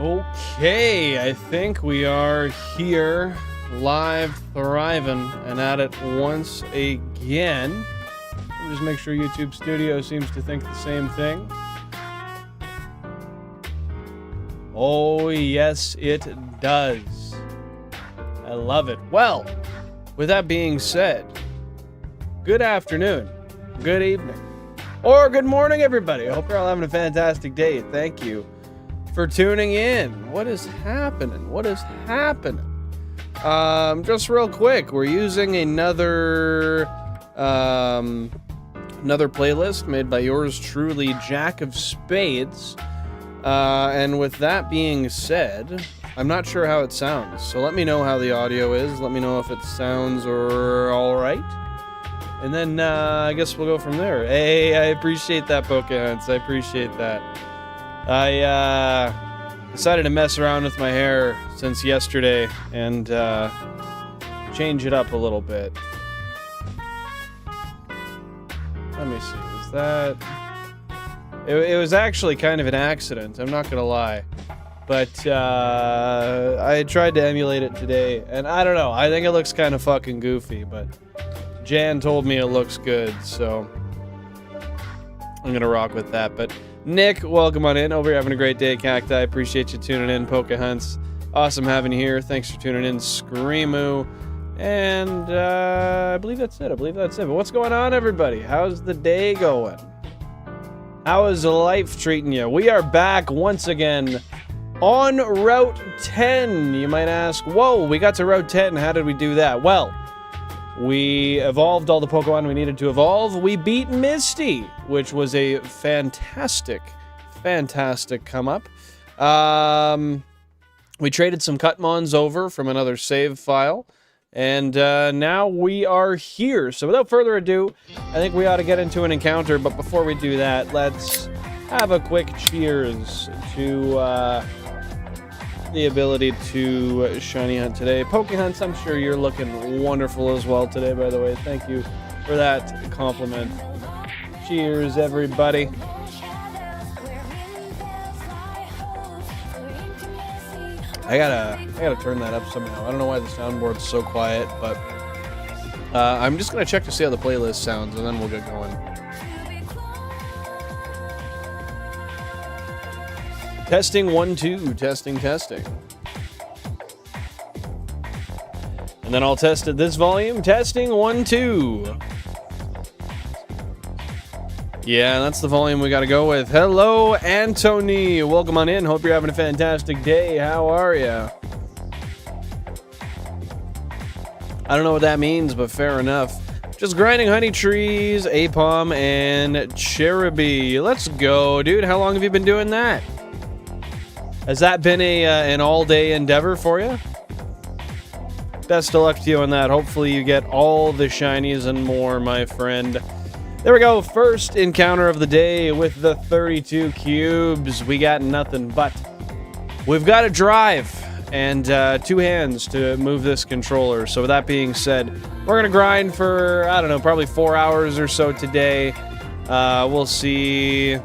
Okay, I think we are here, live, thriving, and at it once again. Just make sure YouTube Studio seems to think the same thing. Oh, yes, it does. I love it. Well, with that being said, good afternoon, good evening, or good morning, everybody. I hope you're all having a fantastic day. Thank you for tuning in. What is happening? What is happening? Just real quick, we're using another playlist made by yours truly, Jack of Spades. And with that being said, I'm not sure how it sounds, so let me know how the audio is. Let me know if it sounds all right. And then I guess we'll go from there. Hey, I appreciate that, Pokéhunts. I appreciate that. I decided to mess around with my hair since yesterday and change it up a little bit. Let me see. Is that... It was actually kind of an accident, I'm not gonna lie. But I tried to emulate it today, and I don't know, I think it looks kind of fucking goofy, but Jan told me it looks good, so I'm gonna rock with that. But Nick, welcome on in. Hope you're having a great day, Cacti. Appreciate you tuning in, Pokéhunts. Awesome having you here. Thanks for tuning in, Screamoo. And I believe that's it. But what's going on, everybody? How's the day going? How is life treating you? We are back once again on Route 10. You might ask, whoa, we got to Route 10. How did we do that? Well, we evolved all the Pokemon we needed to evolve. We beat Misty, which was a fantastic come up. We traded some Cutmons over from another save file. And now we are here. So without further ado, I think we ought to get into an encounter. But before we do that, let's have a quick cheers to the ability to shiny hunt today. Pokéhunts, I'm sure you're looking wonderful as well today, by the way. Thank you for that compliment. Cheers, everybody. I gotta turn that up somehow. I don't know why the soundboard's so quiet, but I'm just gonna check to see how the playlist sounds, and then we'll get going. Testing 1 2, testing. And then I'll test at this volume. Testing 1 2. Yeah, that's the volume we gotta go with. Hello, Anthony. Welcome on in. Hope you're having a fantastic day. How are ya? I don't know what that means, but fair enough. Just grinding honey trees, Apom, and Cherubi. Let's go, dude. How long have you been doing that? Has that been an all-day endeavor for you? Best of luck to you on that. Hopefully you get all the shinies and more, my friend. There we go, first encounter of the day with the 32 cubes. We got nothing, but we've got to drive and 2 hands to move this controller. So with that being said, we're going to grind for, I don't know, probably 4 hours or so today. We'll see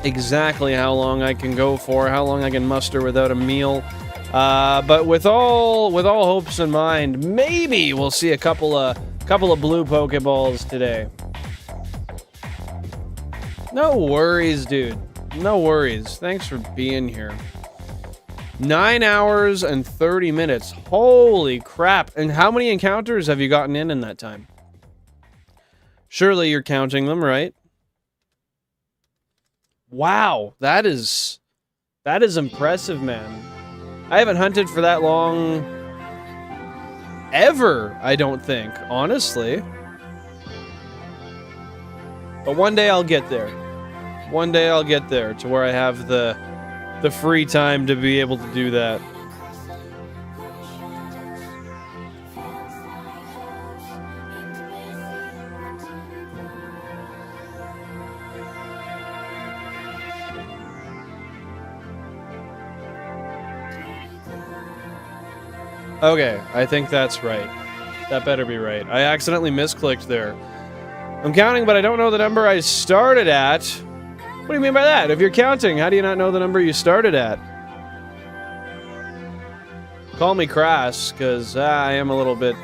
exactly how long I can go for, how long I can muster without a meal. But with all hopes in mind, maybe we'll see a couple of blue Pokeballs today. No worries, dude. No worries. Thanks for being here. 9 hours and 30 minutes. Holy crap. And how many encounters have you gotten in that time? Surely you're counting them, right? Wow. That is impressive, man. I haven't hunted for that long ever, I don't think, honestly. But one day I'll get there. One day I'll get there to where I have the free time to be able to do that. Okay, I think that's right. That better be right. I accidentally misclicked there. I'm counting, but I don't know the number I started at. What do you mean by that? If you're counting, how do you not know the number you started at? Call me crass, because I am a little bit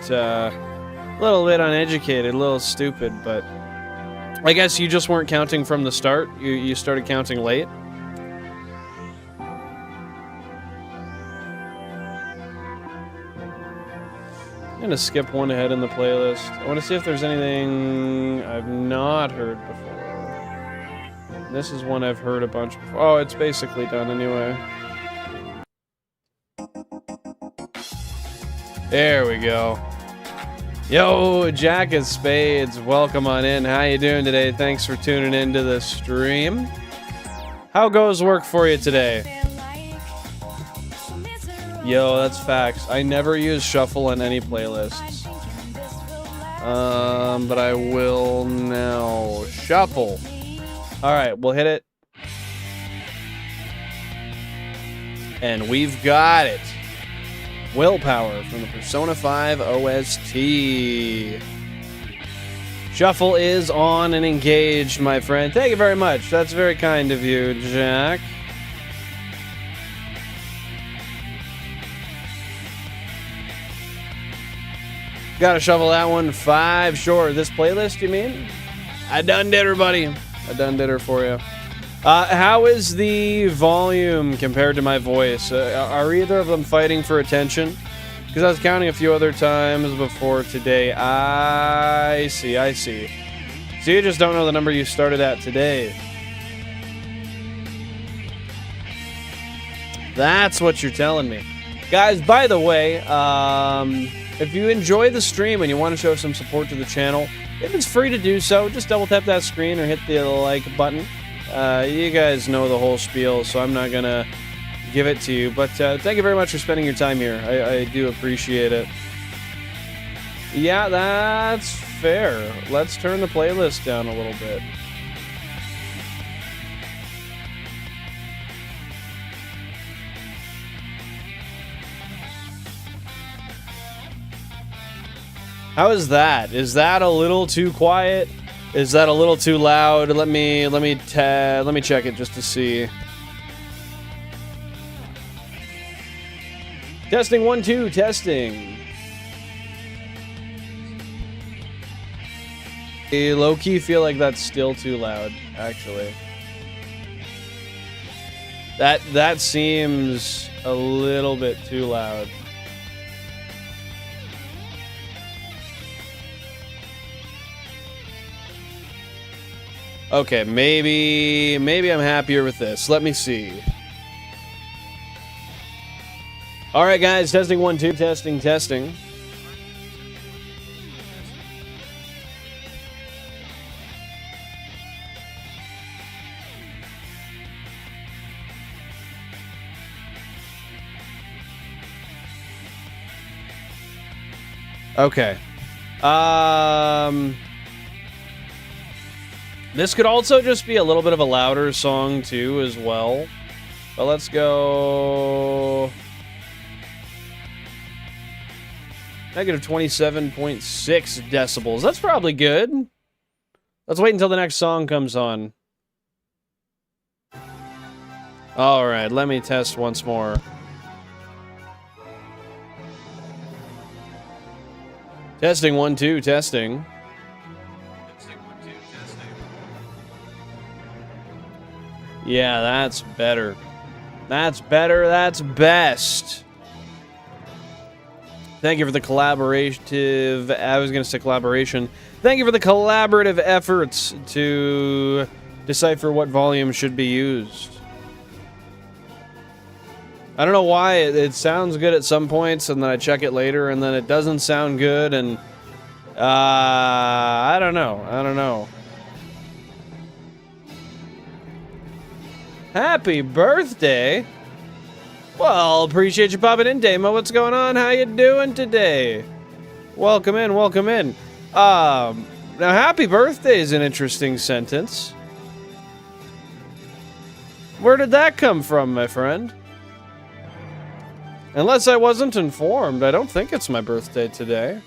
uneducated, a little stupid, but I guess you just weren't counting from the start. You started counting late. I'm gonna skip one ahead in the playlist. I want to see if there's anything I've not heard before. This is one I've heard a bunch before. Oh, it's basically done anyway. There we go. Yo, Jack of Spades, welcome on in. How you doing today? Thanks for tuning into the stream. How goes work for you today? Yo, that's facts. I never use shuffle on any playlists. But I will now. Shuffle. Alright, we'll hit it. And we've got it. Willpower from the Persona 5 OST. Shuffle is on and engaged, my friend. Thank you very much. That's very kind of you, Jack. Gotta shovel that one. 5, sure. This playlist, you mean? I done did her, buddy. I done did her for you. How is the volume compared to my voice? Are either of them fighting for attention? Because I was counting a few other times before today. I see, I see. So you just don't know the number you started at today. That's what you're telling me. Guys, by the way, if you enjoy the stream and you want to show some support to the channel, if it's free to do so, just double tap that screen or hit the like button. You guys know the whole spiel, so I'm not going to give it to you. But thank you very much for spending your time here. I do appreciate it. Yeah, that's fair. Let's turn the playlist down a little bit. How is that? Is that a little too quiet? Is that a little too loud? Let me check it just to see. Testing 1 2 testing. I low-key feel like that's still too loud, actually. That seems a little bit too loud. Okay, maybe I'm happier with this. Let me see. All right, guys, testing 1 2 testing. Okay. This could also just be a little bit of a louder song, too, as well. But let's go... Negative 27.6 decibels. That's probably good. Let's wait until the next song comes on. Alright, let me test once more. Testing 1 2 testing. Yeah, that's better. That's better, that's best. Thank you for the collaborative... I was going to say collaboration. Thank you for the collaborative efforts to decipher what volume should be used. I don't know why. It sounds good at some points, and then I check it later, and then it doesn't sound good, and... I don't know. Happy birthday! Well, appreciate you popping in, Damo. What's going on? How you doing today? Welcome in, welcome in. Now, happy birthday is an interesting sentence. Where did that come from, my friend? Unless I wasn't informed, I don't think it's my birthday today.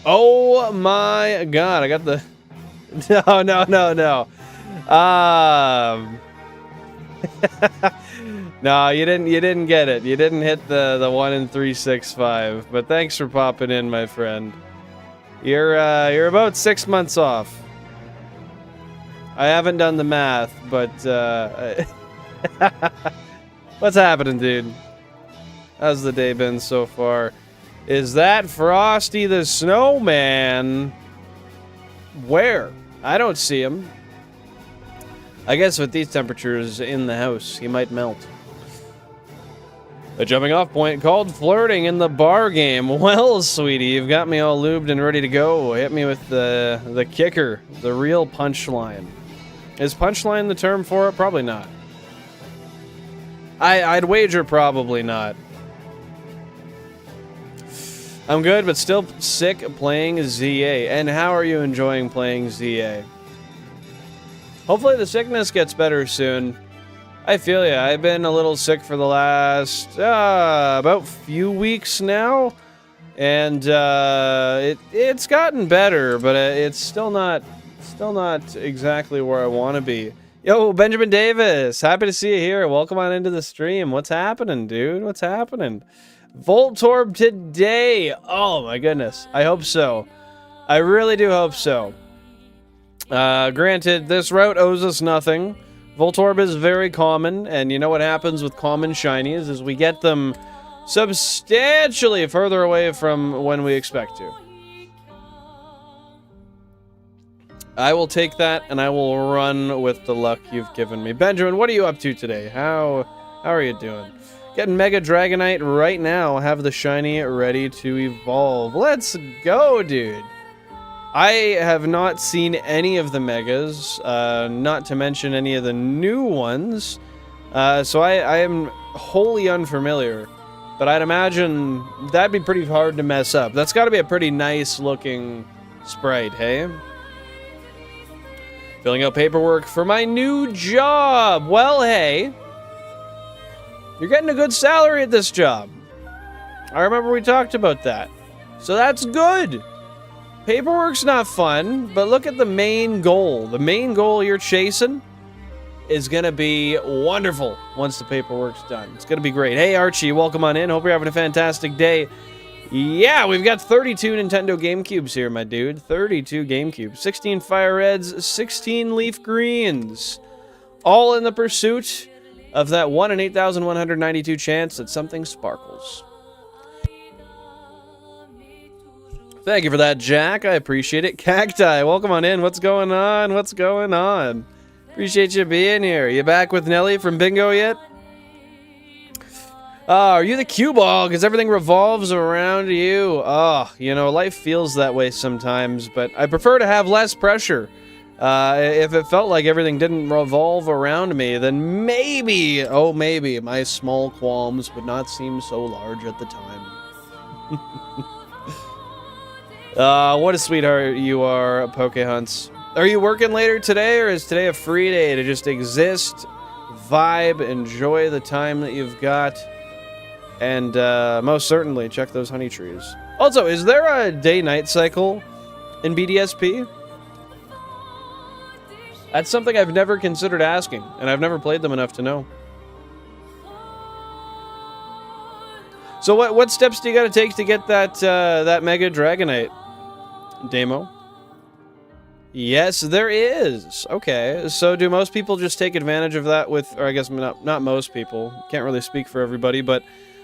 Oh my god, I got the... No. No, you didn't get it. You didn't hit the 1 in 365. But thanks for popping in, my friend. You're about 6 months off. I haven't done the math, but what's happening, dude? How's the day been so far? Is that Frosty the Snowman? Where? I don't see him. I guess with these temperatures in the house, he might melt. A jumping off point called flirting in the bar game. Well, sweetie, you've got me all lubed and ready to go. Hit me with the kicker, the real punchline. Is punchline the term for it? Probably not. I'd wager probably not. I'm good, but still sick playing ZA. And how are you enjoying playing ZA? Hopefully the sickness gets better soon. I feel ya. I've been a little sick for the last about few weeks now, and it's gotten better, but it's still not exactly where I want to be. Yo, Benjamin Davis, happy to see you here. Welcome on into the stream. What's happening, dude? What's happening? Voltorb today. Oh my goodness. I hope so. I really do hope so. Granted, this route owes us nothing. Voltorb is very common, and you know what happens with common shinies is we get them substantially further away from when we expect to. I will take that, and I will run with the luck you've given me. Benjamin, what are you up to today? How are you doing? Getting Mega Dragonite right now. Have the shiny ready to evolve. Let's go, dude. I have not seen any of the Megas, not to mention any of the new ones, so I am wholly unfamiliar, but I'd imagine that'd be pretty hard to mess up. That's got to be a pretty nice looking sprite, hey? Filling out paperwork for my new job. Well, hey, you're getting a good salary at this job. I remember we talked about that, so that's good. Paperwork's not fun, but look at the main goal. The main goal you're chasing is going to be wonderful once the paperwork's done. It's going to be great. Hey, Archie, welcome on in. Hope you're having a fantastic day. Yeah, we've got 32 Nintendo GameCubes here, my dude. 32 GameCubes. 16 FireReds, 16 LeafGreens. All in the pursuit of that 1 in 8,192 chance that something sparkles. Thank you for that, Jack. I appreciate it. Cacti, welcome on in. What's going on? What's going on? Appreciate you being here. You back with Nelly from Bingo yet? Are you the cue ball? Because everything revolves around you. Oh, you know, life feels that way sometimes, but I prefer to have less pressure. If it felt like everything didn't revolve around me, then maybe, oh maybe, my small qualms would not seem so large at the time. What a sweetheart you are, Pokehunts. Are you working later today, or is today a free day to just exist, vibe, enjoy the time that you've got, and most certainly check those honey trees. Also, is there a day-night cycle in BDSP? That's something I've never considered asking, and I've never played them enough to know. So what steps do you got to take to get that that Mega Dragonite? Demo? Yes, there is. Okay, so do most people just take advantage of that with, or I guess not most people, can't really speak for everybody, but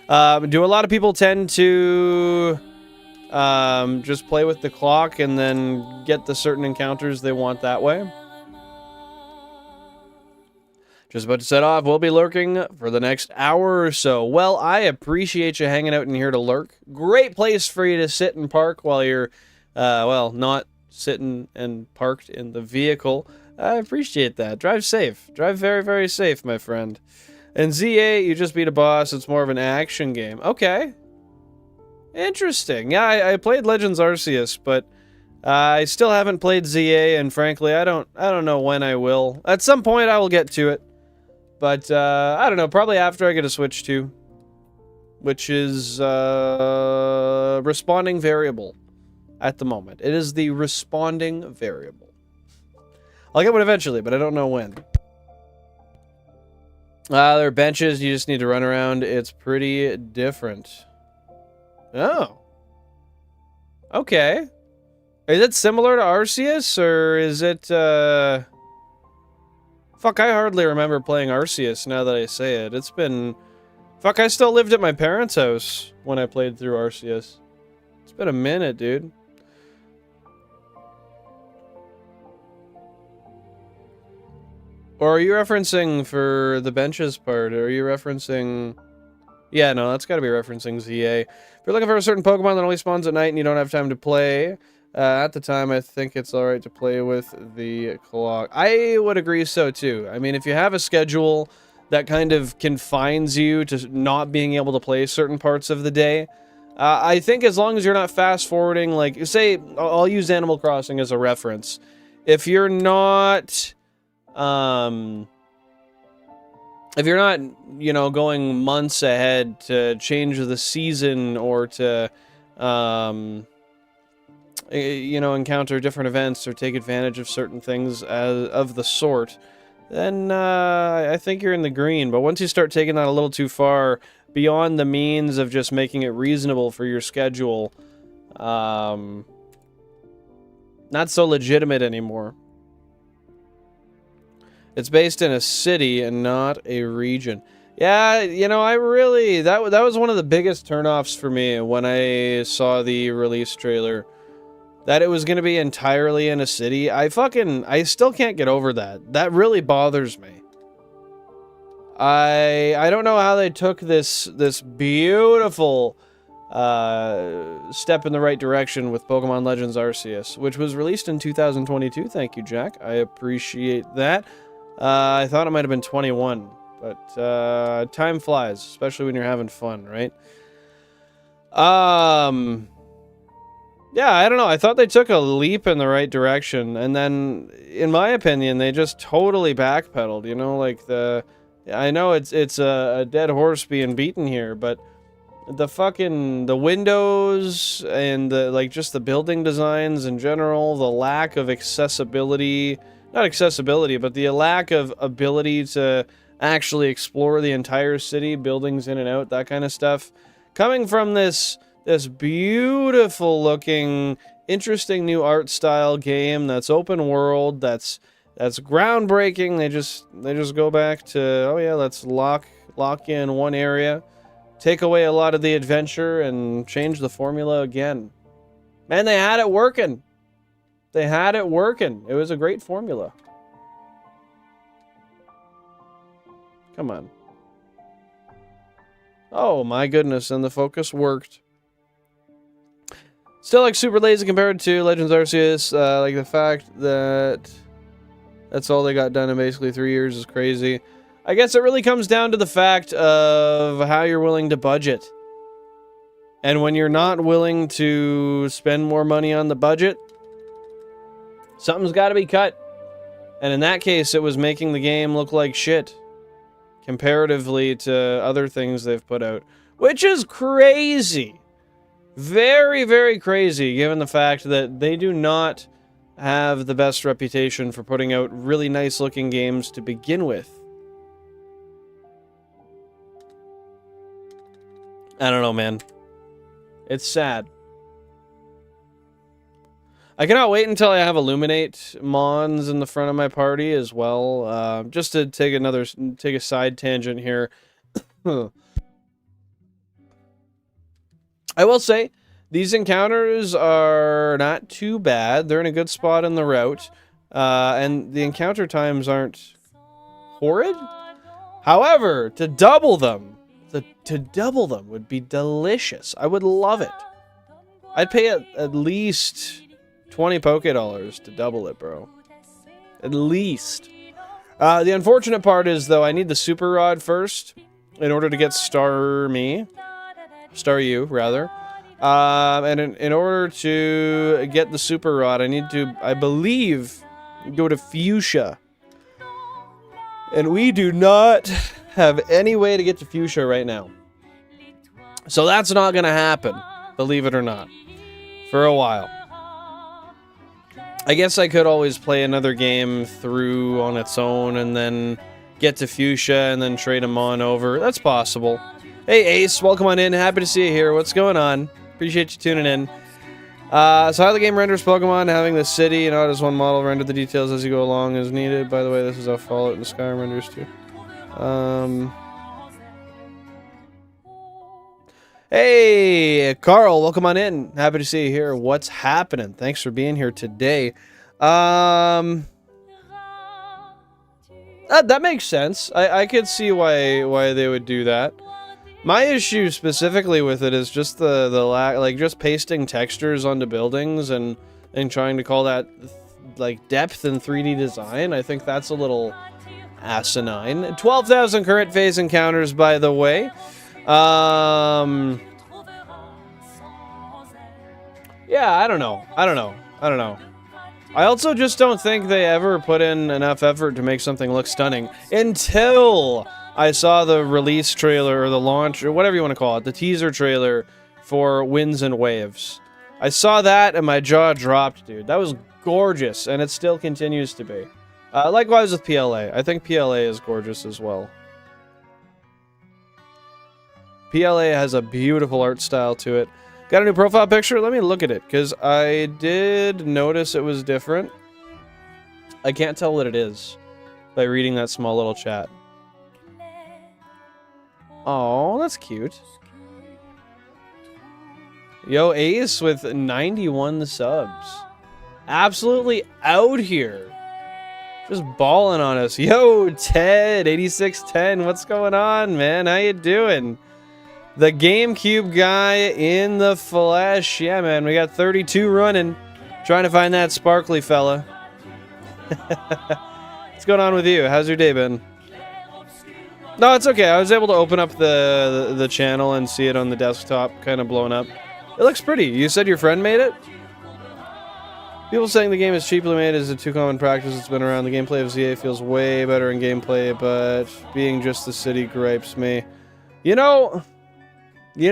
do a lot of people tend to just play with the clock and then get the certain encounters they want that way? Just about to set off. We'll be lurking for the next hour or so. Well, I appreciate you hanging out in here to lurk. Great place for you to sit and park while you're well, not sitting and parked in the vehicle. I appreciate that. Drive safe. Drive very, very safe, my friend. And ZA, you just beat a boss. It's more of an action game. Okay. Interesting. Yeah, I played Legends Arceus, but I still haven't played ZA, and frankly, I don't know when I will. At some point, I will get to it. But, I don't know, probably after I get a Switch 2. Which is, responding variable. At the moment. It is the responding variable. I'll get one eventually, but I don't know when. There are benches, you just need to run around. It's pretty different. Oh. Okay. Is it similar to Arceus, or is it, Fuck, I hardly remember playing Arceus now that I say it. It's been... Fuck, I still lived at my parents' house when I played through Arceus. It's been a minute, dude. Or are you referencing for the benches part? Or are you referencing... Yeah, no, that's gotta be referencing ZA. If you're looking for a certain Pokemon that only spawns at night and you don't have time to play, at the time, I think it's alright to play with the clock. I would agree so, too. I mean, if you have a schedule that kind of confines you to not being able to play certain parts of the day, I think as long as you're not fast-forwarding, like, say, I'll use Animal Crossing as a reference. If you're not... if you're not, you know, going months ahead to change the season or to, you know, encounter different events or take advantage of certain things of the sort, then I think you're in the green. But once you start taking that a little too far beyond the means of just making it reasonable for your schedule, not so legitimate anymore. It's based in a city and not a region. Yeah, you know, I really... That was one of the biggest turnoffs for me when I saw the release trailer. That it was going to be entirely in a city. I still can't get over that. That really bothers me. I don't know how they took this beautiful step in the right direction with Pokemon Legends Arceus, which was released in 2022. Thank you, Jack. I appreciate that. I thought it might have been 21, but time flies, especially when you're having fun, right? Yeah, I don't know. I thought they took a leap in the right direction, and then, in my opinion, they just totally backpedaled. You know, like I know it's a dead horse being beaten here, but the windows and just the building designs in general, the lack of accessibility. Not accessibility, but the lack of ability to actually explore the entire city, buildings in and out, that kind of stuff. Coming from this beautiful looking, interesting new art style game that's open world, that's groundbreaking. They just go back to, oh yeah, let's lock in one area, take away a lot of the adventure, and change the formula again. Man, they had it working. They had it working. It was a great formula. Come on. Oh my goodness, and the focus worked. Still like super lazy compared to Legends Arceus. Like the fact that that's all they got done in basically 3 years is crazy. I guess it really comes down to the fact of how you're willing to budget. And when you're not willing to spend more money on the budget, something's got to be cut. And in that case, it was making the game look like shit comparatively to other things they've put out, which is crazy. Very, very crazy, given the fact that they do not have the best reputation for putting out really nice looking games to begin with. I don't know, man. It's sad. I cannot wait until I have Illuminate Mons in the front of my party as well. Just to take a side tangent here. I will say, these encounters are not too bad. They're in a good spot in the route. And the encounter times aren't horrid. However, to double them would be delicious. I would love it. I'd pay at least 20 Poké-Dollars to double it, bro. At least. The unfortunate part is, though, I need the Super Rod first in order to get Star U, rather. And in order to get the Super Rod, I need to, I believe, go to Fuchsia. And we do not have any way to get to Fuchsia right now. So that's not going to happen, believe it or not, for a while. I guess I could always play another game through on its own and then get to Fuchsia and then trade them on over. That's possible. Hey, Ace, welcome on in. Happy to see you here. What's going on? Appreciate you tuning in. So how the game renders Pokemon, having the city and not as one model, render the details as you go along as needed. By the way, this is how Fallout and Skyrim renders too. Hey, Carl, welcome on in. Happy to see you here. What's happening? Thanks for being here today. That makes sense. I could see why they would do that. My issue specifically with it is just the lack, like just pasting textures onto buildings and trying to call that like depth in 3D design. I think that's a little asinine. 12,000 current phase encounters, by the way. Yeah, I don't know. I also just don't think they ever put in enough effort to make something look stunning until I saw the release trailer or the launch or whatever you want to call it, the teaser trailer for Winds and Waves. I saw that and my jaw dropped, dude. That was gorgeous, and it still continues to be. Likewise with PLA. I think PLA is gorgeous as well. PLA has a beautiful art style to it. Got a new profile picture? Let me look at it, because I did notice it was different. I can't tell what it is by reading that small little chat. Oh, that's cute. Yo, Ace with 91 subs. Absolutely out here. Just balling on us. Yo, Ted, 8610. What's going on, man? How you doing? The GameCube guy in the flesh. Yeah, man, we got 32 running. Trying to find that sparkly fella. What's going on with you? How's your day been? No, it's okay. I was able to open up the channel and see it on the desktop, kind of blown up. It looks pretty. You said your friend made it? People saying the game is cheaply made is a too common practice. It's been around. The gameplay of ZA feels way better in gameplay, but being just the city gripes me. You know. I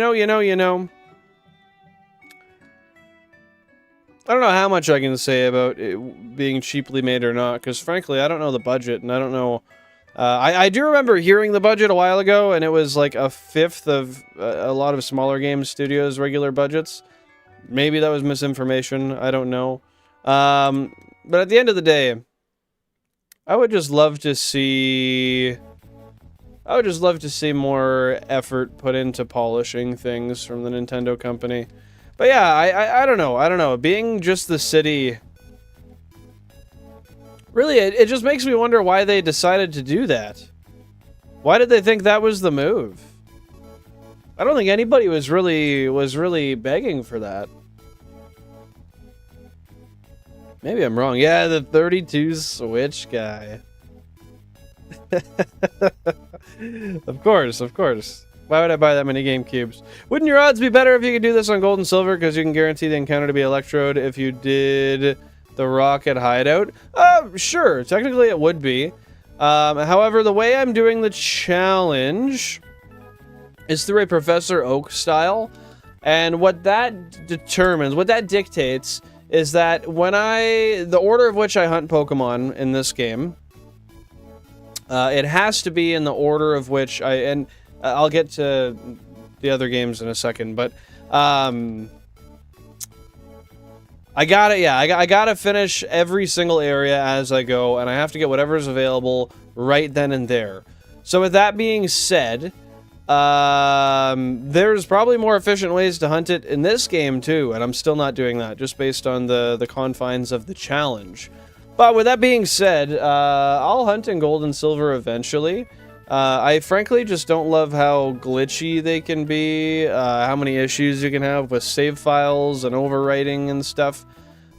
don't know how much I can say about it being cheaply made or not, because frankly, I don't know the budget, and I don't know. I do remember hearing the budget a while ago, and it was like a fifth of a lot of smaller game studios' regular budgets. Maybe that was misinformation. I don't know. But at the end of the day, I would just love to see more effort put into polishing things from the Nintendo company. But yeah, I don't know. Being just the city, really, it just makes me wonder why they decided to do that. Why did they think that was the move? I don't think anybody was really begging for that. Maybe I'm wrong. Yeah, the 32 Switch guy. Of course. Why would I buy that many GameCubes? Wouldn't your odds be better if you could do this on Gold and Silver, because you can guarantee the encounter to be Electrode if you did the Rocket Hideout? Sure. Technically, it would be. However, the way I'm doing the challenge is through a Professor Oak style, and what that dictates is that when the order of which I hunt Pokemon in this game, it has to be in the order of which I'll get to the other games in a second, but I gotta finish every single area as I go, and I have to get whatever's available right then and there. So with that being said, there's probably more efficient ways to hunt it in this game too, and I'm still not doing that, just based on the confines of the challenge. But with that being said, I'll hunt in Gold and Silver eventually. I frankly just don't love how glitchy they can be, how many issues you can have with save files and overwriting and stuff.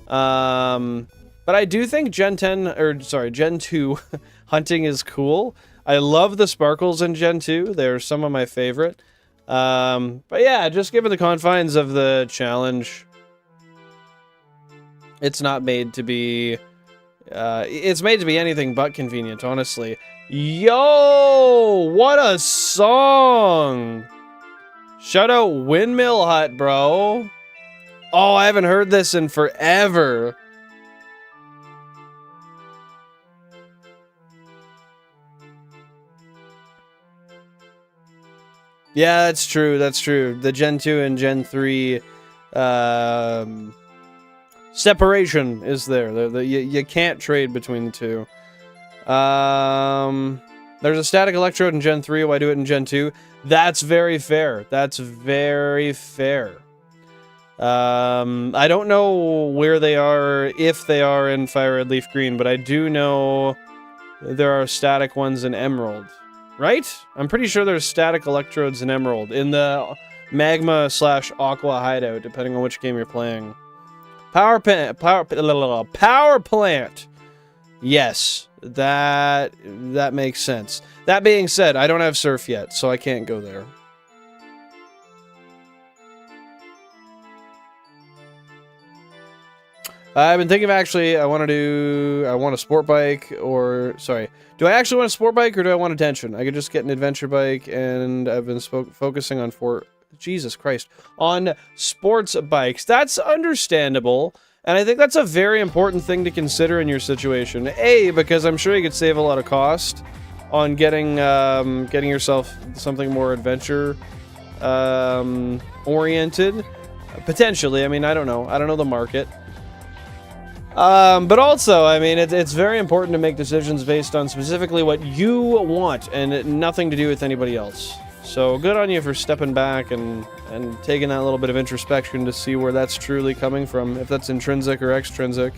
But I do think Gen 2 hunting is cool. I love the sparkles in Gen 2. They're some of my favorite. But yeah, just given the confines of the challenge, it's not made to be... it's made to be anything but convenient, honestly. Yo! What a song! Shout out Windmill Hut, bro. Oh, I haven't heard this in forever. Yeah, that's true. That's true. The Gen 2 and Gen 3 separation is there. You can't trade between the two. There's a static electrode in Gen 3. Why do it in Gen 2? That's very fair. That's very fair. I don't know where they are, if they are in FireRed LeafGreen, but I do know there are static ones in Emerald. Right? I'm pretty sure there's static electrodes in Emerald, in the Magma/Aqua hideout, depending on which game you're playing. Power plant. Yes, that makes sense. That being said, I don't have Surf yet, so I can't go there. I've been thinking of actually, I want a sport bike, or, sorry. Do I actually want a sport bike, or do I want attention? I could just get an adventure bike, and I've been focusing on Jesus Christ, on sports bikes. That's understandable, and I think that's a very important thing to consider in your situation. A, because I'm sure you could save a lot of cost on getting yourself something more adventure oriented. Potentially, I mean, I don't know. I don't know the market. But also, I mean, it's very important to make decisions based on specifically what you want and nothing to do with anybody else. So good on you for stepping back and taking that little bit of introspection to see where that's truly coming from, if that's intrinsic or extrinsic.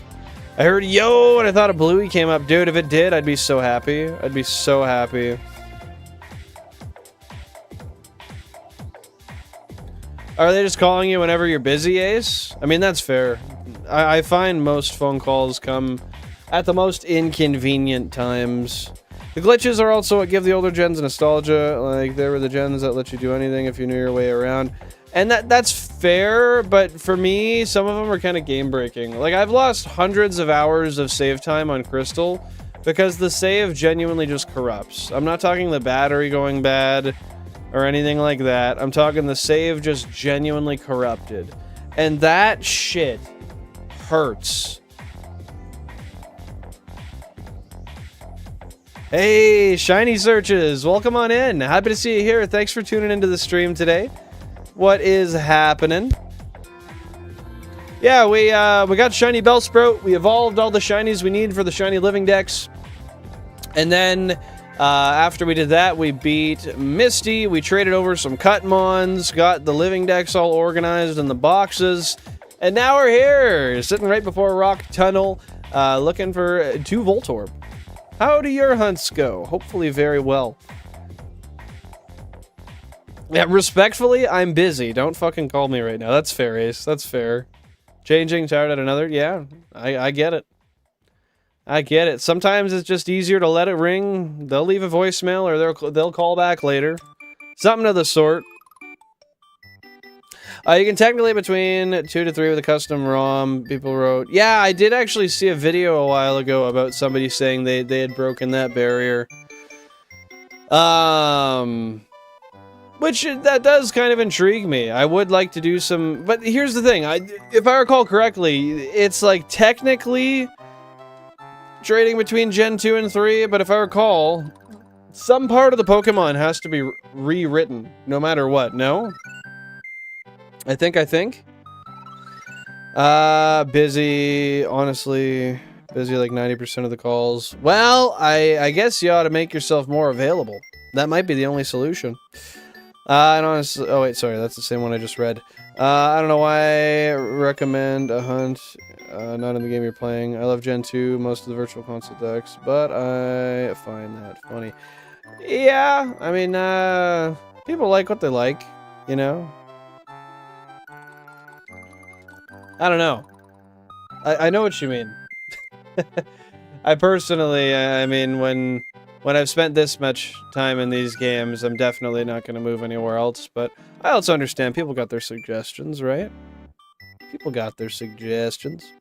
I heard yo and I thought a Bluey came up. Dude, if it did, I'd be so happy. I'd be so happy. Are they just calling you whenever you're busy, Ace? I mean, that's fair. I find most phone calls come at the most inconvenient times. The glitches are also what give the older gens nostalgia. Like, there were the gens that let you do anything if you knew your way around. And that's fair, but for me, some of them are kind of game-breaking. Like, I've lost hundreds of hours of save time on Crystal because the save genuinely just corrupts. I'm not talking the battery going bad or anything like that. I'm talking the save just genuinely corrupted. And that shit hurts. Hey, Shiny Searches, welcome on in. Happy to see you here. Thanks for tuning into the stream today. What is happening? Yeah, we got Shiny Bellsprout. We evolved all the shinies we need for the Shiny Living Dex. And then after we did that, we beat Misty. We traded over some Cutmons, got the Living Dex all organized in the boxes. And now we're here, sitting right before Rock Tunnel, looking for 2 Voltorb. How do your hunts go? Hopefully very well. Yeah, respectfully, I'm busy. Don't fucking call me right now. That's fair, Ace. That's fair. Changing, tired at another? Yeah, I get it. I get it. Sometimes it's just easier to let it ring. They'll leave a voicemail or they'll call back later. Something of the sort. You can technically between 2 to 3 with a custom ROM, people wrote. Yeah, I did actually see a video a while ago about somebody saying they had broken that barrier. Which, that does kind of intrigue me. I would like to do some... But here's the thing. If I recall correctly, it's like technically trading between Gen 2 and 3, but if I recall, some part of the Pokemon has to be rewritten, no matter what, no? I think. Busy, honestly, busy like 90% of the calls. Well, I guess you ought to make yourself more available. That might be the only solution. And honestly, oh wait, sorry, that's the same one I just read. I don't know why I recommend a hunt, not in the game you're playing. I love Gen 2, most of the virtual console decks, but I find that funny. Yeah, I mean, people like what they like, you know? I don't know. I know what you mean. I personally, I mean, when I've spent this much time in these games, I'm definitely not going to move anywhere else, but I also understand people got their suggestions, right? People got their suggestions.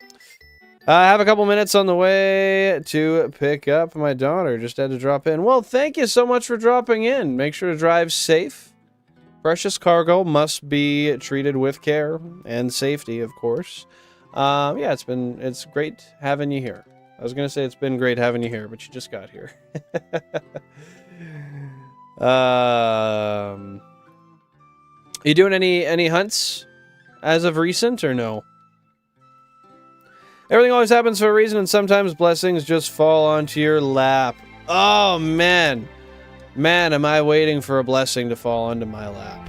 I have a couple minutes on the way to pick up my daughter. Just had to drop in. Well, thank you so much for dropping in. Make sure to drive safe. Precious cargo must be treated with care and safety, of course. Yeah, it's great having you here. I was gonna say it's been great having you here, but you just got here. You doing any hunts as of recent or no? Everything always happens for a reason, and sometimes blessings just fall onto your lap. Oh, man. Man, am I waiting for a blessing to fall onto my lap.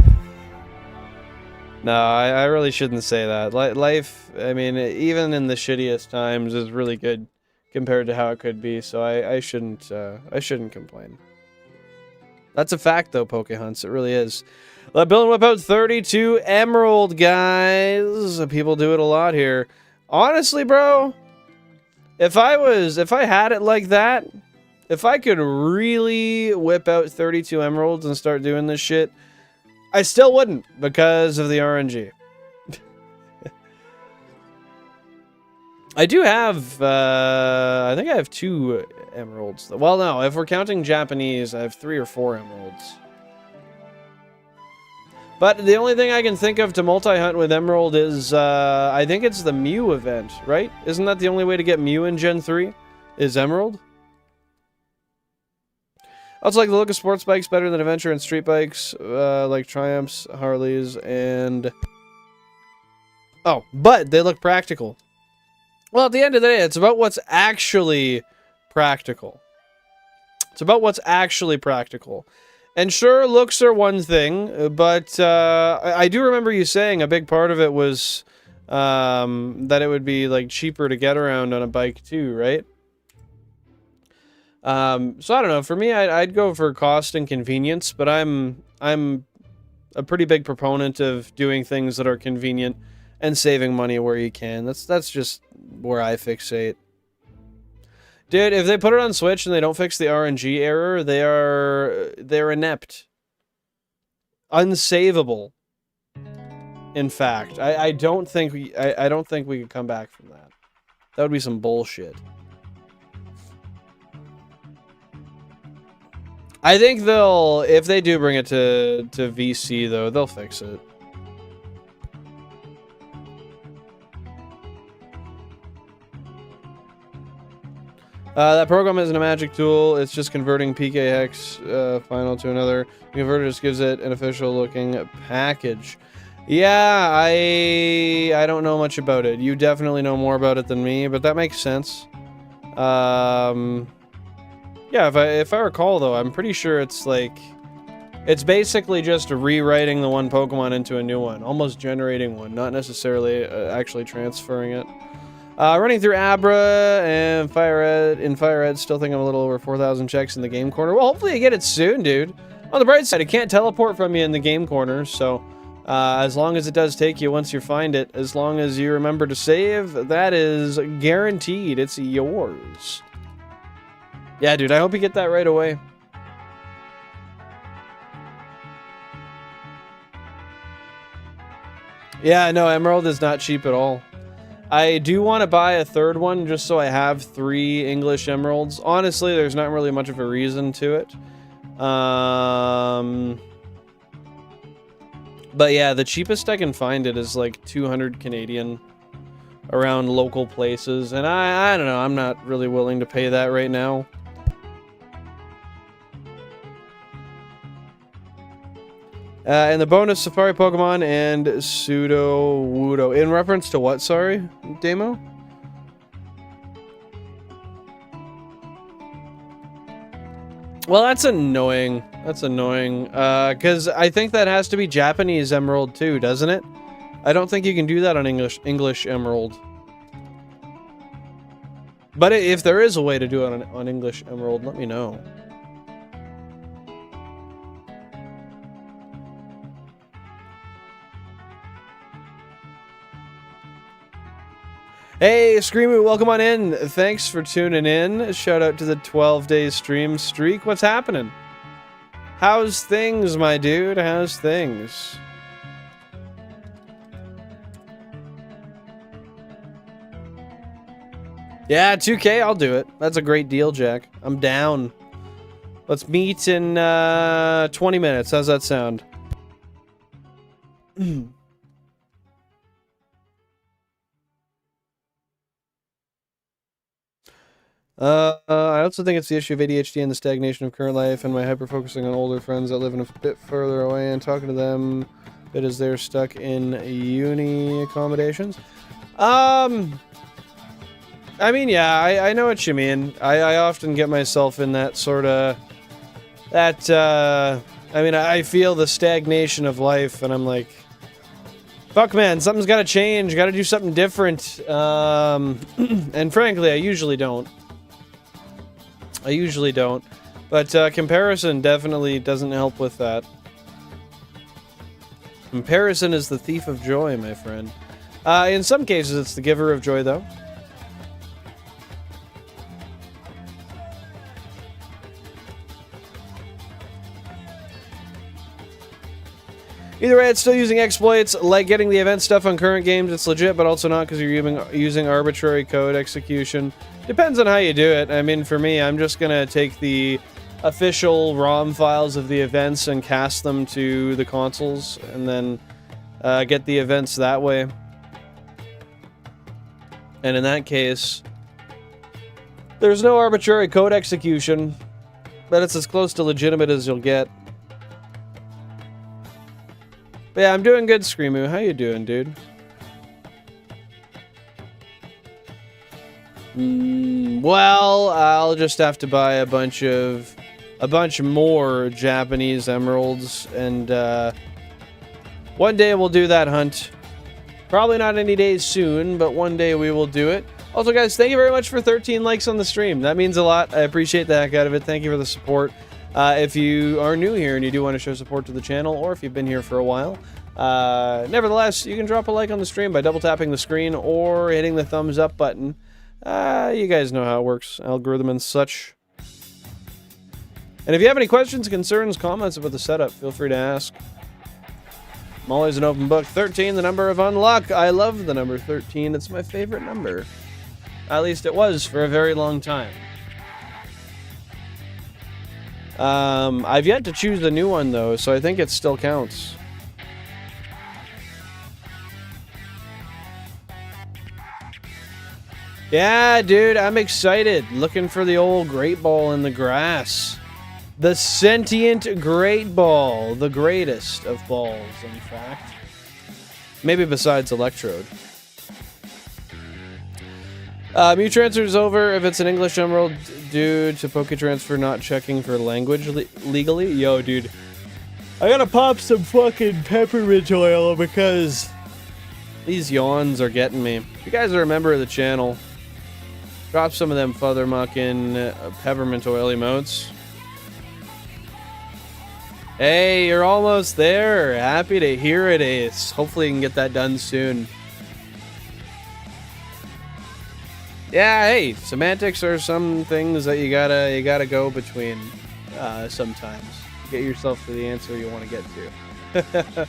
No, I really shouldn't say that. Life, I mean, even in the shittiest times is really good compared to how it could be, so I shouldn't complain. That's a fact, though, Pokehunts. It really is. Let Bill whip out 32 Emerald, guys. People do it a lot here. Honestly, bro, if I had it like that, if I could really whip out 32 Emeralds and start doing this shit, I still wouldn't because of the RNG. I do have, I think I have 2 Emeralds. Well, no, if we're counting Japanese, I have 3 or 4 Emeralds. But the only thing I can think of to multi-hunt with Emerald is, I think it's the Mew event, right? Isn't that the only way to get Mew in Gen 3? Is Emerald? I also like the look of sports bikes better than adventure and street bikes, like Triumphs, Harleys, and... Oh, but they look practical. Well, at the end of the day, it's about what's actually practical. It's about what's actually practical. And sure, looks are one thing, but I do remember you saying a big part of it was that it would be like cheaper to get around on a bike too, right? So I don't know. For me, I'd go for cost and convenience, but I'm a pretty big proponent of doing things that are convenient and saving money where you can. That's just where I fixate. Dude, if they put it on Switch and they don't fix the RNG error, they're inept. Unsavable. In fact, I don't think we could come back from that. That would be some bullshit. I think if they do bring it to VC though, they'll fix it. That program isn't a magic tool, it's just converting PK Hex final to another. The converter just gives it an official looking package. Yeah, I don't know much about it. You definitely know more about it than me, but that makes sense. Yeah, if I recall though, I'm pretty sure it's like... It's basically just rewriting the one Pokemon into a new one. Almost generating one, not necessarily actually transferring it. Running through Abra and FireRed, still think I'm a little over 4,000 checks in the game corner. Well, hopefully you get it soon, dude. On the bright side, it can't teleport from you in the game corner, so as long as it does take you once you find it, as long as you remember to save, that is guaranteed. It's yours. Yeah, dude, I hope you get that right away. Yeah, no, Emerald is not cheap at all. I do want to buy a third one just so I have 3 English Emeralds. Honestly, there's not really much of a reason to it. But yeah, the cheapest I can find it is like 200 Canadian around local places. And I don't know, I'm not really willing to pay that right now. And the bonus Safari Pokemon and Pseudo Wudo. In reference to what, sorry, Demo? Well, that's annoying. That's annoying. Because I think that has to be Japanese Emerald too, doesn't it? I don't think you can do that on English Emerald. But if there is a way to do it on English Emerald, let me know. Hey, Screamoo, welcome on in. Thanks for tuning in. Shout out to the 12-day stream streak. What's happening? How's things, my dude? How's things? Yeah, 2K, I'll do it. That's a great deal, Jack. I'm down. Let's meet in 20 minutes. How's that sound? I also think it's the issue of ADHD and the stagnation of current life and my hyper-focusing on older friends that live a bit further away and talking to them Bit as they're stuck in uni accommodations. I mean, yeah, I know what you mean. I often get myself in that sort of... I mean, I feel the stagnation of life, and I'm like... Fuck, man, something's gotta change. Gotta do something different. And frankly, I usually don't. But comparison definitely doesn't help with that. Comparison is the thief of joy, my friend. In some cases, it's the giver of joy, though. Either way, it's still using exploits, like getting the event stuff on current games. It's legit, but also not because you're using arbitrary code execution. Depends on how you do it. I mean, for me, I'm just gonna take the official ROM files of the events and cast them to the consoles, and then get the events that way. And in that case, there's no arbitrary code execution, but it's as close to legitimate as you'll get. But yeah, I'm doing good, Screamoo. How you doing, dude? Well, I'll just have to buy a bunch more Japanese emeralds, and one day we'll do that hunt. Probably not any days soon, but one day we will do it. Also, guys, thank you very much for 13 likes on the stream. That means a lot. I appreciate the heck out of it. Thank you for the support. If you are new here and you do want to show support to the channel, or if you've been here for a while, nevertheless, you can drop a like on the stream by double tapping the screen or hitting the thumbs up button. You guys know how it works, algorithm and such. And if you have any questions, concerns, comments about the setup, feel free to ask. I'm always an open book. 13, the number of unluck. I love the number 13. It's my favorite number. At least it was for a very long time. I've yet to choose a new one, though, so I think it still counts. Yeah, dude, I'm excited. Looking for the old Great Ball in the grass. The sentient Great Ball. The greatest of balls, in fact. Maybe besides Electrode. Mew transfer is over if it's an English Emerald due to Poketransfer not checking for language legally. Yo, dude. I gotta pop some fucking peppermint oil because these yawns are getting me. If you guys are a member of the channel, drop some of them Futhermuckin peppermint oil emotes. Hey, you're almost there. Happy to hear it, Ace. Hopefully you can get that done soon. Yeah, hey, semantics are some things that you gotta go between sometimes. Get yourself to the answer you want to get to.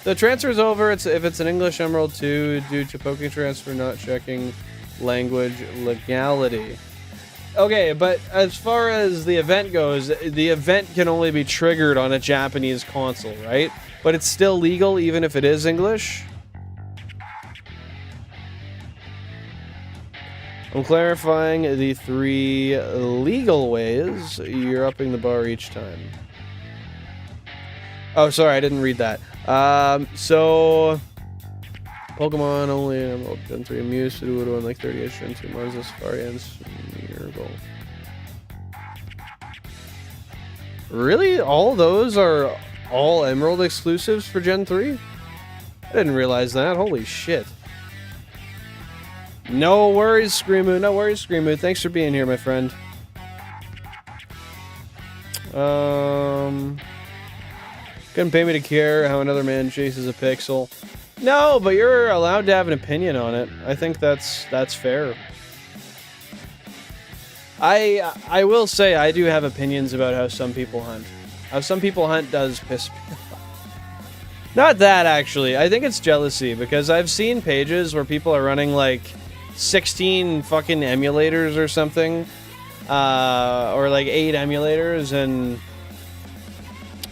The transfer's over. If it's an English Emerald 2 due to Poketransfer not checking language legality. Okay, but as far as the event goes, the event can only be triggered on a Japanese console, right? But it's still legal even if it is English. I'm clarifying the 3 legal ways. You're upping the bar each time. Oh, sorry, I didn't read that. So... Pokemon only Emerald Gen 3 Mew, Sudowoodo, and like 30ish Gen 2 Mars, Safari, and Smeargle. Really? All those are all Emerald exclusives for Gen 3? I didn't realize that. Holy shit. No worries, Screamoo. No worries, Screamoo. Thanks for being here, my friend. Couldn't pay me to care how another man chases a pixel. No, but you're allowed to have an opinion on it. I think that's fair. I will say I do have opinions about how some people hunt. How some people hunt does piss me off. Not that, actually. I think it's jealousy, because I've seen pages where people are running, like, 16 fucking emulators or something. Or, like, 8 emulators, and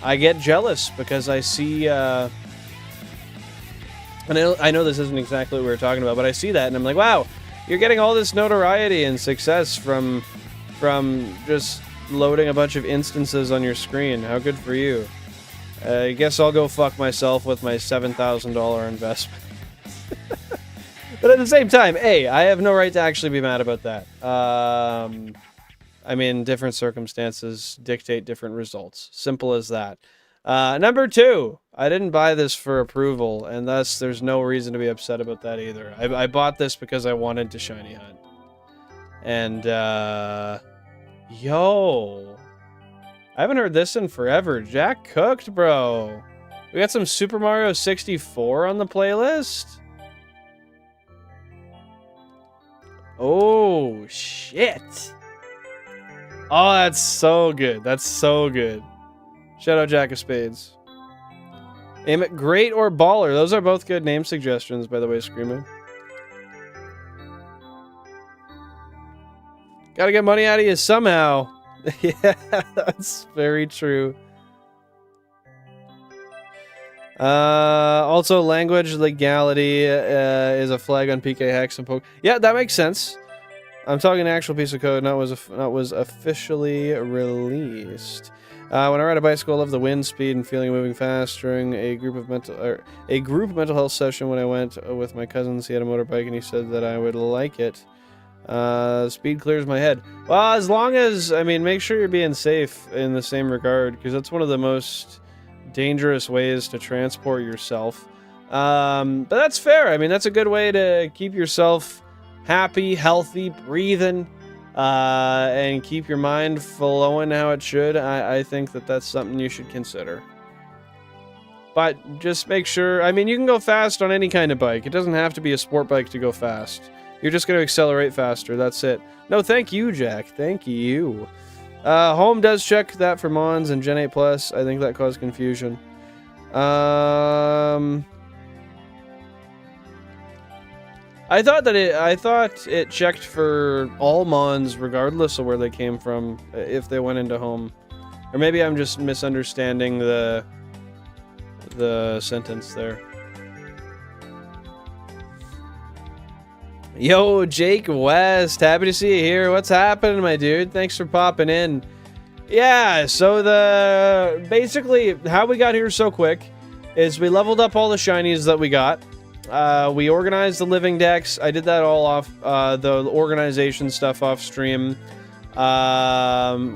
I get jealous because I see, and I know this isn't exactly what we were talking about, but I see that, and I'm like, wow, you're getting all this notoriety and success from just loading a bunch of instances on your screen. How good for you. I guess I'll go fuck myself with my $7,000 investment. But at the same time, hey, I have no right to actually be mad about that. I mean, different circumstances dictate different results. Simple as that. Number 2, I didn't buy this for approval, and thus there's no reason to be upset about that either. I bought this because I wanted to shiny hunt. And, yo, I haven't heard this in forever. Jack cooked, bro. We got some Super Mario 64 on the playlist. Oh, shit. Oh, that's so good. That's so good. Shout out Jack of Spades. Aim it Great or Baller. Those are both good name suggestions, by the way, Screaming. Gotta get money out of you somehow. Yeah, that's very true. Also, language legality is a flag on PK Hex and Poke. Yeah, that makes sense. I'm talking an actual piece of code, not was officially released. When I ride a bicycle, I love the wind speed and feeling of moving fast. During a group mental health session when I went with my cousins, he had a motorbike and he said that I would like it. Speed clears my head. Well, as long as, I mean, make sure you're being safe in the same regard, because that's one of the most dangerous ways to transport yourself. But that's fair. I mean, that's a good way to keep yourself happy, healthy, breathing, and keep your mind flowing how it should. I think that that's something you should consider. But just make sure, I mean, you can go fast on any kind of bike. It doesn't have to be a sport bike to go fast. You're just going to accelerate faster. That's it. No, thank you, Jack. Thank you. Home does check that for Mons and Gen 8 Plus. I think that caused confusion. I thought it checked for all Mons regardless of where they came from if they went into home. Or maybe I'm just misunderstanding the sentence there. Yo, Jake West, happy to see you here. What's happening, my dude? Thanks for popping in. Yeah, so basically how we got here so quick is we leveled up all the shinies that we got. We organized the living decks. I did that all off the organization stuff off stream.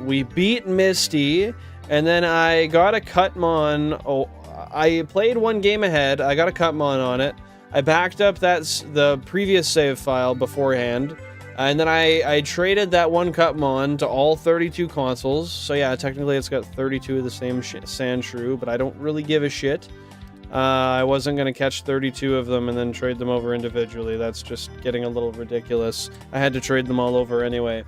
We beat Misty, and then I got a Cutmon. Oh, I played one game ahead. I got a Cutmon on it. I backed up the previous save file beforehand, and then I traded that one Cutmon to all 32 consoles. So yeah, technically it's got 32 of the same Sandshrew, but I don't really give a shit. I wasn't going to catch 32 of them and then trade them over individually. That's just getting a little ridiculous. I had to trade them all over anyway.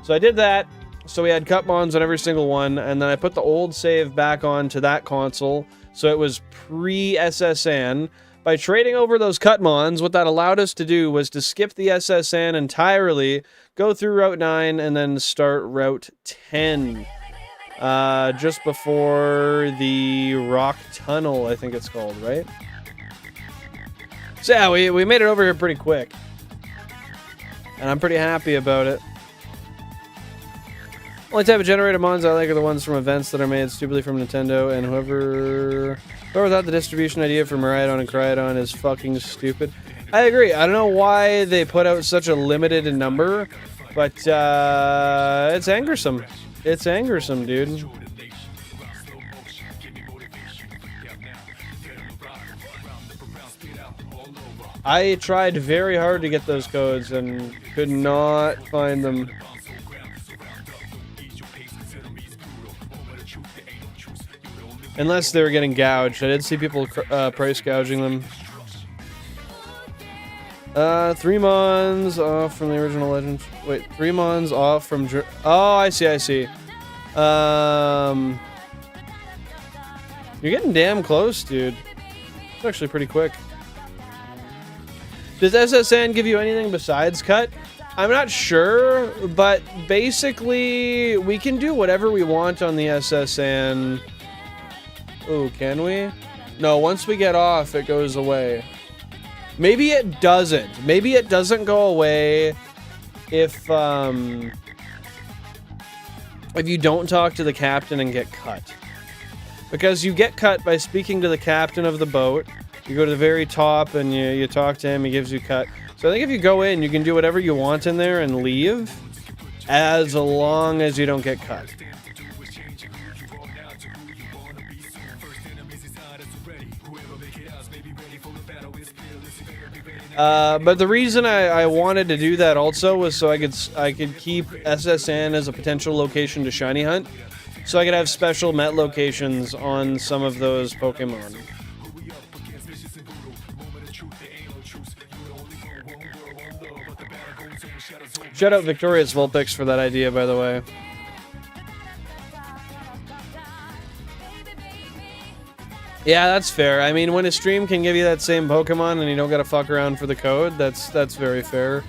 So I did that. So we had Cutmons on every single one, and then I put the old save back onto that console, so it was pre-SSN. By trading over those Cutmons, what that allowed us to do was to skip the SSN entirely, go through Route 9, and then start Route 10. Just before the Rock Tunnel, I think it's called, right? So yeah, we made it over here pretty quick. And I'm pretty happy about it. Only type of generated mons I like are the ones from events that are made stupidly from Nintendo, and whoever thought the distribution idea for Miraidon and Cryoidon is fucking stupid. I agree. I don't know why they put out such a limited number, but it's angersome. It's angersome, dude. I tried very hard to get those codes and could not find them. Unless they were getting gouged. I did see people price gouging them. 3 mons off from the original Legend. Wait, 3 mons off from... Oh, I see, I see. You're getting damn close, dude. It's actually pretty quick. Does SSN give you anything besides cut? I'm not sure, but basically, we can do whatever we want on the SSN. Oh, can we? No, once we get off, it goes away. Maybe it doesn't. Maybe it doesn't go away if you don't talk to the captain and get cut. Because you get cut by speaking to the captain of the boat. You go to the very top and you talk to him, he gives you cut. So I think if you go in, you can do whatever you want in there and leave, as long as you don't get cut. But the reason I wanted to do that also was so I could keep SSN as a potential location to shiny hunt, so I could have special met locations on some of those Pokemon. Shout out Victorious Vulpix for that idea, by the way. Yeah, that's fair. I mean, when a stream can give you that same Pokemon and you don't gotta fuck around for the code, that's very fair.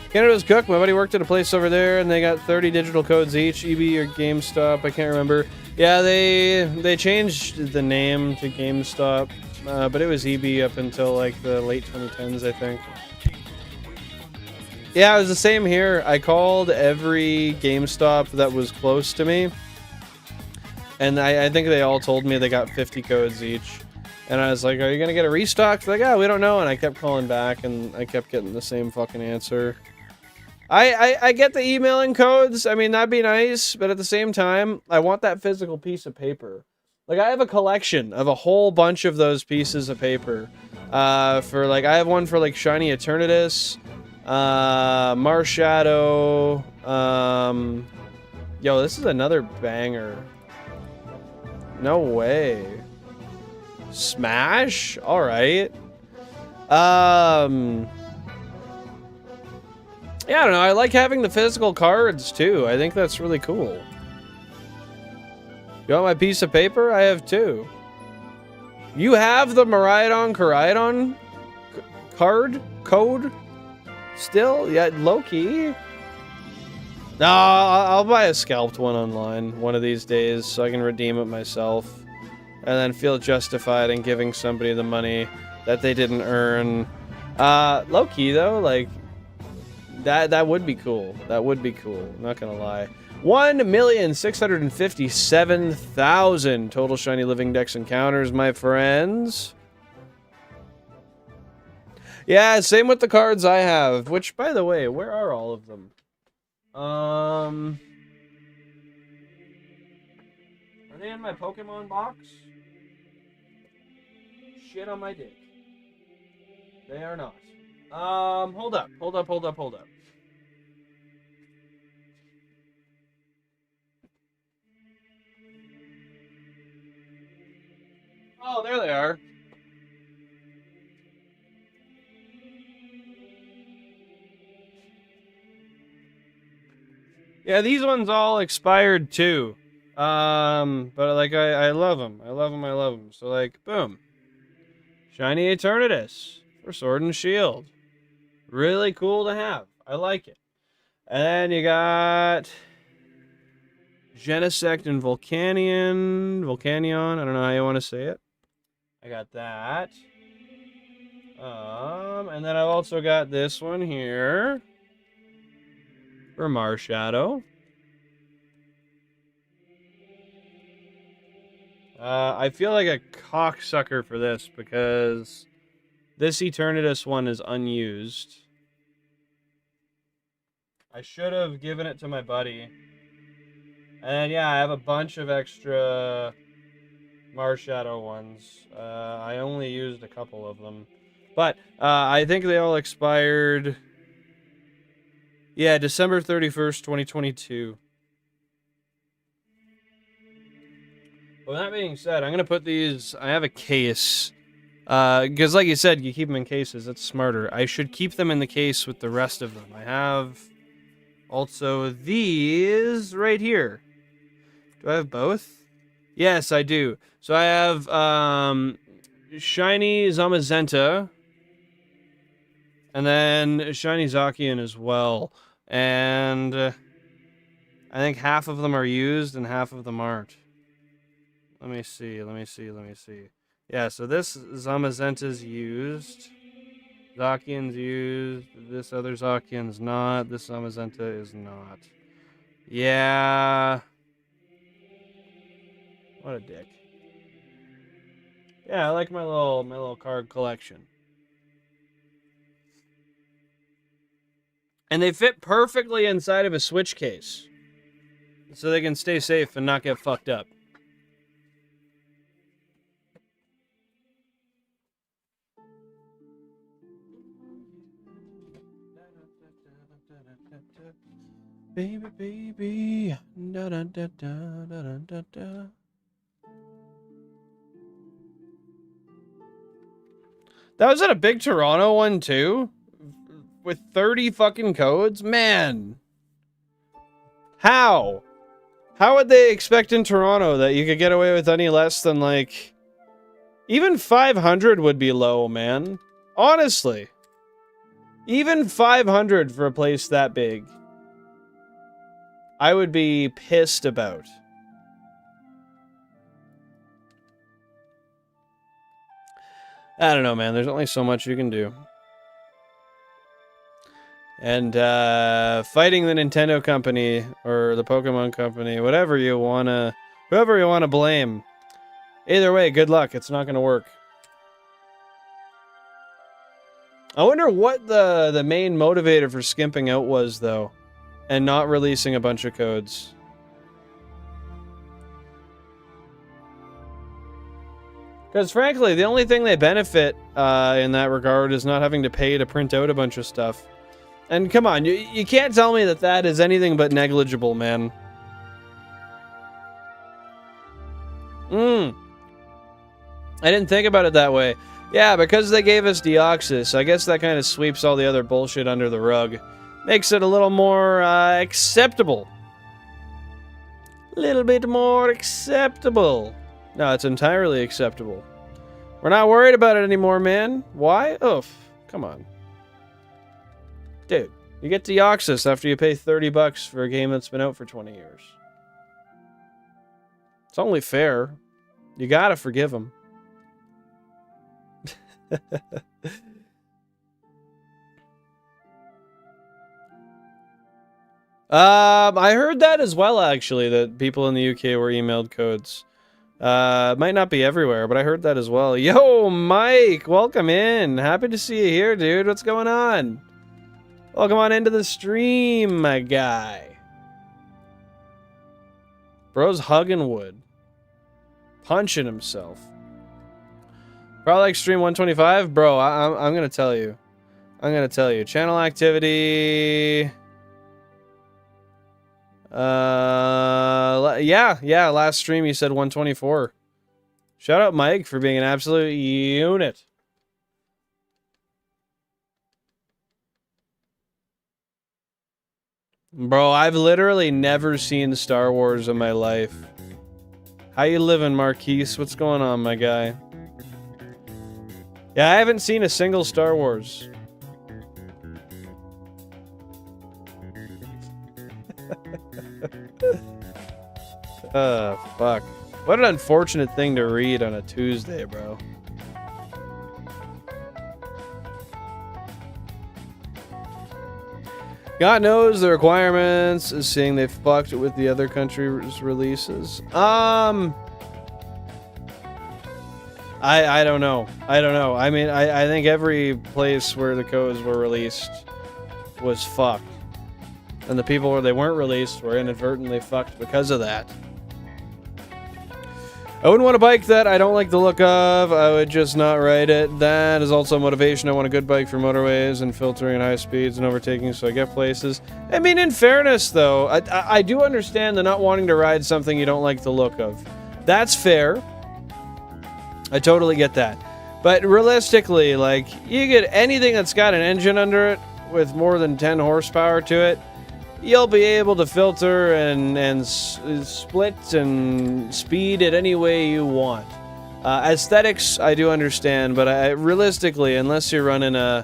Canada's Cook, my buddy worked at a place over there and they got 30 digital codes each, EB or GameStop, I can't remember. Yeah, they changed the name to GameStop, but it was EB up until like the late 2010s, I think. Yeah, it was the same here. I called every GameStop that was close to me. And I think they all told me they got 50 codes each. And I was like, are you going to get a restock? They're like, oh, we don't know. And I kept calling back, and I kept getting the same fucking answer. I get the emailing codes. I mean, that'd be nice. But at the same time, I want that physical piece of paper. Like, I have a collection of a whole bunch of those pieces of paper. For, like, I have one for, like, Shiny Eternatus, Marshadow. Yo, this is another banger. No way. Smash? Alright. Yeah, I don't know. I like having the physical cards, too. I think that's really cool. You want my piece of paper? I have two. You have the Miraidon code? Still? Yeah, low-key. No, I'll buy a scalped one online one of these days so I can redeem it myself. And then feel justified in giving somebody the money that they didn't earn. Low-key, though, like, that would be cool. That would be cool. I'm not gonna lie. 1,657,000 total Shiny Living Dex encounters, my friends. Yeah, same with the cards I have. Which, by the way, where are all of them? Are they in my Pokemon box? Shit on my dick. They are not. Hold up. Oh, there they are. Yeah, these ones all expired too. But like I love them. I love them. So like, boom. Shiny Eternatus for Sword and Shield. Really cool to have. I like it. And then you got Genesect and Volcanion, I don't know how you want to say it. I got that. And then I've also got this one here. For Marshadow. I feel like a cocksucker for this because this Eternatus one is unused. I should have given it to my buddy. And yeah, I have a bunch of extra Marshadow ones. I only used a couple of them. But I think they all expired... Yeah, December 31st, 2022. Well, that being said, I'm going to put these... I have a case. Because like you said, you keep them in cases. That's smarter. I should keep them in the case with the rest of them. I have also these right here. Do I have both? Yes, I do. So I have Shiny Zamazenta. And then Shiny Zacian as well. And I think half of them are used and half of them aren't. Let me see. Yeah, so this Zamazenta's used. Zacian's used. This other Zacian's not. This Zamazenta is not. Yeah. What a dick. Yeah, I like my little card collection. And they fit perfectly inside of a Switch case. So they can stay safe and not get fucked up. Baby, baby. Da, da, da, da, da, da, da. That was at a big Toronto one too? With 30 fucking codes? Man. How? How would they expect in Toronto that you could get away with any less than, like... Even 500 would be low, man. Honestly. Even 500 for a place that big. I would be pissed about. I don't know, man. There's only so much you can do. And fighting the Nintendo company or the Pokemon company, whatever you wanna, whoever you wanna blame. Either way, good luck. It's not gonna work. I wonder what the main motivator for skimping out was, though, and not releasing a bunch of codes. Because frankly, the only thing they benefit in that regard is not having to pay to print out a bunch of stuff. And come on, you can't tell me that that is anything but negligible, man. I didn't think about it that way. Yeah, because they gave us Deoxys, I guess that kind of sweeps all the other bullshit under the rug. Makes it a little more acceptable. A little bit more acceptable. No, it's entirely acceptable. We're not worried about it anymore, man. Why? Oof. Come on. Dude, you get Deoxys after you pay $30 for a game that's been out for 20 years. It's only fair. You gotta forgive them. I heard that as well, actually, that people in the UK were emailed codes. Might not be everywhere, but I heard that as well. Yo, Mike, welcome in. Happy to see you here, dude. What's going on? Welcome on into the stream, my guy. Bro's hugging wood. Punching himself. Probably like stream 125? Bro, I'm gonna tell you. I'm gonna tell you. Channel activity... yeah, last stream you said 124. Shout out Mike for being an absolute unit. Bro, I've literally never seen Star Wars in my life. How you living, Marquise? What's going on, my guy? Yeah, I haven't seen a single Star Wars. Fuck. What an unfortunate thing to read on a Tuesday, bro. God knows the requirements, is seeing they fucked with the other countries' releases. I don't know. I don't know. I mean, I think every place where the codes were released was fucked. And the people where they weren't released were inadvertently fucked because of that. I wouldn't want a bike that I don't like the look of. I would just not ride it. That is also motivation. I want a good bike for motorways and filtering high speeds and overtaking so I get places. I mean, in fairness, though, I do understand the not wanting to ride something you don't like the look of. That's fair. I totally get that. But realistically, like, you get anything that's got an engine under it with more than 10 horsepower to it, you'll be able to filter and split and speed it any way you want. Aesthetics, I do understand, but realistically, unless you're running a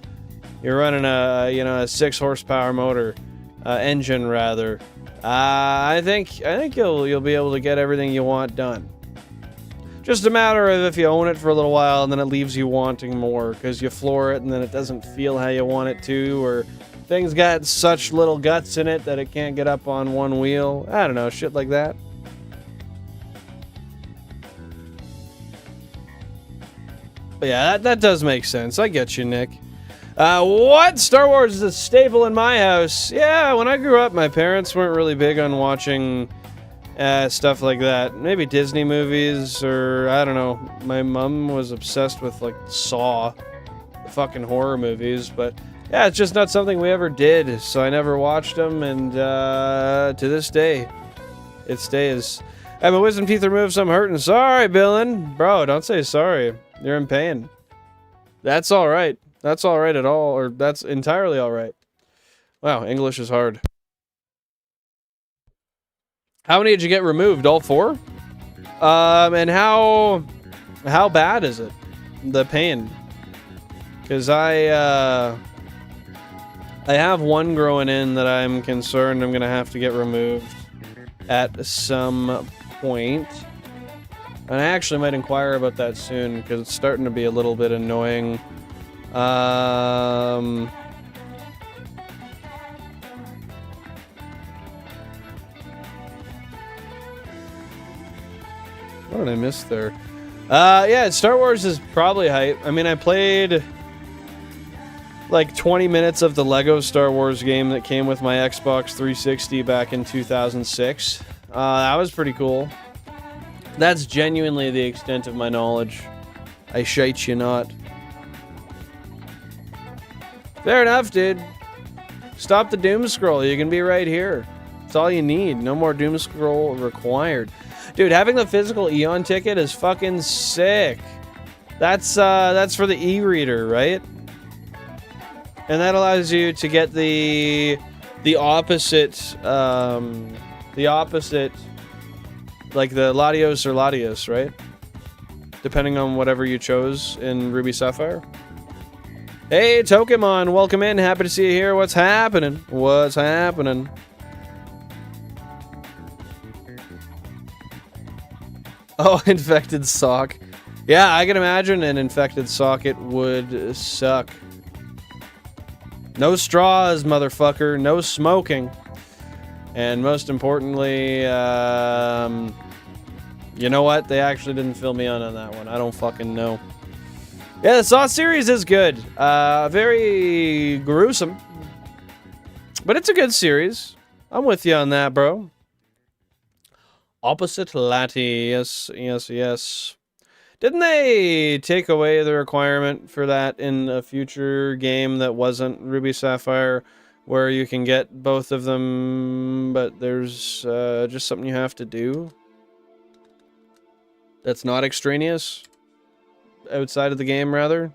you know, a 6 horsepower motor engine rather, I think you'll be able to get everything you want done. Just a matter of if you own it for a little while and then it leaves you wanting more because you floor it and then it doesn't feel how you want it to, or things got such little guts in it that it can't get up on one wheel. I don't know, shit like that. But yeah, that does make sense. I get you, Nick. What? Star Wars is a staple in my house. Yeah, when I grew up, my parents weren't really big on watching stuff like that. Maybe Disney movies, or I don't know. My mom was obsessed with, like, Saw, the fucking horror movies, but yeah, it's just not something we ever did, so I never watched them, and to this day, it stays. I have my wisdom teeth removed, so I'm hurting. Sorry, Billin. Bro, don't say sorry. You're in pain. That's alright. That's alright at all, or that's entirely alright. Wow, English is hard. How many did you get removed? All 4? And how bad is it? The pain? Because I have one growing in that I'm concerned I'm gonna have to get removed at some point. And I actually might inquire about that soon, because it's starting to be a little bit annoying. What did I miss there? Yeah, Star Wars is probably hype. I mean, I played like 20 minutes of the Lego Star Wars game that came with my Xbox 360 back in 2006. That was pretty cool. That's genuinely the extent of my knowledge. I shite you not. Fair enough, dude. Stop the doom scroll. You can be right here. That's all you need. No more doom scroll required. Dude, having the physical Eon ticket is fucking sick. That's for the e-reader, right? And that allows you to get the opposite, like the Latios or Latios, right? Depending on whatever you chose in Ruby Sapphire. Hey, Tokemon, welcome in. Happy to see you here. What's happening? What's happening? Oh, infected sock. Yeah, I can imagine an infected socket would suck. No straws, motherfucker. No smoking. And most importantly, you know what? They actually didn't fill me in on that one. I don't fucking know. Yeah, the Saw series is good. Very gruesome. But it's a good series. I'm with you on that, bro. Opposite Lati. Yes, yes, yes. Didn't they take away the requirement for that in a future game that wasn't Ruby Sapphire, where you can get both of them, but there's just something you have to do that's not extraneous? Outside of the game, rather?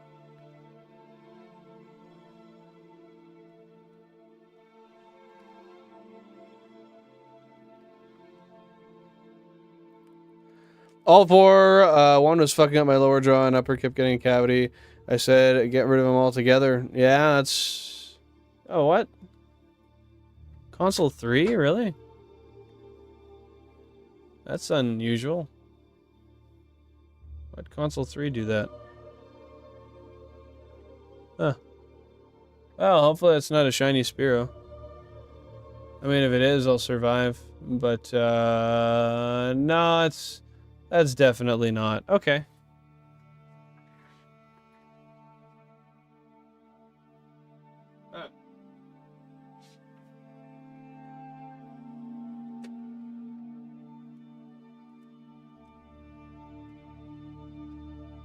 All 4. One was fucking up my lower jaw and upper kept getting a cavity. I said, get rid of them altogether. Yeah, that's... Oh, what? Console 3? Really? That's unusual. Why'd Console 3 do that? Huh. Well, hopefully it's not a shiny Spearow. I mean, if it is, I'll survive. But, no, that's definitely not. Okay.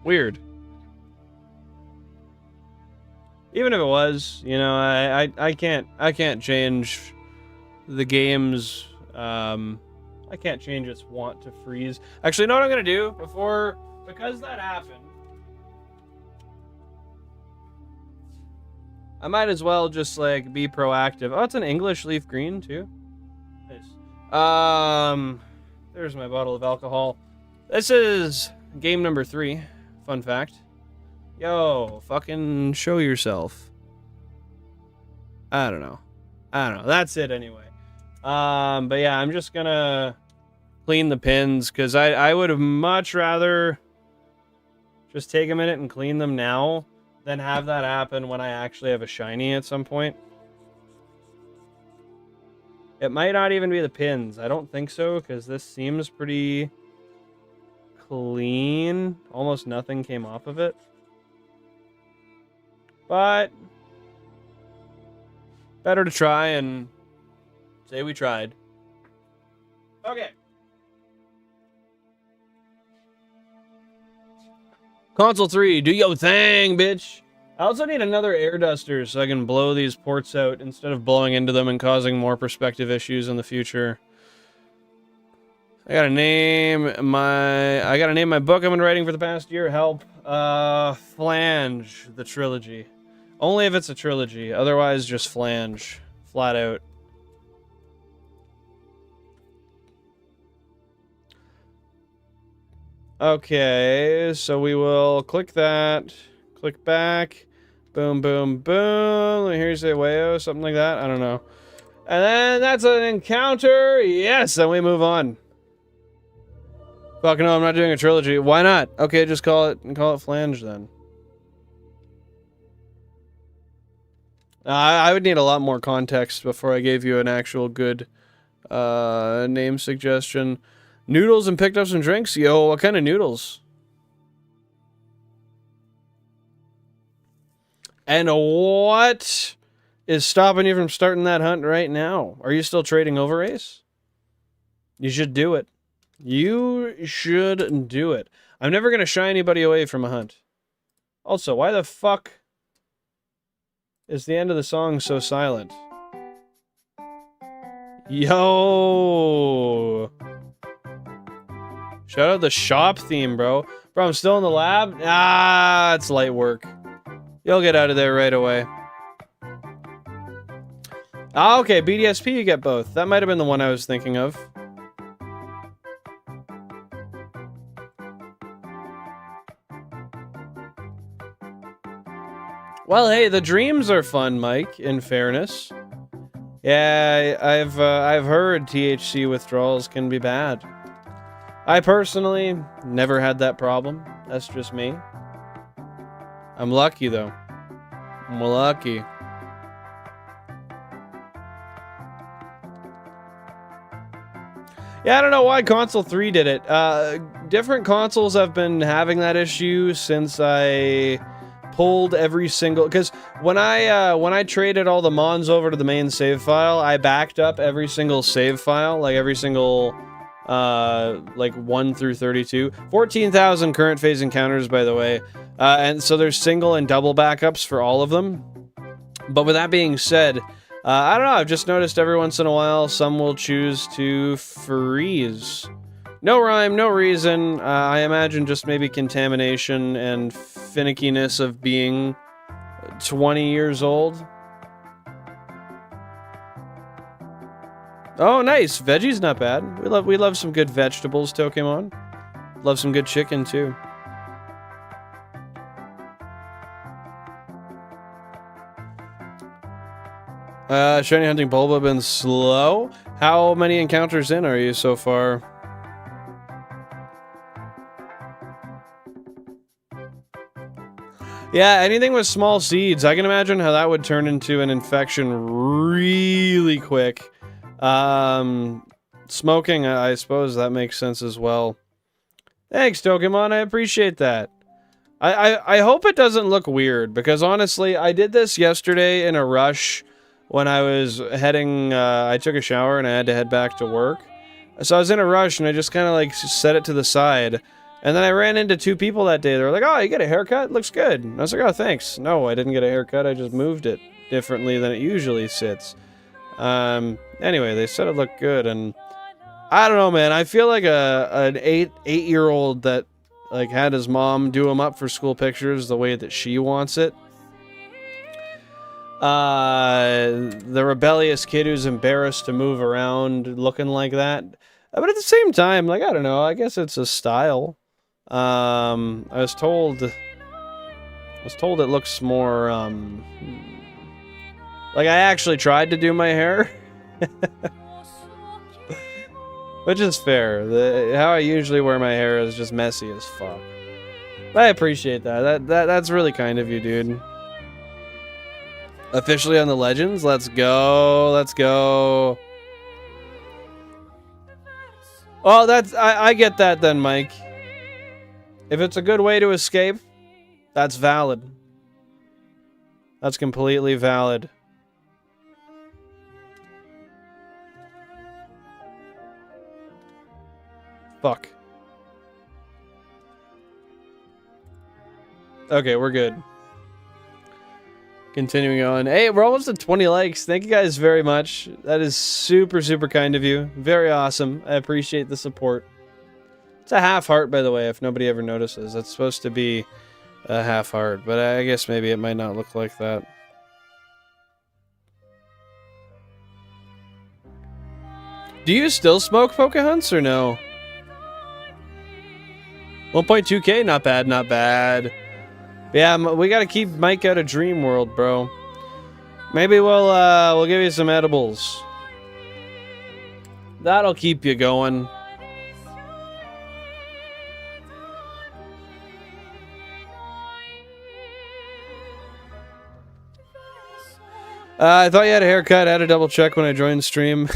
Weird. Even if it was, you know, I can't change the game's I can't change its want to freeze. Actually, you know what I'm gonna do because that happened, I might as well just like be proactive. Oh, it's an English leaf green too. Nice. There's my bottle of alcohol. This is game number 3. Fun fact. Yo, fucking show yourself. I don't know. That's it anyway. But yeah, I'm just gonna clean the pins because I would have much rather just take a minute and clean them now than have that happen when I actually have a shiny at some point. It might not even be the pins. I don't think so, because this seems pretty clean. Almost nothing came off of it. But better to try and say we tried. Okay. Console 3, do your thing, bitch. I also need another air duster so I can blow these ports out instead of blowing into them and causing more perspective issues in the future. I gotta name my book I've been writing for the past year. Help. Flange, the trilogy. Only if it's a trilogy. Otherwise, just flange. Flat out. Okay, so we will click that. Click back. Boom, boom, boom. Here's a wayo, something like that. I don't know. And then that's an encounter. Yes, then we move on. Fuck no, I'm not doing a trilogy. Why not? Okay, just call it flange then. I would need a lot more context before I gave you an actual good name suggestion. Noodles and picked up some drinks? Yo, what kind of noodles? And what is stopping you from starting that hunt right now? Are you still trading over, Ace? You should do it. You should do it. I'm never going to shy anybody away from a hunt. Also, why the fuck is the end of the song so silent? Yo! Shout out the shop theme, bro. Bro, I'm still in the lab? Ah, it's light work. You'll get out of there right away. Ah, okay, BDSP, you get both. That might have been the one I was thinking of. Well, hey, the dreams are fun, Mike, in fairness. Yeah, I've heard THC withdrawals can be bad. I personally never had that problem. That's just me. I'm lucky, though. I'm lucky. Yeah, I don't know why Console 3 did it. Different consoles have been having that issue since I pulled every single... Because when I traded all the mons over to the main save file, I backed up every single save file, like every single... like 1 through 32. 14,000 current phase encounters, by the way. And so there's single and double backups for all of them. But with that being said, I don't know, I've just noticed every once in a while some will choose to freeze. No rhyme, no reason. I imagine just maybe contamination and finickiness of being 20 years old. Oh, nice. Veggie's not bad. We love some good vegetables, Tokemon. Love some good chicken, too. Shiny hunting Bulba been slow? How many encounters in are you so far? Yeah, anything with small seeds. I can imagine how that would turn into an infection really quick. Smoking, I suppose that makes sense as well. Thanks, Tokemon, I appreciate that. I hope it doesn't look weird, because honestly, I did this yesterday in a rush when I was heading, I took a shower and I had to head back to work. So I was in a rush and I just kind of like set it to the side. And then I ran into 2 people that day. They were like, oh, you get a haircut? Looks good. And I was like, oh, thanks. No, I didn't get a haircut. I just moved it differently than it usually sits. Anyway, they said it looked good, and I don't know, man. I feel like an 8-year-old that like had his mom do him up for school pictures the way that she wants it. The rebellious kid who's embarrassed to move around looking like that. But at the same time, like, I don't know. I guess it's a style. I was told it looks more, like I actually tried to do my hair. Which is fair. How I usually wear my hair is just messy as fuck. But I appreciate that. That's really kind of you, dude. Officially on the Legends? Let's go. Let's go. Oh, that's... I get that then, Mike. If it's a good way to escape, that's valid. That's completely valid. Fuck. Okay, we're good. Continuing on. Hey, we're almost at 20 likes. Thank you guys very much. That is super, super kind of you. Very awesome. I appreciate the support. It's a half heart, by the way, if nobody ever notices. That's supposed to be a half heart, but I guess maybe it might not look like that. Do you still smoke Pokehunts or no? 1.2K? Not bad, not bad. Yeah, we gotta keep Mike out of Dream World, bro. Maybe we'll give you some edibles. That'll keep you going. I thought you had a haircut. I had to double check when I joined stream.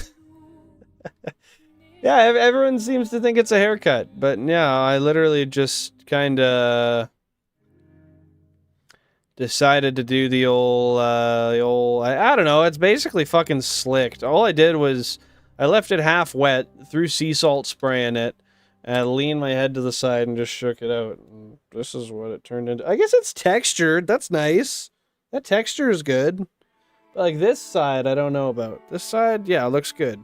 Yeah, everyone seems to think it's a haircut, but yeah, I literally just kind of decided to do the old, I don't know, it's basically fucking slicked. All I did was, I left it half wet, threw sea salt spray in it, and I leaned my head to the side and just shook it out. And this is what it turned into. I guess it's textured, that's nice. That texture is good. But like this side, I don't know about. This side, yeah, it looks good.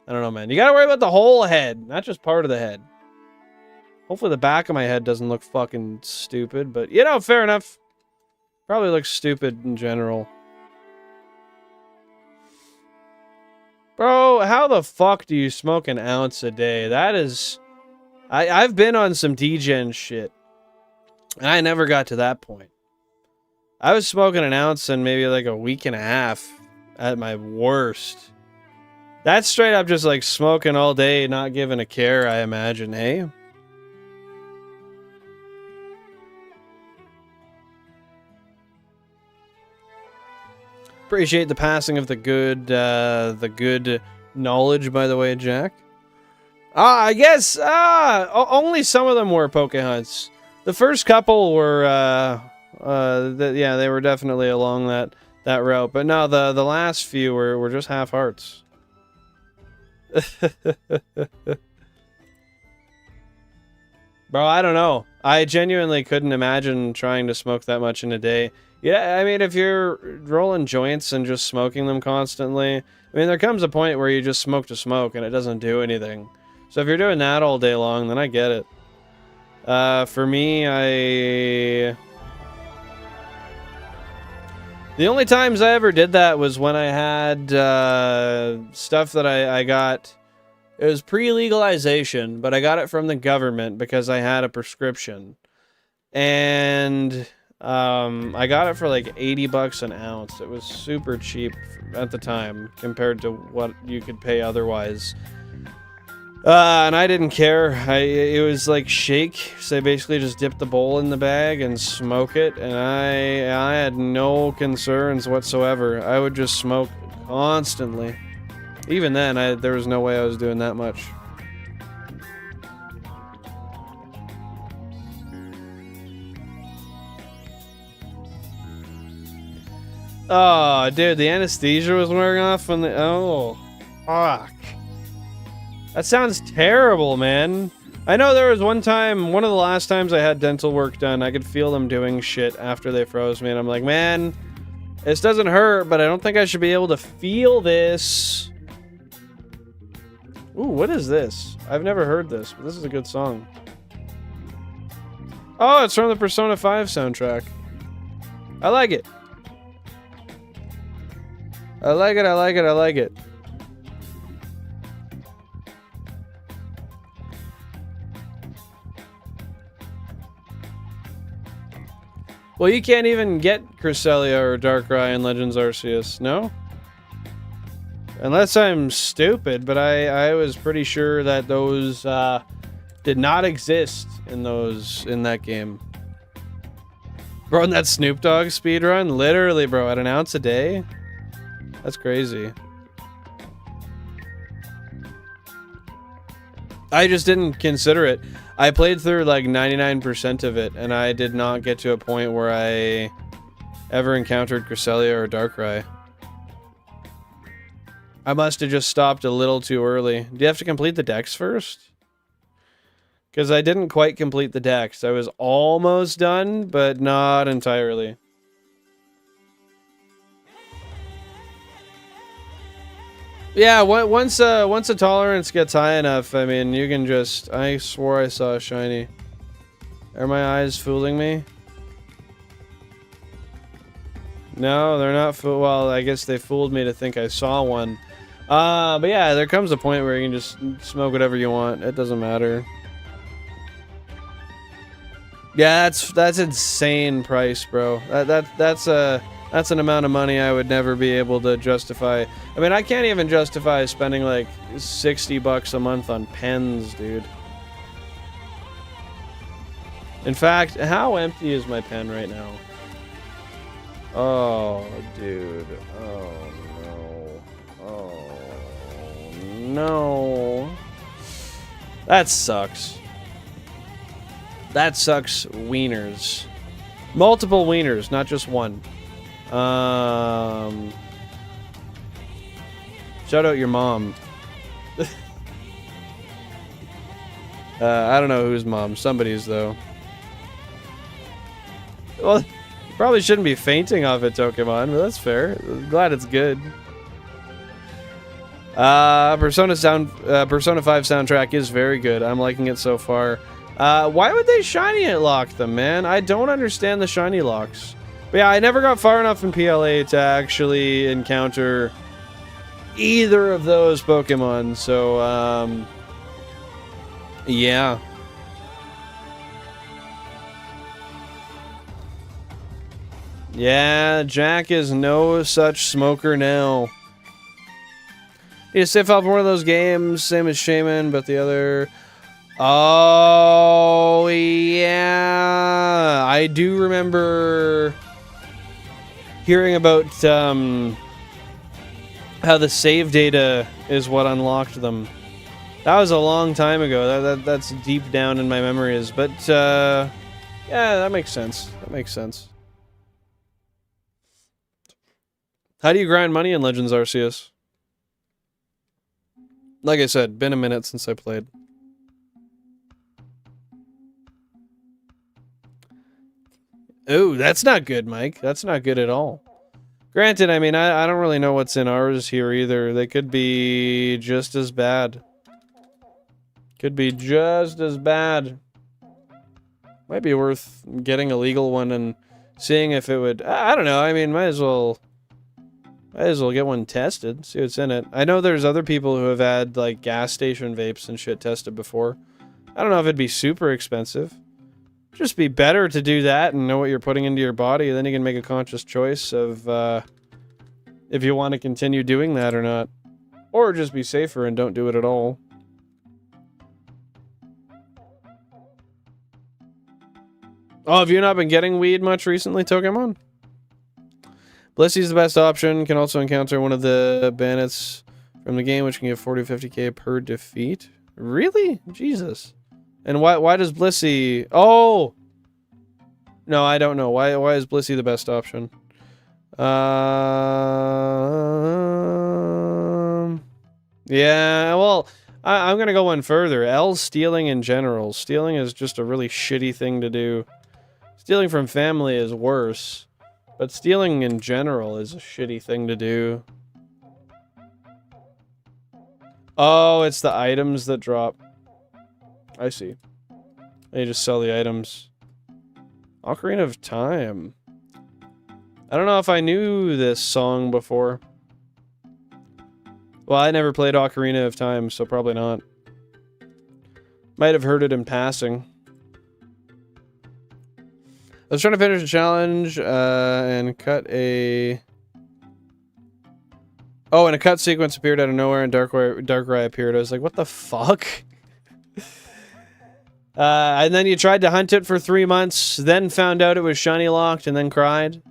I don't know, man. You gotta worry about the whole head, not just part of the head. Hopefully the back of my head doesn't look fucking stupid, but, you know, fair enough. Probably looks stupid in general. Bro, how the fuck do you smoke an ounce a day? That is... I've been on some degen shit. And I never got to that point. I was smoking an ounce in maybe like a week and a half at my worst. That's straight up just like smoking all day, not giving a care, I imagine, hey? Appreciate the passing of the good knowledge, by the way, Jack. I guess, only some of them were Pokehunts. The first couple were, yeah, they were definitely along that route. But no, the last few were just half hearts. Bro, I don't know. I genuinely couldn't imagine trying to smoke that much in a day. Yeah, I mean, if you're rolling joints and just smoking them constantly, I mean, there comes a point where you just smoke to smoke and it doesn't do anything. So if you're doing that all day long, then I get it. For me, the only times I ever did that was when I had stuff that I got. It was pre-legalization, but I got it from the government because I had a prescription. And I got it for like 80 bucks an ounce. It was super cheap at the time compared to what you could pay otherwise. And I didn't care. It was like shake, so I basically just dip the bowl in the bag and smoke it, and I had no concerns whatsoever. I would just smoke constantly. Even then, there was no way I was doing that much. Oh, dude, the anesthesia was wearing off when the... Oh, fuck. That sounds terrible, man. I know there was one time, one of the last times I had dental work done, I could feel them doing shit after they froze me, and I'm like, man, this doesn't hurt, but I don't think I should be able to feel this. Ooh, what is this? I've never heard this, but this is a good song. Oh, it's from the Persona 5 soundtrack. I like it. I like it, I like it, I like it. Well, you can't even get Cresselia or Darkrai in Legends Arceus, no? Unless I'm stupid, but I was pretty sure that those did not exist in that game. Bro, in that Snoop Dogg speedrun? Literally, bro, at an ounce a day? That's crazy. I just didn't consider it. I played through like 99% of it, and I did not get to a point where I ever encountered Cresselia or Darkrai. I must have just stopped a little too early. Do you have to complete the dex first? Because I didn't quite complete the dex. I was almost done, but not entirely. Yeah, once a tolerance gets high enough, I mean, you can just... I swore I saw a shiny. Are my eyes fooling me? No, they're not well, I guess they fooled me to think I saw one. But yeah, there comes a point where you can just smoke whatever you want. It doesn't matter. Yeah, that's insane price, bro. That's an amount of money I would never be able to justify. I mean, I can't even justify spending like 60 bucks a month on pens, dude. In fact, how empty is my pen right now? Oh, dude. Oh, no. Oh, no. That sucks. That sucks wieners. Multiple wieners, not just one. Shout out your mom. I don't know whose mom. Somebody's, though. Well, you probably shouldn't be fainting off it, Pokemon, but that's fair. I'm glad it's good. Persona 5 soundtrack is very good. I'm liking it so far. Why would they shiny lock them, man? I don't understand the shiny locks. But yeah, I never got far enough in PLA to actually encounter either of those Pokemon, so, yeah. Yeah, Jack is no such smoker now. Need to save up one of those games, same as Shaman, but the other... Oh, yeah. I do remember hearing about how the save data is what unlocked them. That was a long time ago. That's deep down in my memories. But, yeah, that makes sense. That makes sense. How do you grind money in Legends Arceus? Like I said, been a minute since I played. Ooh, that's not good, Mike. That's not good at all. Granted, I mean, I don't really know what's in ours here either. They could be just as bad. Could be just as bad. Might be worth getting a legal one and seeing if it would... I don't know. I mean, might as well get one tested. See what's in it. I know there's other people who have had, like, gas station vapes and shit tested before. I don't know if it'd be super expensive. Just be better to do that and know what you're putting into your body. Then you can make a conscious choice of if you want to continue doing that or not. Or just be safer and don't do it at all. Oh, have you not been getting weed much recently, Pokemon? Blissey's the best option. Can also encounter one of the bandits from the game, which can give 40 to 50k per defeat. Really? Jesus. And why does Blissey... Oh! No, I don't know. Why is Blissey the best option? Yeah, well, I'm gonna go one further. L stealing in general. Stealing is just a really shitty thing to do. Stealing from family is worse. But stealing in general is a shitty thing to do. Oh, it's the items that drop. I see. They just sell the items. Ocarina of Time. I don't know if I knew this song before. Well, I never played Ocarina of Time, so probably not. Might have heard it in passing. I was trying to finish a challenge and cut a... Oh, and a cut sequence appeared out of nowhere and Darkrai appeared. I was like, what the fuck? And then you tried to hunt it for 3 months, then found out it was shiny locked, and then cried.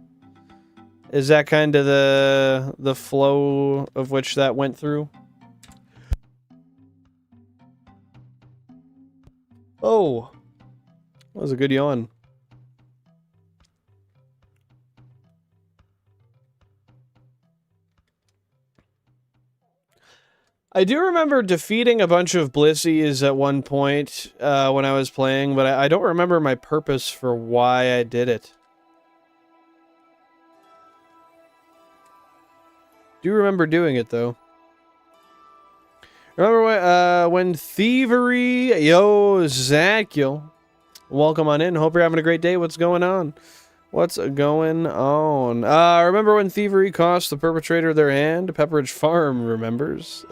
Is that kind of the flow of which that went through? Oh, that was a good yawn. I do remember defeating a bunch of Blissies at one point when I was playing, but I don't remember my purpose for why I did it. Do remember doing it, though. Remember when Thievery... Yo, Zakiel. Welcome on in. Hope you're having a great day. What's going on? What's going on? Remember when Thievery cost the perpetrator their hand? Pepperidge Farm remembers.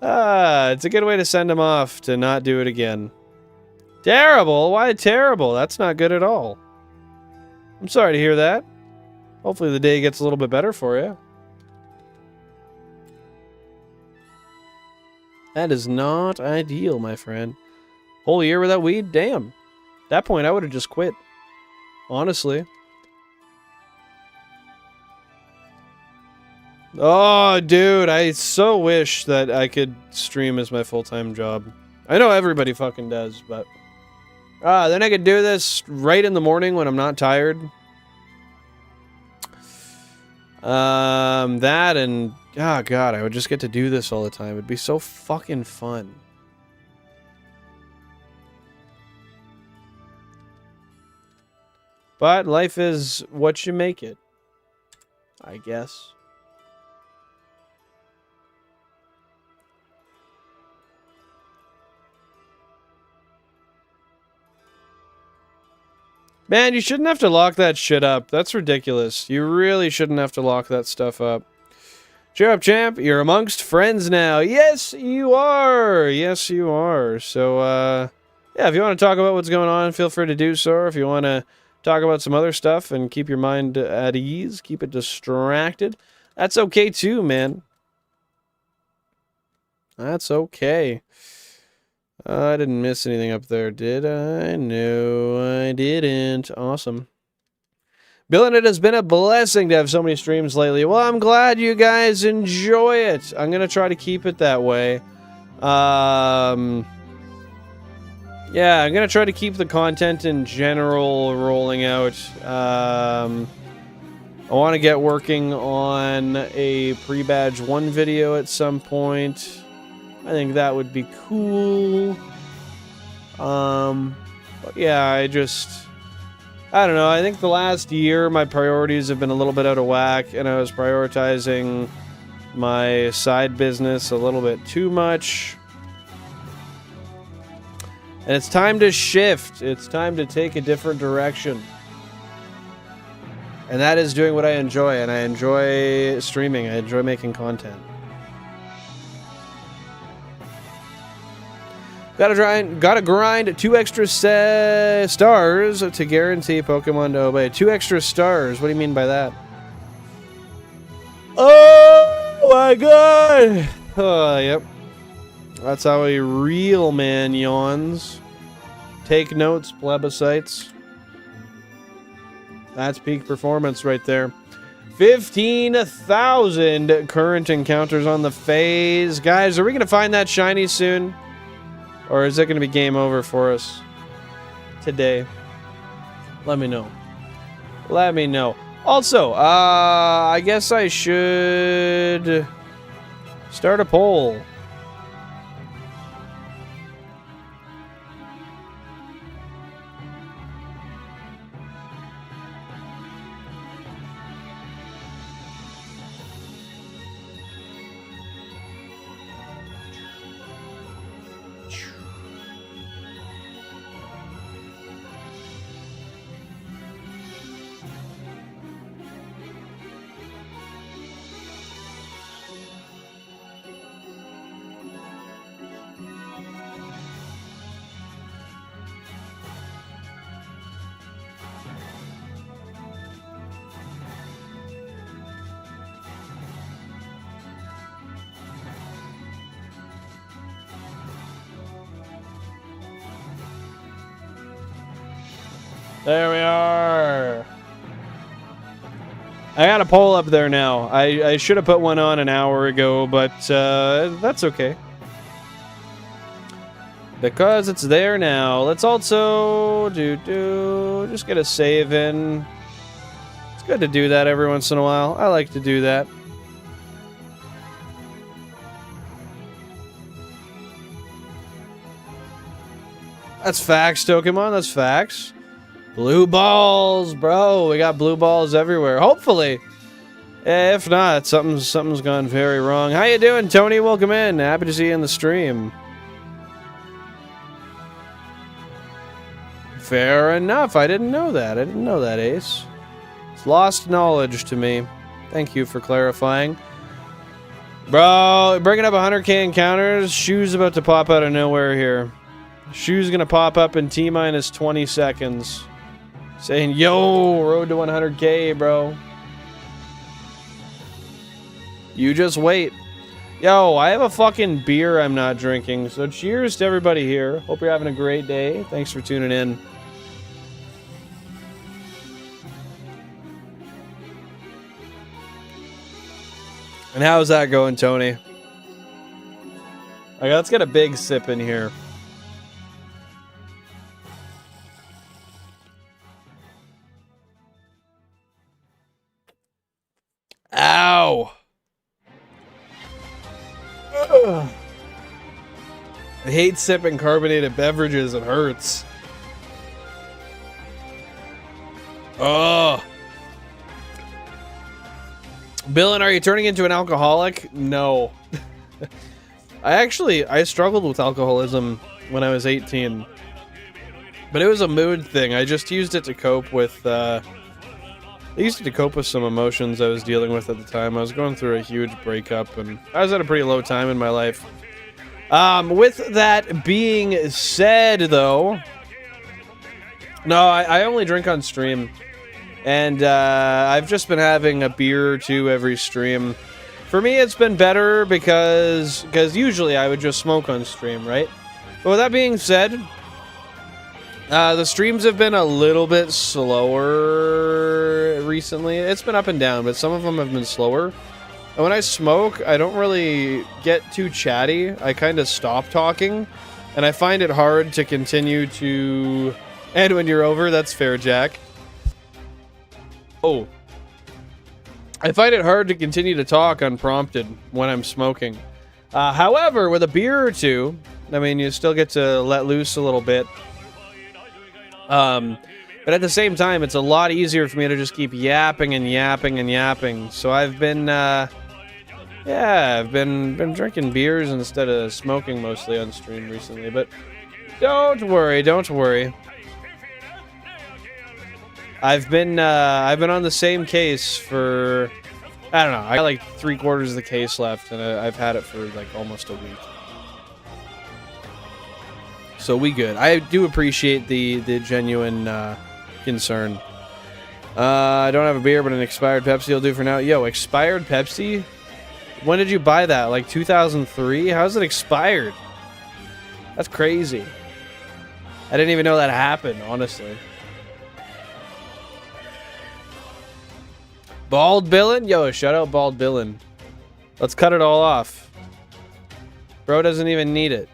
It's a good way to send him off to not do it again. Terrible? Why terrible? That's not good at all. I'm sorry to hear that. Hopefully the day gets a little bit better for you. That is not ideal, my friend. Whole year without weed? Damn. At that point, I would have just quit. Honestly. Oh, dude, I so wish that I could stream as my full-time job. I know everybody fucking does, but... then I could do this right in the morning when I'm not tired. That and... Oh, God, I would just get to do this all the time. It'd be so fucking fun. But life is what you make it, I guess. Man, you shouldn't have to lock that shit up. That's ridiculous. You really shouldn't have to lock that stuff up. Cheer up, champ. You're amongst friends now. Yes, you are. Yes, you are. So, yeah, if you want to talk about what's going on, feel free to do so. Or if you want to talk about some other stuff and keep your mind at ease, keep it distracted, that's okay too, man. That's okay. I didn't miss anything up there, did I? No, I didn't. Awesome. Billin', it has been a blessing to have so many streams lately. Well, I'm glad you guys enjoy it. I'm going to try to keep it that way. Yeah, I'm going to try to keep the content in general rolling out. I want to get working on a pre-badge 1 video at some point. I think that would be cool. But yeah, I don't know. I think the last year my priorities have been a little bit out of whack, and I was prioritizing my side business a little bit too much. And it's time to shift. It's time to take a different direction. And that is doing what I enjoy, and I enjoy streaming. I enjoy making content. Gotta grind 2 extra stars to guarantee Pokemon to obey. 2 extra stars? What do you mean by that? Oh my god! Yep. That's how a real man yawns. Take notes, plebiscites. That's peak performance right there. 15,000 current encounters on the phase. Guys, are we going to find that shiny soon? Or is it going to be game over for us today? Let me know. Let me know. Also, I guess I should start a poll. There we are. I got a poll up there now. I should have put one on an hour ago, but that's okay. Because it's there now. Let's also just get a save in. It's good to do that every once in a while. I like to do that. That's facts, Pokemon. That's facts. Blue balls, bro. We got blue balls everywhere. Hopefully. If not, something's gone very wrong. How you doing, Tony? Welcome in. Happy to see you in the stream. Fair enough. I didn't know that. I didn't know that, Ace. It's lost knowledge to me. Thank you for clarifying. Bro, bringing up 100k encounters. Shoe's about to pop out of nowhere here. Shoe's gonna pop up in T-minus 20 seconds. Saying, yo, road to 100k, bro. You just wait. Yo, I have a fucking beer I'm not drinking, so cheers to everybody here. Hope you're having a great day. Thanks for tuning in. And how's that going, Tony? Okay, let's get a big sip in here. Ow! Ugh. I hate sipping carbonated beverages. It hurts. Oh. Billin, are you turning into an alcoholic? No. I struggled with alcoholism when I was 18. But it was a mood thing. I just used it to cope with, I used it to cope with some emotions I was dealing with at the time. I was going through a huge breakup, and I was at a pretty low time in my life. With that being said, though... No, I only drink on stream. And, I've just been having a beer or two every stream. For me, it's been better because usually I would just smoke on stream, right? But with that being said... the streams have been a little bit slower recently. It's been up and down, but some of them have been slower. And when I smoke, I don't really get too chatty. I kind of stop talking, and I find it hard to continue to... And when you're over, that's fair, Jack. Oh. I find it hard to continue to talk unprompted when I'm smoking. However, with a beer or two, I mean, you still get to let loose a little bit. But at the same time, it's a lot easier for me to just keep yapping and yapping and yapping. So I've been, yeah, I've been drinking beers instead of smoking mostly on stream recently. But don't worry, don't worry. I've been on the same case for, I don't know, I got like 3/4 of the case left, and I've had it for like almost a week. So we good. I do appreciate the genuine concern. I don't have a beer, but an expired Pepsi will do for now. Yo, expired Pepsi? When did you buy that? Like 2003? How's it expired? That's crazy. I didn't even know that happened, honestly. Bald Billin? Yo, shout out Bald Billin. Let's cut it all off. Bro doesn't even need it.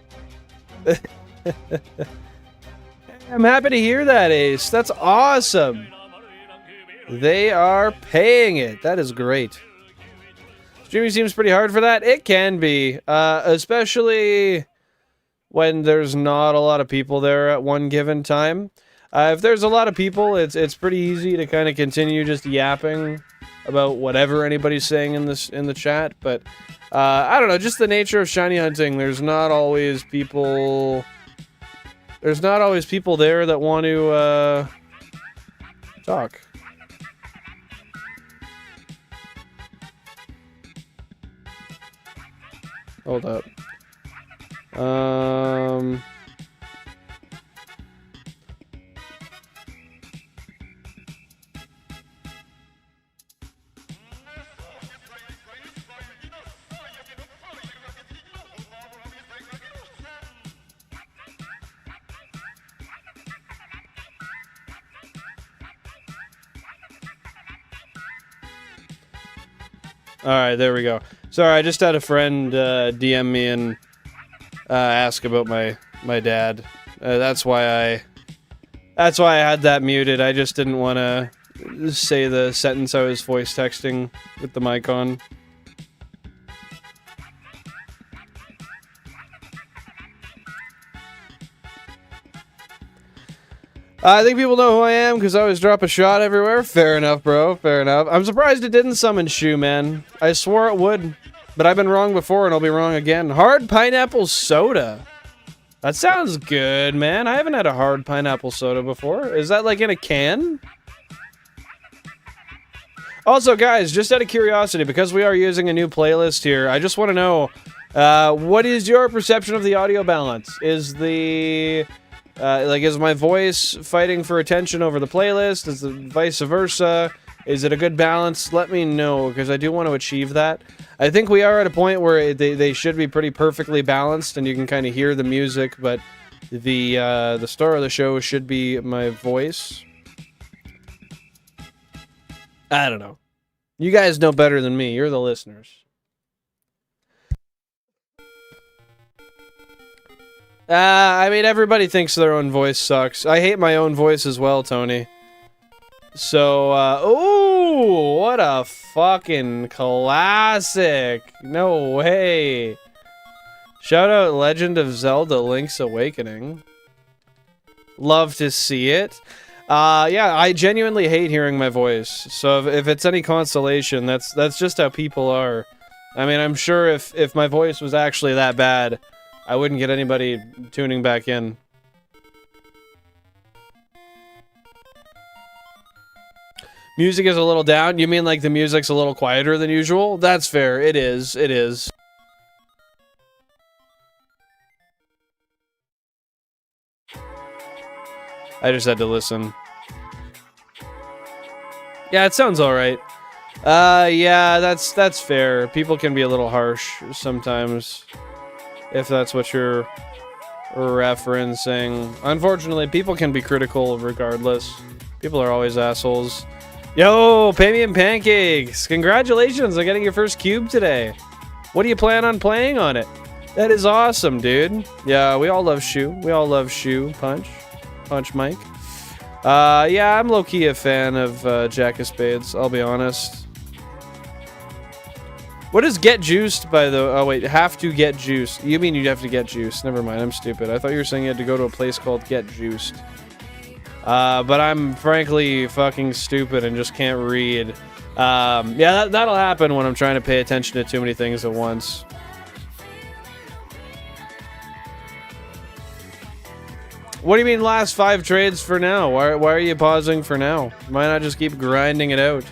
I'm happy to hear that, Ace. That's awesome. They are paying it. That is great. Streaming seems pretty hard for that. It can be, especially when there's not a lot of people there at one given time. If there's a lot of people, it's pretty easy to kind of continue just yapping about whatever anybody's saying in the chat. But I don't know, just the nature of shiny hunting. There's not always people. There's not always people there that want to talk. Hold up. Alright, there we go. Sorry, I just had a friend DM me and ask about my dad. That's why I had that muted. I just didn't want to say the sentence I was voice texting with the mic on. I think people know who I am because I always drop a shot everywhere. Fair enough, bro. Fair enough. I'm surprised it didn't summon Shu, man. I swore it would, but I've been wrong before and I'll be wrong again. Hard pineapple soda. That sounds good, man. I haven't had a hard pineapple soda before. Is that like in a can? Also, guys, just out of curiosity, because we are using a new playlist here, I just want to know, what is your perception of the audio balance? Is the... is my voice fighting for attention over the playlist? Is it vice versa? Is it a good balance? Let me know, because I do want to achieve that. I think we are at a point where they should be pretty perfectly balanced, and you can kind of hear the music, but the star of the show should be my voice. I don't know. You guys know better than me. You're the listeners. I mean, everybody thinks their own voice sucks. I hate my own voice as well, Tony. So, ooh, what a fucking classic. No way. Shout out Legend of Zelda Link's Awakening. Love to see it. Yeah, I genuinely hate hearing my voice. So if it's any consolation, that's just how people are. I mean, I'm sure if my voice was actually that bad, I wouldn't get anybody tuning back in. Music is a little down? You mean like the music's a little quieter than usual? That's fair. It is. It is. I just had to listen. Yeah, it sounds alright. Yeah, that's fair. People can be a little harsh sometimes. If that's what you're referencing. Unfortunately, people can be critical regardless. People are always assholes. Yo, Pamian Pancakes! Congratulations on getting your first cube today. What do you plan on playing on it? That is awesome, dude. Yeah, we all love Shu. We all love Shu. Punch Mike. Yeah, I'm low-key a fan of Jack of Spades, I'll be honest. What is get juiced by the... Oh, wait, have to get juiced. You mean you have to get juiced. Never mind, I'm stupid. I thought you were saying you had to go to a place called Get Juiced. But I'm frankly fucking stupid and just can't read. Yeah, that'll happen when I'm trying to pay attention to too many things at once. What do you mean last 5 trades for now? Why are you pausing for now? Why not just keep grinding it out?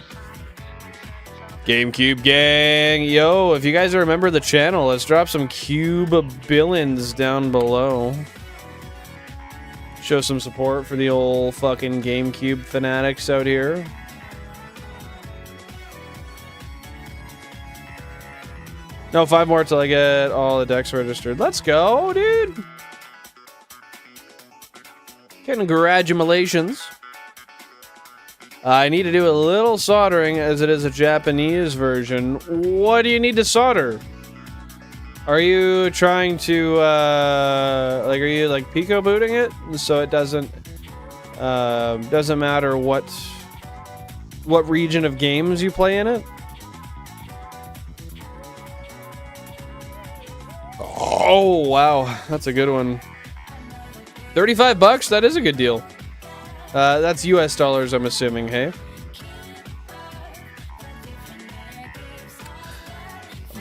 GameCube gang! Yo, if you guys remember the channel, let's drop some cube billings down below. Show some support for the old fucking GameCube fanatics out here. No, 5 more till I get all the decks registered. Let's go, dude! Congratulations. I need to do a little soldering as it is a Japanese version. What do you need to solder? Are you trying to, are you like Pico booting it? So it doesn't matter what region of games you play in it? Oh, wow. That's a good one. 35 bucks? That is a good deal. That's US dollars, I'm assuming, hey?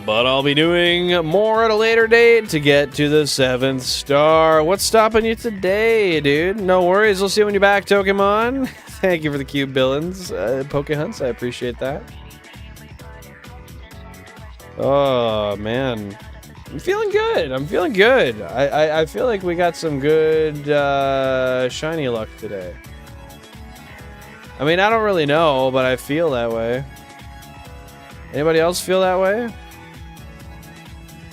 But I'll be doing more at a later date to get to the 7th star. What's stopping you today, dude? No worries, we'll see you when you're back, Pokemon. Thank you for the cube billings, Pokehunts, I appreciate that. Oh, man. I'm feeling good. I'm feeling good. I feel like we got some good shiny luck today. I mean, I don't really know, but I feel that way. Anybody else feel that way?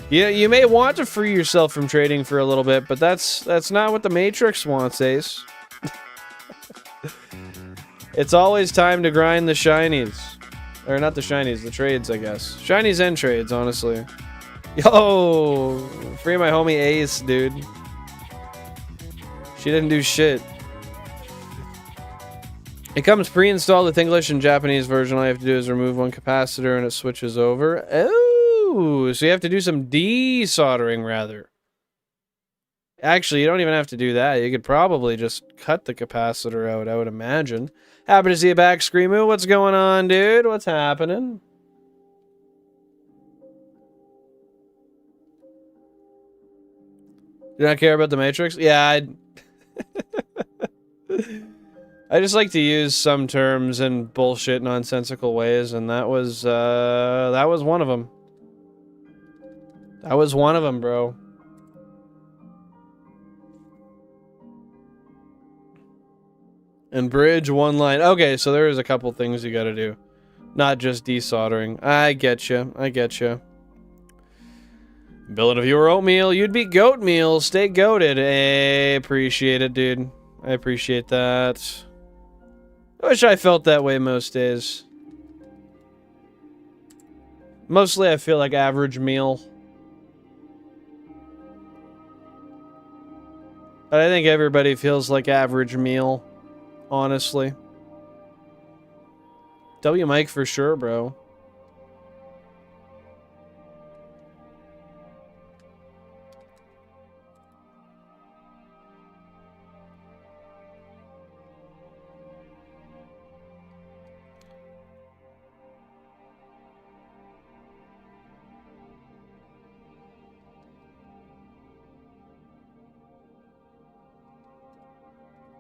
Yeah, you may want to free yourself from trading for a little bit, but that's not what the Matrix wants, Ace. It's always time to grind the shinies. Or not the shinies, the trades, I guess. Shinies and trades, honestly. Yo! Free my homie Ace, dude. She didn't do shit. It comes pre-installed with English and Japanese version. All you have to do is remove one capacitor and it switches over. Oh! So you have to do some desoldering, rather. Actually, you don't even have to do that. You could probably just cut the capacitor out, I would imagine. Happy to see you back, Screamo. What's going on, dude? What's happening? Do not care about the Matrix? Yeah, I just like to use some terms in bullshit, nonsensical ways, and that was one of them. That was one of them, bro. And bridge one line. Okay, so there is a couple things you gotta do. Not just desoldering. I get you. I get you. Billet of your oatmeal. You'd be goat meal. Stay goated. Hey, appreciate it, dude. I appreciate that. I wish I felt that way most days. Mostly I feel like average meal. But I think everybody feels like average meal. Honestly. W Mike for sure, bro.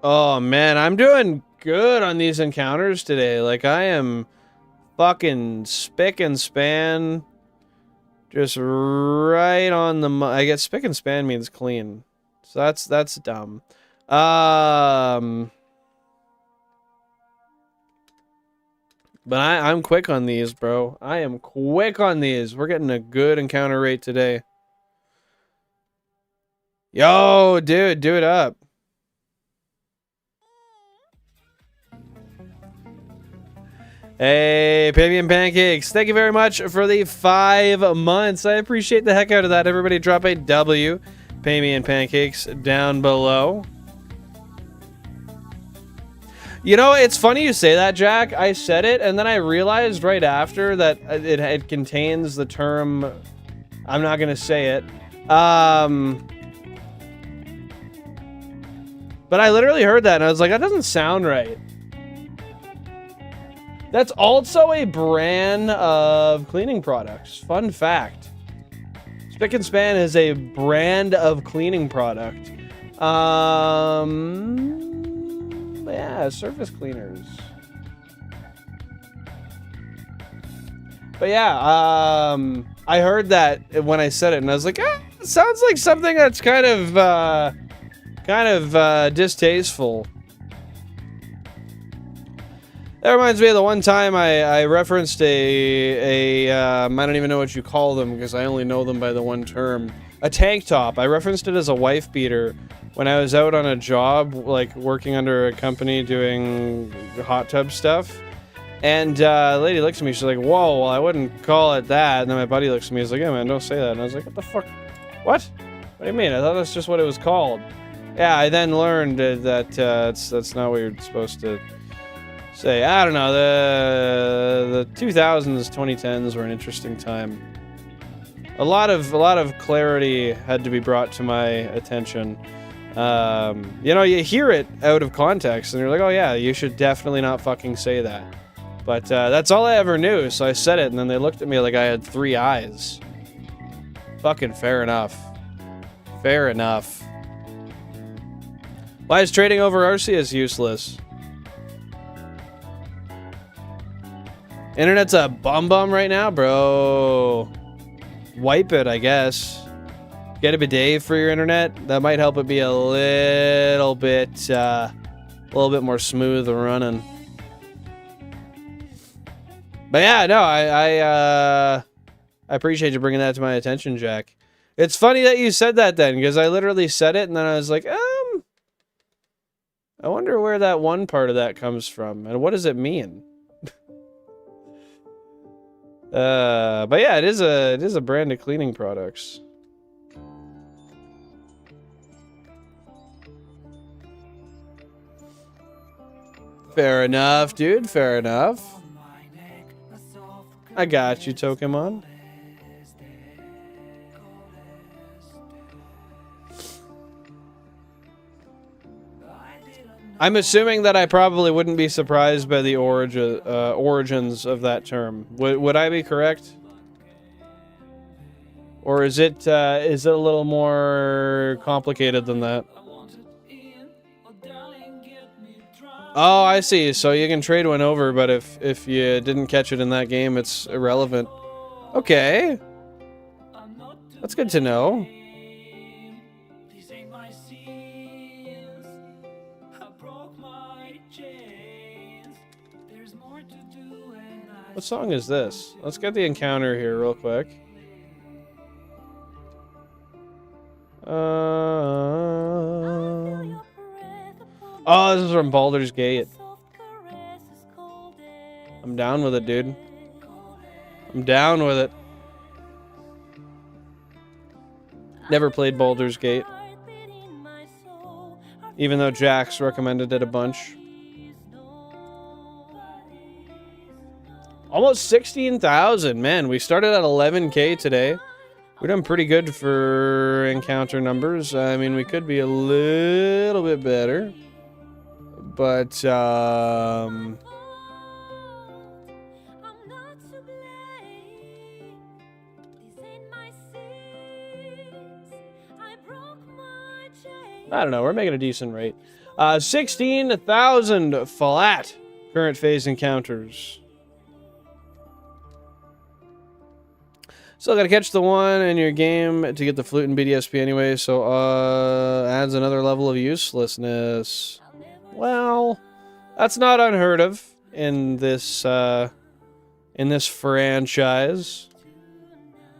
Oh man, I'm doing good on these encounters today. Like I am fucking spick and span. Just right on the I guess spick and span means clean. So that's dumb. But I'm quick on these, bro. I am quick on these. We're getting a good encounter rate today. Yo, dude, do it up. Hey, Pavian Pancakes, thank you very much for the 5 months. I appreciate the heck out of that. Everybody drop a W, Pavian Pancakes, down below. You know, it's funny you say that, Jack. I said it, and then I realized right after that it contains the term... I'm not going to say it. But I literally heard that, and I was like, that doesn't sound right. That's also a brand of cleaning products. Fun fact. Spick and Span is a brand of cleaning product. Yeah, surface cleaners. But yeah, I heard that when I said it, and I was like, it sounds like something that's kind of distasteful. That reminds me of the one time I referenced I don't even know what you call them because I only know them by the one term. A tank top. I referenced it as a wife beater when I was out on a job, like working under a company doing hot tub stuff. And the lady looks at me, she's like, whoa, well, I wouldn't call it that. And then my buddy looks at me, he's like, yeah, man, don't say that. And I was like, what the fuck? What? What do you mean? I thought that's just what it was called. Yeah, I then learned that that's not what you're supposed to say. I don't know, the 2000s, 2010s were an interesting time. A lot of clarity had to be brought to my attention. You know, you hear it out of context, and you're like, oh yeah, you should definitely not fucking say that. But that's all I ever knew, so I said it, and then they looked at me like I had 3 eyes. Fucking fair enough. Fair enough. Why is trading over Arceus useless? Internet's a bum right now, bro. Wipe it, I guess. Get a bidet for your internet. That might help it be a little bit more smooth running. But yeah, no, I appreciate you bringing that to my attention, Jack. It's funny that you said that then, because I literally said it, and then I was like, I wonder where that one part of that comes from, and what does it mean? But yeah, it is a brand of cleaning products. Fair enough, dude. Fair enough. I got you, I'm assuming that I probably wouldn't be surprised by the origins of that term. Would I be correct? Or is it a little more complicated than that? Oh, I see. So you can trade one over, but if you didn't catch it in that game, it's irrelevant. Okay. That's good to know. What song is this? Let's get the encounter here real quick. Oh, this is from Baldur's Gate. I'm down with it, dude. I'm down with it. Never played Baldur's Gate. Even though Jax recommended it a bunch. Almost 16,000, man. We started at 11K today. We're doing pretty good for encounter numbers. I mean, we could be a little bit better. But, I don't know, we're making a decent rate. 16,000 flat current phase encounters. Still gotta catch the one in your game to get the flute and BDSP anyway, so adds another level of uselessness. Well, that's not unheard of in this franchise.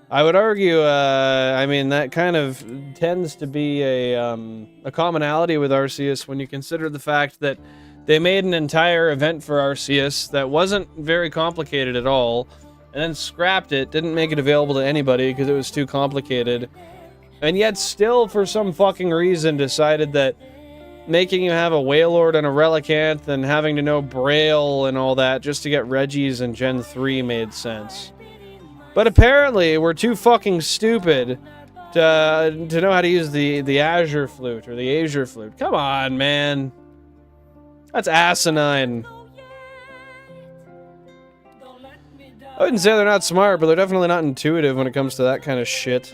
I would argue, I mean, that kind of tends to be a commonality with Arceus when you consider the fact that they made an entire event for Arceus that wasn't very complicated at all, and then scrapped it, didn't make it available to anybody because it was too complicated, and yet still, for some fucking reason, decided that making you have a Wailord and a Relicanth and having to know Braille and all that just to get Regis in Gen 3 made sense. But apparently, we're too fucking stupid to know how to use the Azure Flute or the Azure Flute. Come on, man. That's asinine. I wouldn't say they're not smart, but they're definitely not intuitive when it comes to that kind of shit.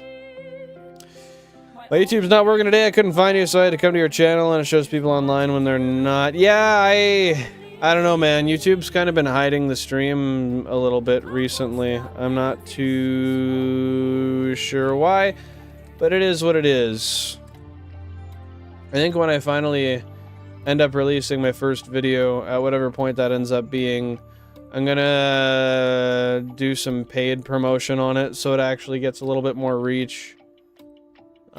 My YouTube's not working today. I couldn't find you, so I had to come to your channel, and it shows people online when they're not. Yeah, I don't know, man. YouTube's kind of been hiding the stream a little bit recently. I'm not too sure why, but it is what it is. I think when I finally end up releasing my first video, at whatever point that ends up being, I'm gonna do some paid promotion on it so it actually gets a little bit more reach.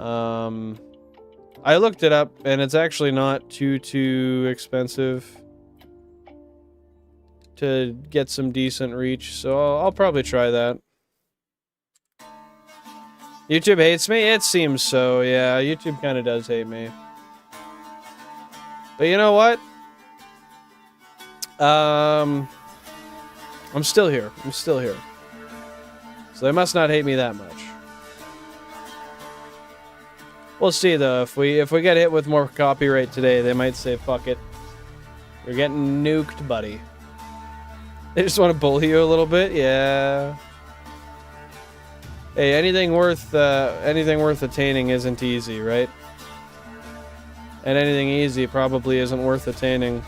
I looked it up, and it's actually not too expensive to get some decent reach, so I'll probably try that. YouTube hates me? It seems so, yeah. YouTube kind of does hate me. But you know what? I'm still here. I'm still here. So they must not hate me that much. We'll see, though. If we get hit with more copyright today, they might say, fuck it. You're getting nuked, buddy. They just want to bully you a little bit? Yeah. Hey, anything worth attaining isn't easy, right? And anything easy probably isn't worth attaining.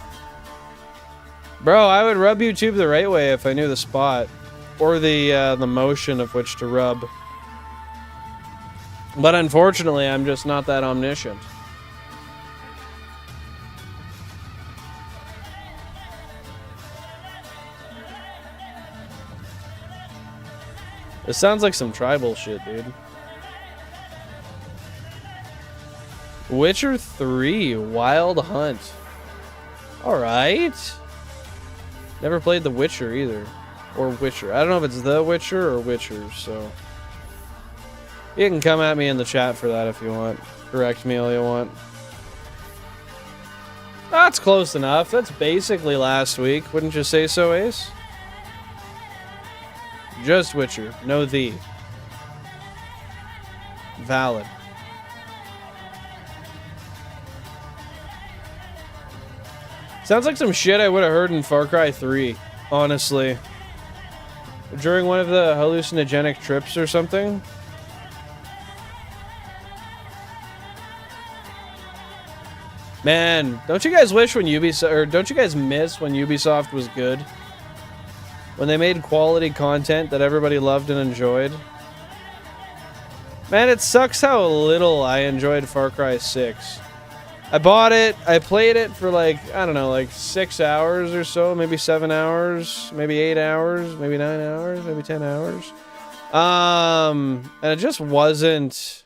Bro, I would rub YouTube the right way if I knew the spot. Or the motion of which to rub. But unfortunately, I'm just not that omniscient. This sounds like some tribal shit, dude. Witcher 3, Wild Hunt. Alright. Never played The Witcher either. Or Witcher. I don't know if it's The Witcher or Witcher, so... You can come at me in the chat for that if you want. Correct me all you want. That's close enough. That's basically last week. Wouldn't you say so, Ace? Just Witcher. No The. Valid. Sounds like some shit I would have heard in Far Cry 3, honestly. During one of the hallucinogenic trips or something. Man, don't you guys wish when Ubisoft, or don't you guys miss when Ubisoft was good? When they made quality content that everybody loved and enjoyed? Man, it sucks how little I enjoyed Far Cry 6. I bought it, I played it for like, I don't know, like 6 hours or so, maybe 7 hours, maybe 8 hours, maybe 9 hours, maybe 10 hours. And it just wasn't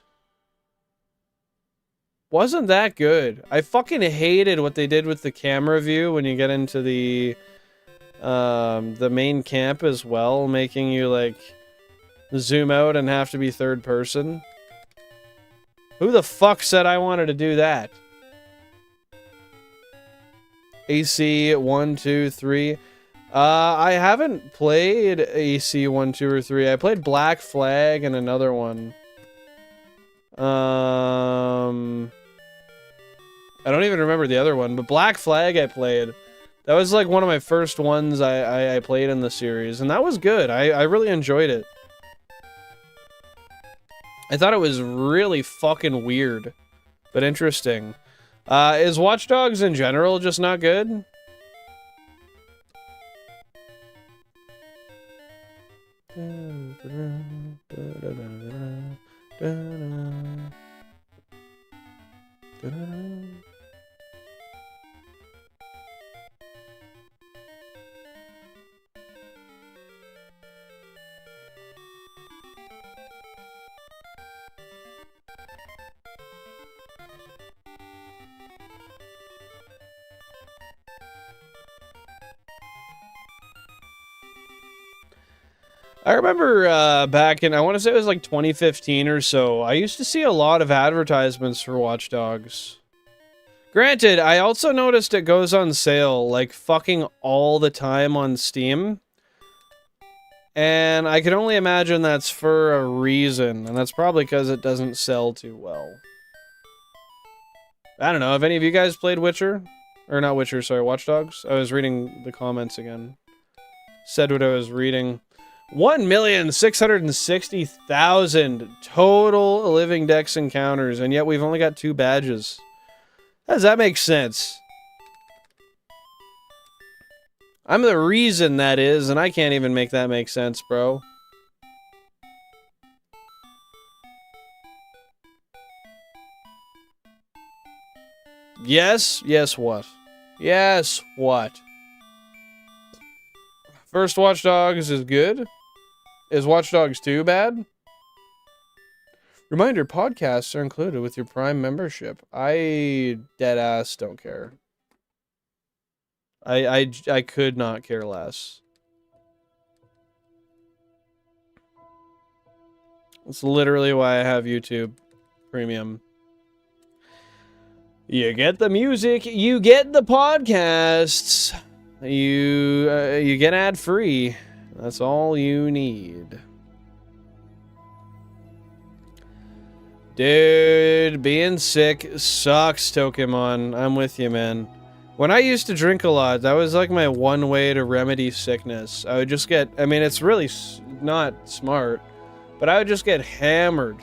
that good. I fucking hated what they did with the camera view when you get into the main camp as well, making you like zoom out and have to be third person. Who the fuck said I wanted to do that? AC 1, 2, 3. I haven't played AC 1, 2, or 3. I played Black Flag and another one. I don't even remember the other one, but Black Flag I played. That was like one of my first ones I played in the series, and that was good. I really enjoyed it. I thought it was really fucking weird, but interesting. Is Watch Dogs in general just not good? I remember back in, I want to say it was like 2015 or so, I used to see a lot of advertisements for Watch Dogs. Granted, I also noticed it goes on sale like fucking all the time on Steam. And I can only imagine that's for a reason, and that's probably because it doesn't sell too well. I don't know, have any of you guys played Witcher? Or not Witcher, sorry, Watch Dogs? I was reading the comments again. Said what I was reading. 1,660,000 total Living Dex encounters, and yet we've only got 2 badges. How does that make sense? I'm the reason that is, and I can't even make that make sense, bro. Yes? Yes, what? Yes, what? First Watch Dogs is good? Is Watch Dogs 2 bad? Reminder, podcasts are included with your Prime membership. I deadass don't care. I could not care less. That's literally why I have YouTube Premium. You get the music, you get the podcasts. You get ad-free. That's all you need. Dude, being sick sucks, Pokemon. I'm with you, man. When I used to drink a lot, that was like my one way to remedy sickness. I would just get, I mean, it's really not smart, but I would just get hammered.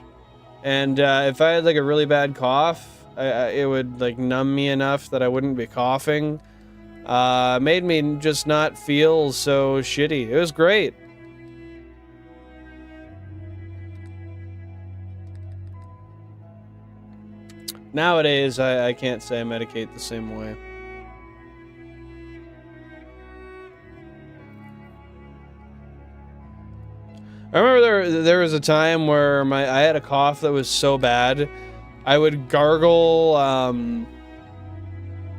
And if I had like a really bad cough, it would like numb me enough that I wouldn't be coughing. Made me just not feel so shitty. It was great. Nowadays, I can't say I medicate the same way. I remember there was a time where I had a cough that was so bad, I would gargle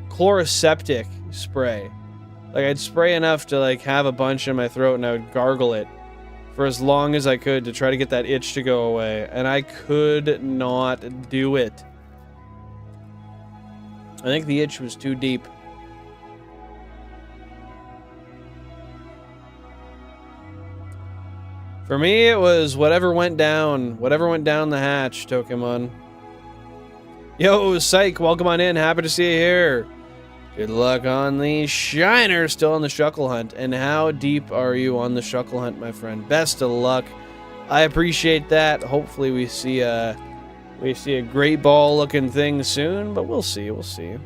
chloroseptic spray. Like I'd spray enough to like have a bunch in my throat, and I would gargle it for as long as I could to try to get that itch to go away, and I could not do it. I think the itch was too deep. For me, it was whatever went down the hatch, Pokemon. Yo, Psych, welcome on in. Happy to see you here. Good luck on the Shiner, still on the Shuckle Hunt. And how deep are you on the Shuckle Hunt, my friend? Best of luck. I appreciate that. Hopefully we see a great ball looking thing soon, but we'll see, we'll see.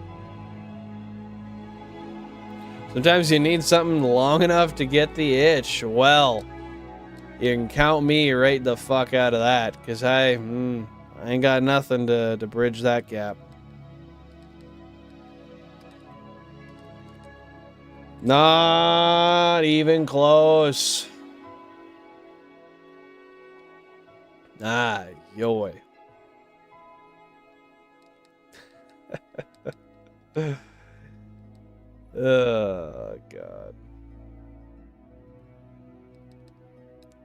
Sometimes you need something long enough to get the itch. Well, you can count me right the fuck out of that, because I ain't got nothing to bridge that gap. Not even close. Ah, yoy. Oh, God.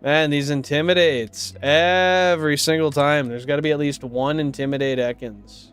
Man, these intimidates. Every single time. There's got to be at least one intimidate Ekans.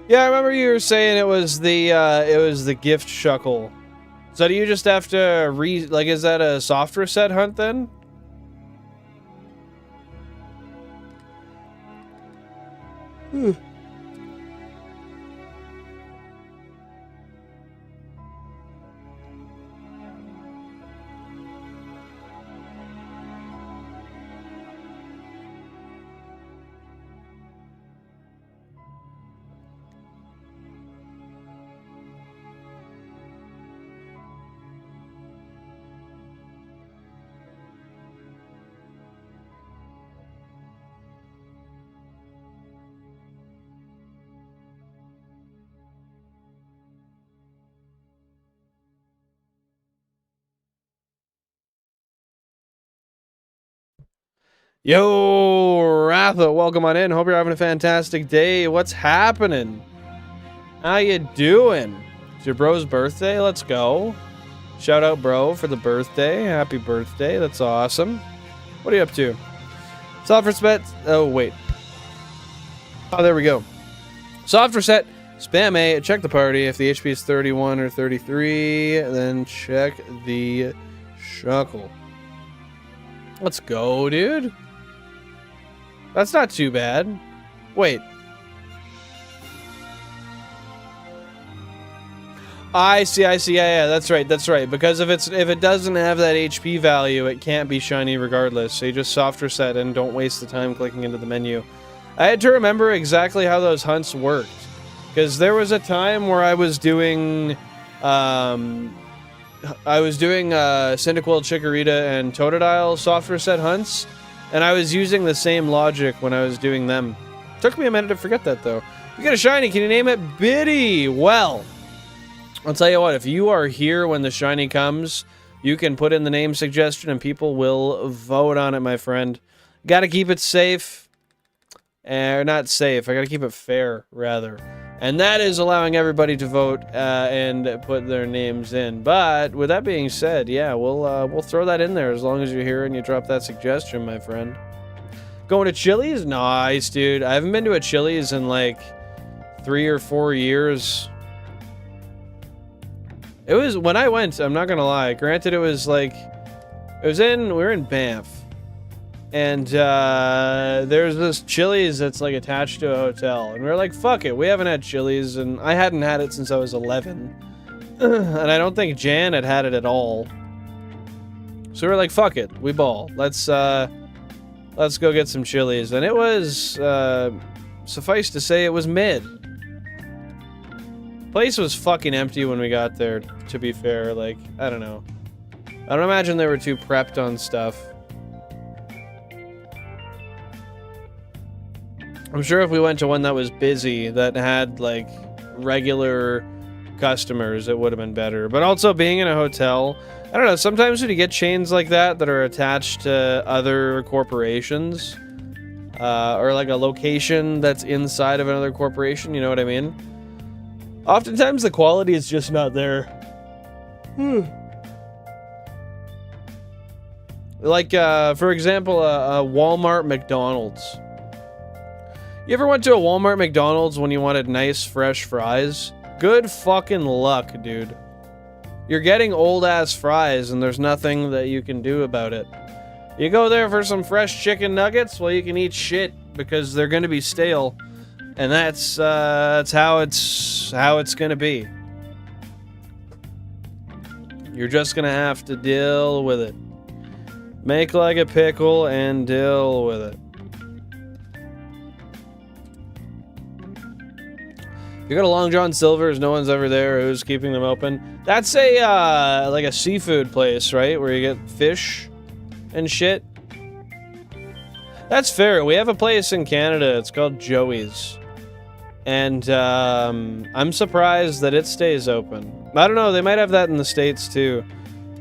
Yeah, I remember you were saying it was the gift shuckle. So do you just have to like, is that a soft reset hunt then? Yo, Ratha, welcome on in. Hope you're having a fantastic day. What's happening? How you doing? It's your bro's birthday. Let's go. Shout out, bro, for the birthday. Happy birthday. That's awesome. What are you up to? Soft reset. Oh, wait. Oh, there we go. Soft reset. Spam A. Check the party. If the HP is 31 or 33, then check the shuckle. Let's go, dude. That's not too bad. Wait. I see. Yeah, that's right. Because if it doesn't have that HP value, it can't be shiny regardless. So you just soft reset and don't waste the time clicking into the menu. I had to remember exactly how those hunts worked, because there was a time where I was doing Cyndaquil, Chikorita, and Totodile soft reset hunts, and I was using the same logic when I was doing them. Took me a minute to forget that, though. If you get a shiny, can you name it Biddy? Well, I'll tell you what, if you are here when the shiny comes, you can put in the name suggestion and people will vote on it, my friend. Gotta keep it safe. Not safe, I gotta keep it fair, rather. And that is allowing everybody to vote and put their names in. But with that being said, yeah, we'll throw that in there as long as you're here and you drop that suggestion, my friend. Going to Chili's? Nice, dude. I haven't been to a Chili's in like 3 or 4 years. It was when I went, I'm not gonna lie. Granted, it was like we were in Banff. And there's this Chili's that's like attached to a hotel, and we were like, fuck it, we haven't had Chili's, and I hadn't had it since I was 11. And I don't think Jan had it at all. So we were like, fuck it, we ball. Let's go get some Chili's. And it was suffice to say, it was mid. Place was fucking empty when we got there, to be fair. Like, I don't know. I don't imagine they were too prepped on stuff. I'm sure if we went to one that was busy, that had, like, regular customers, it would have been better. But also, being in a hotel, I don't know, sometimes when you get chains like that are attached to other corporations, or like a location that's inside of another corporation, you know what I mean? Oftentimes the quality is just not there. Like, for example, a Walmart McDonald's. You ever went to a Walmart McDonald's when you wanted nice, fresh fries? Good fucking luck, dude. You're getting old-ass fries, and there's nothing that you can do about it. You go there for some fresh chicken nuggets, well, you can eat shit, because they're gonna be stale. And that's how it's gonna be. You're just gonna have to deal with it. Make like a pickle and deal with it. You got a Long John Silver's, no one's ever there, who's keeping them open? That's a, like a seafood place, right? Where you get fish and shit. That's fair. We have a place in Canada, it's called Joey's. And, I'm surprised that it stays open. I don't know, they might have that in the States too.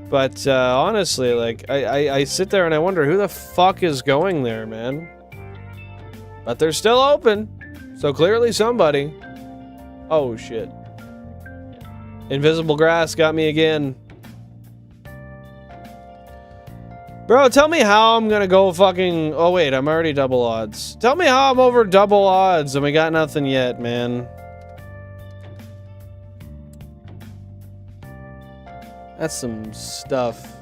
But, honestly, like, I sit there and I wonder who the fuck is going there, man? But they're still open. So clearly somebody. Oh, shit. Invisible grass got me again. Bro, tell me how I'm gonna go fucking... Oh, wait, I'm already double odds. Tell me how I'm over double odds and we got nothing yet, man. That's some stuff.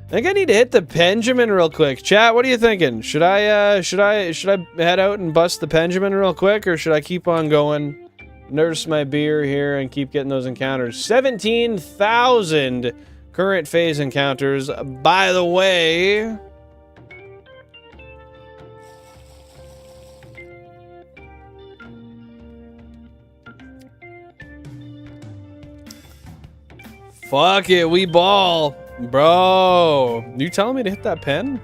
I think I need to hit the Benjamin real quick. Chat, what are you thinking? Should I head out and bust the Benjamin real quick, or should I keep on going, nurse my beer here, and keep getting those encounters? 17,000 current phase encounters. By the way, fuck it, we ball. Bro, you telling me to hit that pen?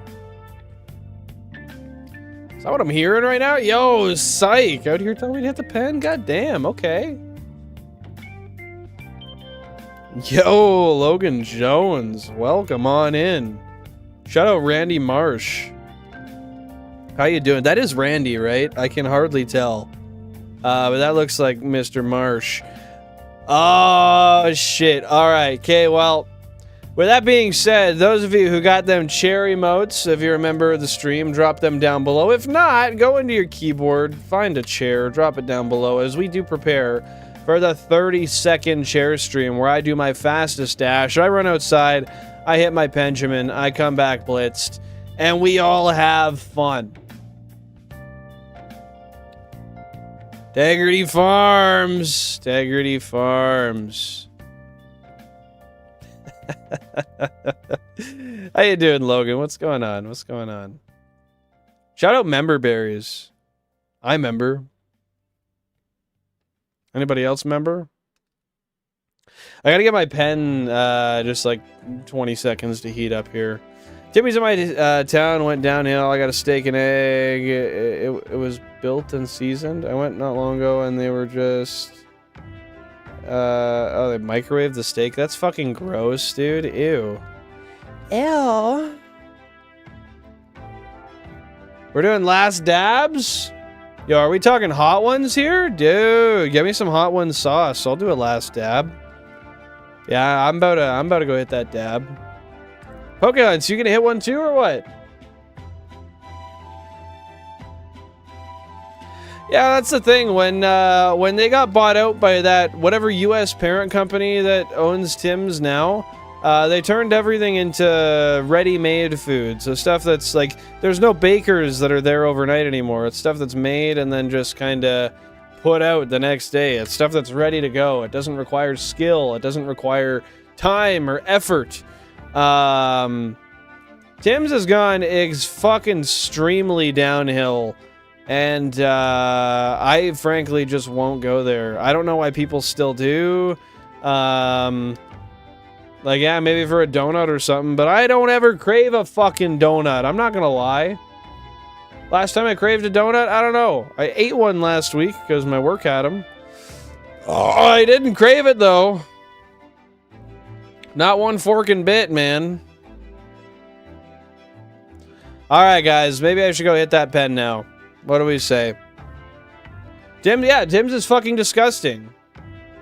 Is that what I'm hearing right now? Yo, psych, out here telling me to hit the pen? God damn, okay. Yo, Logan Jones, welcome on in. Shout out Randy Marsh. How you doing? That is Randy, right? I can hardly tell. But that looks like Mr. Marsh. Oh, shit. All right, okay, well... With that being said, those of you who got them cherry motes, if you remember the stream, drop them down below. If not, go into your keyboard, find a chair, drop it down below as we do prepare for the 30-second chair stream where I do my fastest dash. I run outside, I hit my Benjamin, I come back blitzed, and we all have fun. Integrity Farms. Integrity Farms. How you doing, Logan? What's going on? What's going on? Shout out member berries. I member. Anybody else member? I gotta get my pen just like 20 seconds to heat up here. Timmy's in my town went downhill. I got a steak and egg. It was built and seasoned. I went not long ago and they were just... oh, they microwaved the steak? That's fucking gross, dude. Ew. Ew. We're doing last dabs? Yo, are we talking hot ones here? Dude, get me some hot one sauce. I'll do a last dab. Yeah, I'm about to go hit that dab. Pokehunts, you gonna hit one too or what? Yeah, that's the thing. When they got bought out by that whatever U.S. parent company that owns Tim's now, they turned everything into ready-made food. So stuff that's like, there's no bakers that are there overnight anymore. It's stuff that's made and then just kind of put out the next day. It's stuff that's ready to go. It doesn't require skill. It doesn't require time or effort. Tim's has gone fucking extremely downhill. And, I frankly just won't go there. I don't know why people still do. Like, yeah, maybe for a donut or something, but I don't ever crave a fucking donut. I'm not gonna lie. Last time I craved a donut, I don't know. I ate one last week because my work had them. Oh, I didn't crave it, though. Not one fork and bit, man. Alright, guys. Maybe I should go hit that pen now. What do we say? Tim's is fucking disgusting.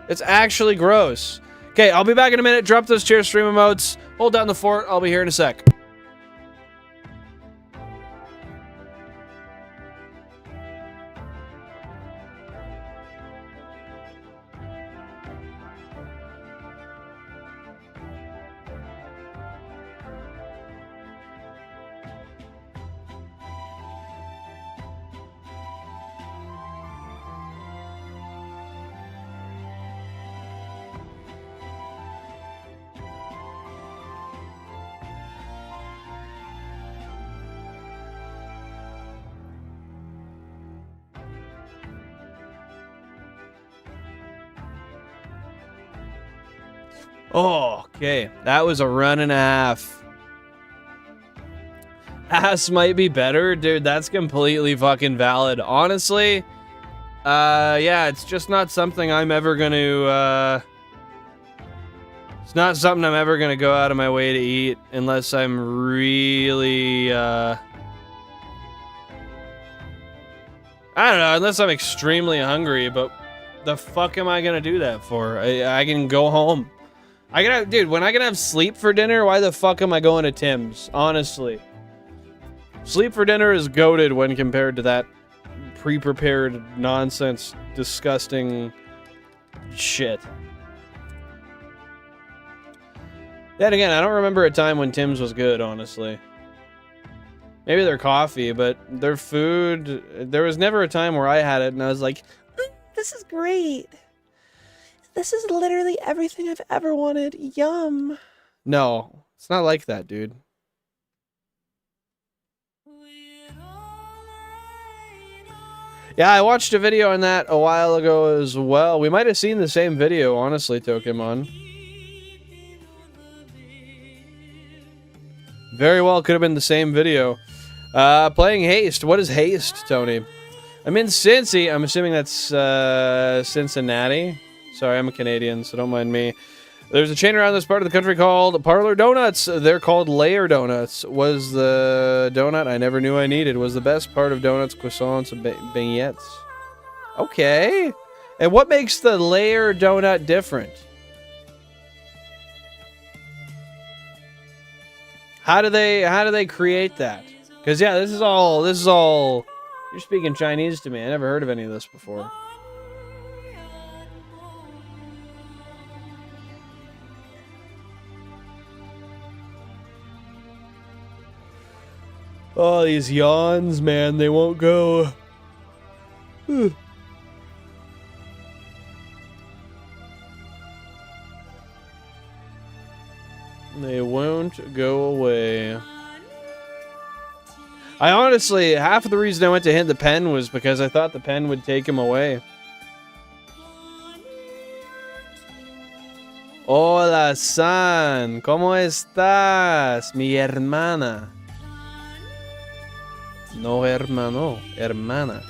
It's actually gross. Okay, I'll be back in a minute. Drop those chair stream emotes. Hold down the fort. I'll be here in a sec. Oh, okay. That was a run and a half. Ass might be better. Dude, that's completely fucking valid. Honestly, yeah, it's just not something I'm ever gonna, it's not something I'm ever gonna go out of my way to eat unless I'm really, I don't know, unless I'm extremely hungry, but the fuck am I gonna do that for? I can go home. Dude, when I can have sleep for dinner, why the fuck am I going to Tim's? Honestly. Sleep for dinner is goated when compared to that pre-prepared nonsense, disgusting shit. Then again, I don't remember a time when Tim's was good, honestly. Maybe their coffee, but their food, there was never a time where I had it and I was like, this is great. This is literally everything I've ever wanted. Yum. No, it's not like that, dude. Yeah, I watched a video on that a while ago as well. We might have seen the same video, honestly, Tokemon. Very well could have been the same video. Playing Haste. What is Haste, Tony? I'm in Cincy. I'm assuming that's Cincinnati. Sorry, I'm a Canadian, so don't mind me. There's a chain around this part of the country called Parlor Donuts. They're called Layer Donuts. Was the donut I never knew I needed. Was the best part of donuts, croissants, and beignets. Okay. And what makes the Layer Donut different? How do they create that? Because yeah, this is all you're speaking Chinese to me. I never heard of any of this before. Oh, these yawns, man, they won't go. They won't go away. I honestly, half of the reason I went to hit the pen was because I thought the pen would take him away. Hola, San. ¿Cómo estás, mi hermana? No, hermano, hermana.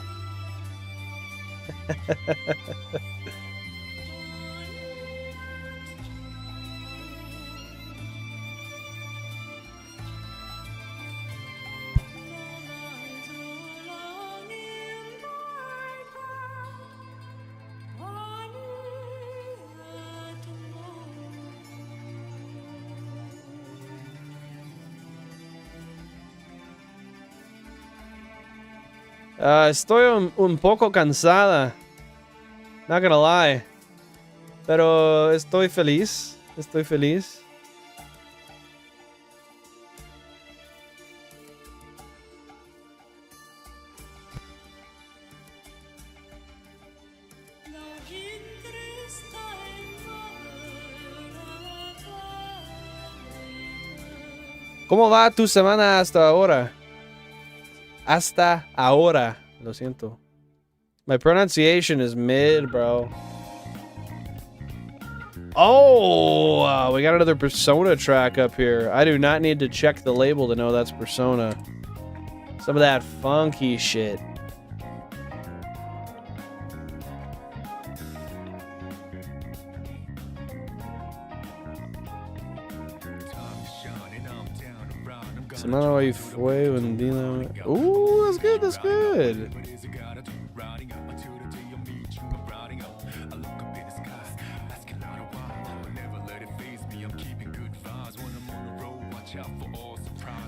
Estoy un poco cansada. Not gonna lie. Pero estoy feliz. Estoy feliz. ¿Cómo va tu semana hasta ahora? Hasta ahora. Lo siento. My pronunciation is mid, bro. Oh, we got another Persona track up here. I do not need to check the label to know that's Persona. Some of that funky shit. Semana hoy fue un día. Ooh, that's good, that's good.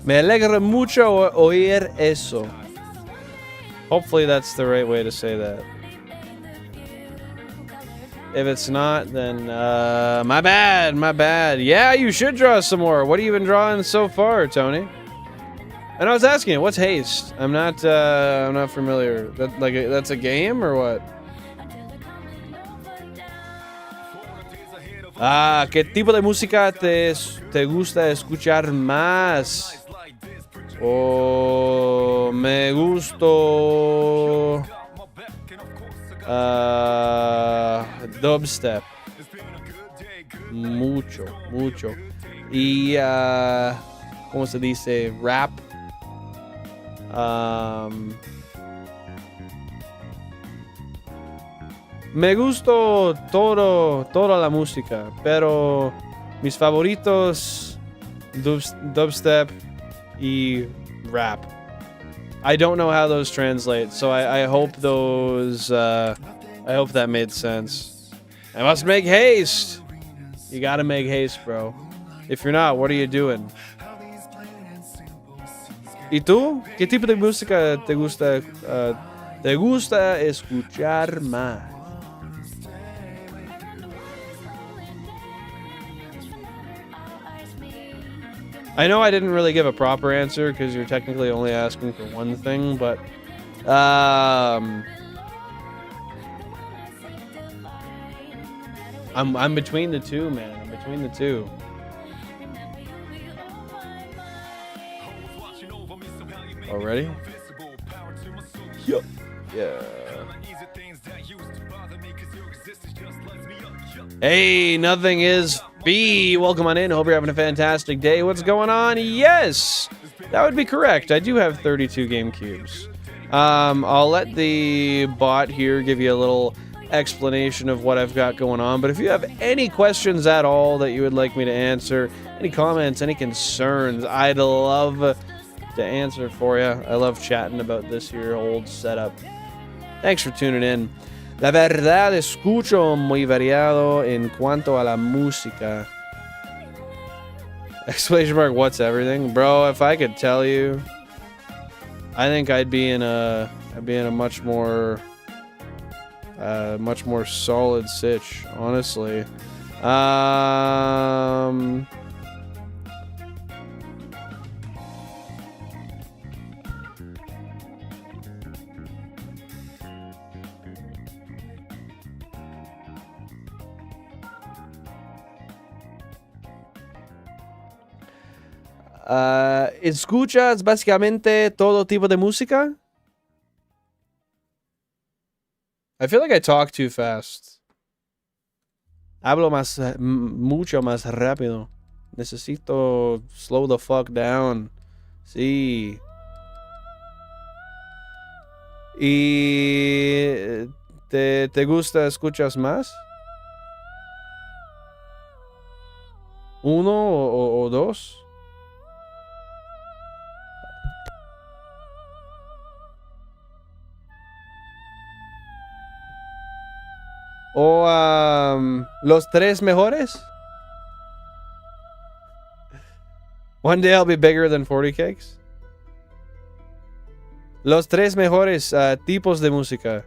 Me alegra mucho oír eso. Hopefully that's the right way to say that. If it's not, then my bad, my bad. Yeah, you should draw some more. What have you been drawing so far, Tony? And I was asking you, what's haste? I'm not familiar. That's a game or what? Ah, ¿qué tipo de música te gusta escuchar más? Oh, me gusto dubstep. Mucho, mucho. Y ¿cómo se dice? Rap. Me gustó toda la música, pero mis favoritos dubstep y rap. I don't know how those translate, so I hope those I hope that made sense. I must make haste. You gotta make haste, bro. If you're not, what are you doing? ¿Y tú? ¿Qué tipo de música te gusta escuchar más? I know I didn't really give a proper answer because you're technically only asking for one thing, but I'm between the two, man. I'm between the two. Already? Yup. Yeah. Hey, nothing is B. Welcome on in. Hope you're having a fantastic day. What's going on? Yes, that would be correct. I do have 32 GameCubes. I'll let the bot here give you a little explanation of what I've got going on. But if you have any questions at all that you would like me to answer, any comments, any concerns, I'd love to answer for you. I love chatting about this here old setup. Thanks for tuning in. La verdad, escucho muy variado en cuanto a la música. Exclamation mark, what's everything? Bro, if I could tell you, I think I'd be in a much more solid sitch, honestly. ¿Escuchas básicamente todo tipo de música? I feel like I talk too fast. Hablo mucho más rápido. Necesito slow the fuck down. Sí. ¿Y te gusta escuchas más? ¿Uno o dos? ¿O los tres mejores? One day I'll be bigger than 40 cakes. Los tres mejores tipos de música.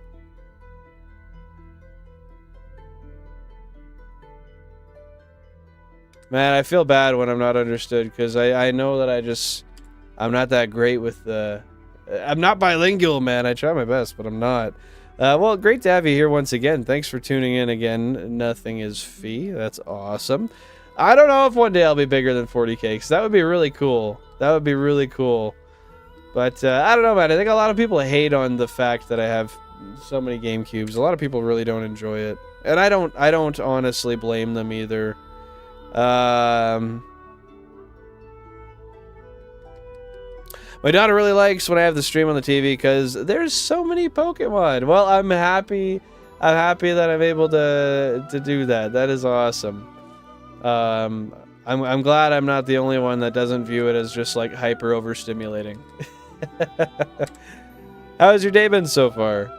Man, I feel bad when I'm not understood because I know that I'm not that great with the... I'm not bilingual, man. I try my best, but I'm not. Well, great to have you here once again. Thanks for tuning in again. Nothing is fee. That's awesome. I don't know if one day I'll be bigger than 40 cakes. That would be really cool. That would be really cool. But I don't know, man. I think a lot of people hate on the fact that I have so many GameCubes. A lot of people really don't enjoy it. And I don't honestly blame them either. My daughter really likes when I have the stream on the TV because there's so many Pokemon. Well, I'm happy that I'm able to do that. That is awesome. I'm glad I'm not the only one that doesn't view it as just like hyper overstimulating. How's your day been so far?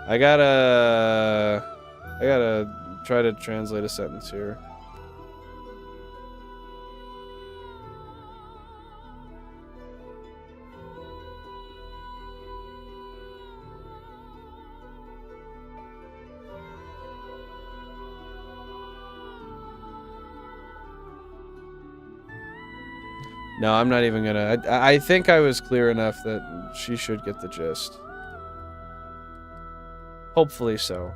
I gotta I gotta try to translate a sentence here. No, I'm not even gonna. I think I was clear enough that she should get the gist. Hopefully so.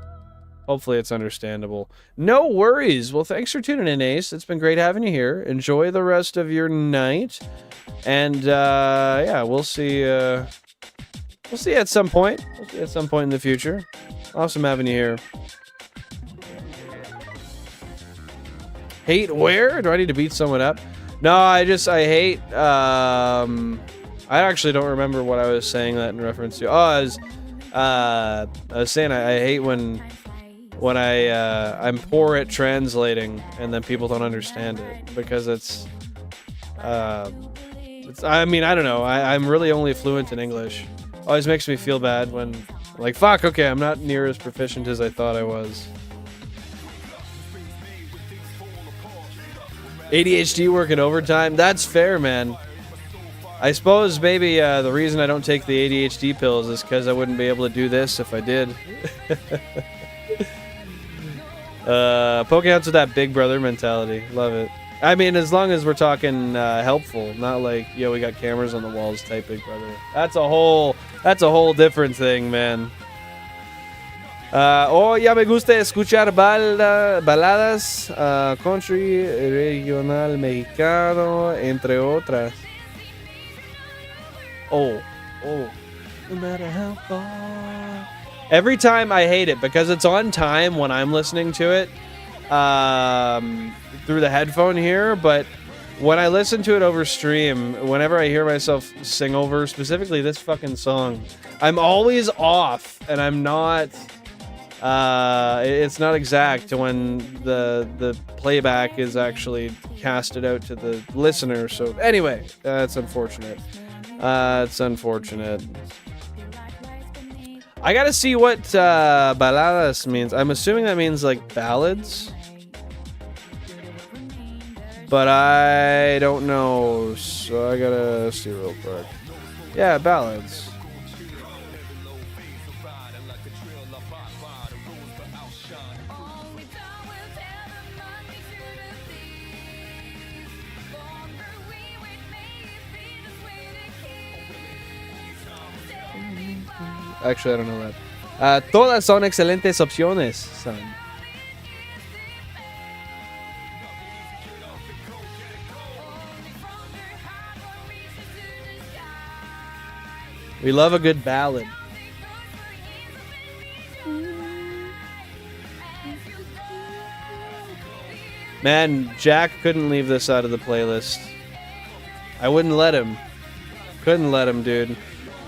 Hopefully it's understandable. No worries. Well, thanks for tuning in, Ace. It's been great having you here. Enjoy the rest of your night. And, yeah, we'll see at some point. We'll see at some point in the future. Awesome having you here. Hate where? Do I need to beat someone up? No, I hate, I actually don't remember what I was saying that in reference to. Oh, I was saying I hate when I'm poor at translating and then people don't understand it because it's I mean, I don't know. I'm really only fluent in English. Always makes me feel bad when, like, fuck, okay, I'm not near as proficient as I thought I was. ADHD working overtime? That's fair, man. I suppose maybe the reason I don't take the ADHD pills is because I wouldn't be able to do this if I did. Pokemon's with that big brother mentality. Love it. I mean, as long as we're talking helpful, not like, yo, we got cameras on the walls type big brother. That's a whole different thing, man. Oh, ya me gusta escuchar baladas, country, regional, mexicano, entre otras. Oh, no matter how far. Every time I hate it because it's on time when I'm listening to it through the headphone here, but when I listen to it over stream, whenever I hear myself sing over specifically this fucking song, I'm always off and I'm not... it's not exact when the playback is actually casted out to the listener. So anyway, that's unfortunate. It's unfortunate. I gotta see what baladas means. I'm assuming that means like ballads, but I don't know, so I gotta see real quick. Yeah, ballads. Actually, I don't know that. Todas son excelentes opciones, son. We love a good ballad. Man, Jack couldn't leave this out of the playlist. I wouldn't let him. Couldn't let him, dude.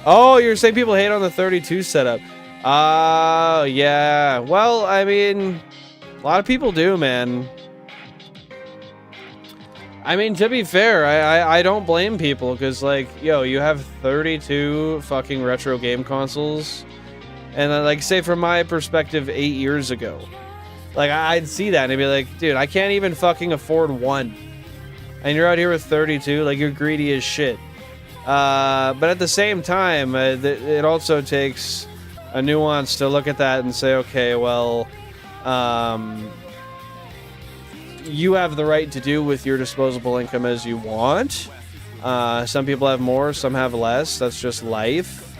Oh, you're saying people hate on the 32 setup. Yeah. Well, I mean, a lot of people do, man. I mean, to be fair, I don't blame people, because, like, yo, you have 32 fucking retro game consoles, and, like, say from my perspective 8 years ago, like, I'd see that and I'd be like, dude, I can't even fucking afford one, and you're out here with 32, like, you're greedy as shit. But at the same time, it also takes a nuance to look at that and say, okay, well, you have the right to do with your disposable income as you want. Some people have more, some have less. That's just life.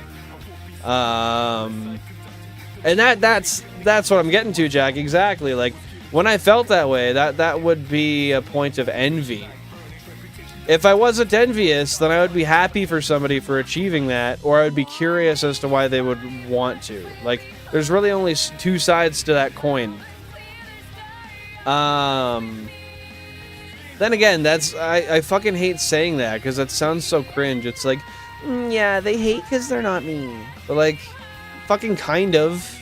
And that's what I'm getting to, Jack. Exactly. Like, when I felt that way, that would be a point of envy. If I wasn't envious, then I would be happy for somebody for achieving that, or I would be curious as to why they would want to. Like, there's really only two sides to that coin. Then again, I fucking hate saying that, because that sounds so cringe. It's like, yeah, they hate because they're not me. But, like, fucking kind of.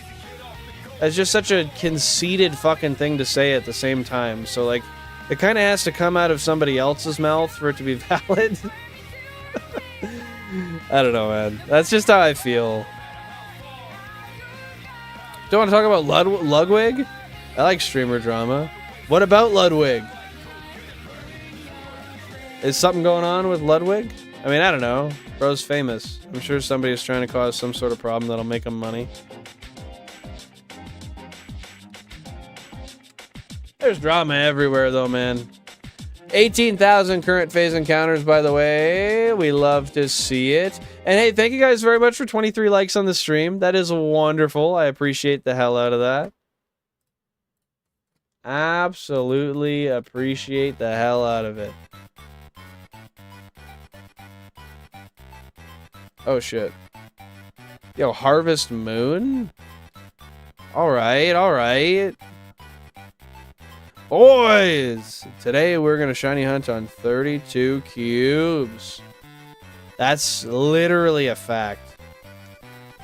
It's just such a conceited fucking thing to say at the same time. So, like, it kind of has to come out of somebody else's mouth for it to be valid. I don't know, man. That's just how I feel. Don't want to talk about Ludwig? I like streamer drama. What about Ludwig? Is something going on with Ludwig? I mean, I don't know. Bro's famous. I'm sure somebody's trying to cause some sort of problem that'll make him money. There's drama everywhere, though, man. 18,000 current phase encounters, by the way. We love to see it. And hey, thank you guys very much for 23 likes on the stream. That is wonderful. I appreciate the hell out of that. Absolutely appreciate the hell out of it. Oh, shit. Yo, Harvest Moon? Alright, alright. Boys! Today we're gonna shiny hunt on 32 cubes. That's literally a fact.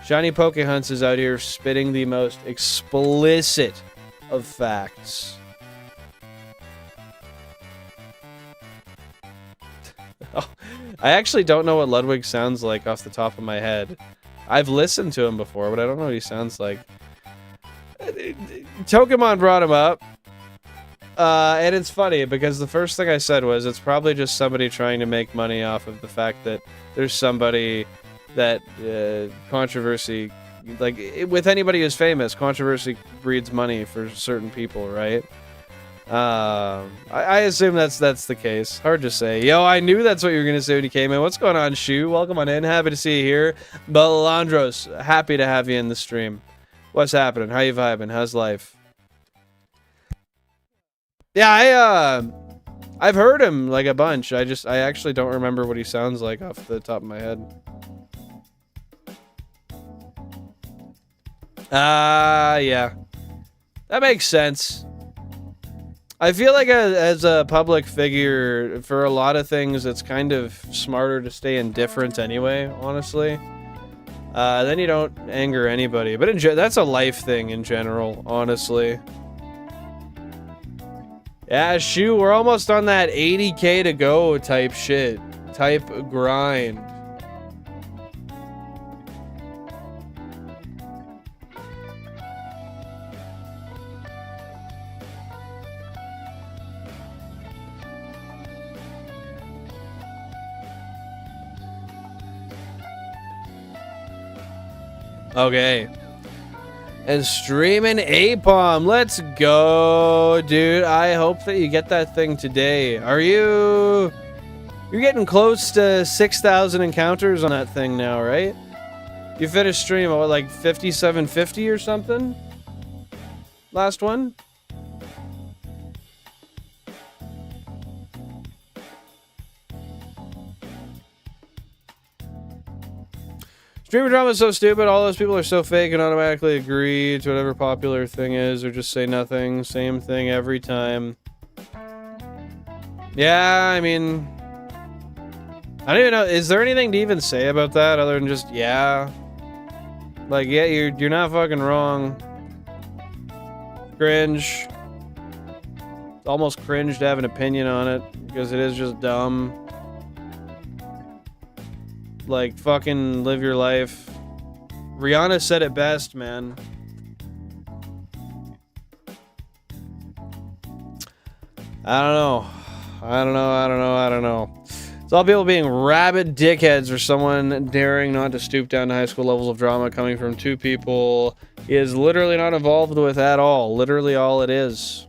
Shiny Poke Hunts is out here spitting the most explicit of facts. Oh, I actually don't know what Ludwig sounds like off the top of my head. I've listened to him before, but I don't know what he sounds like. Pokemon brought him up. And it's funny because the first thing I said was it's probably just somebody trying to make money off of the fact that there's somebody that controversy, like with anybody who's famous, controversy breeds money for certain people, right? I assume that's the case. Hard to say. Yo, I knew that's what you were gonna say when you came in. What's going on, Shu? Welcome on in. Happy to see you here. Balandros, happy to have you in the stream. What's happening? How you vibing? How's life? Yeah, I've heard him like a bunch. I actually don't remember what he sounds like off the top of my head. Yeah. That makes sense. I feel like as a public figure, for a lot of things, it's kind of smarter to stay indifferent anyway, honestly. Then you don't anger anybody. But that's a life thing in general, honestly. Yeah, Shu, we're almost on that 80k to go type shit. Type grind. Okay. And streaming Apom. Let's go, dude. I hope that you get that thing today. Are you... You're getting close to 6,000 encounters on that thing now, right? You finished stream at what, like 5750 or something? Last one? Streamer drama is so stupid. All those people are so fake and automatically agree to whatever popular thing is or just say nothing. Same thing every time. Yeah, I mean... I don't even know. Is there anything to even say about that other than just, yeah? Like, yeah, you're not fucking wrong. Cringe. It's almost cringe to have an opinion on it because it is just dumb. Like, fucking live your life. Rihanna said it best, man. I don't know. I don't know. It's all people being rabid dickheads or someone daring not to stoop down to high school levels of drama coming from two people he is literally not involved with at all. Literally all it is.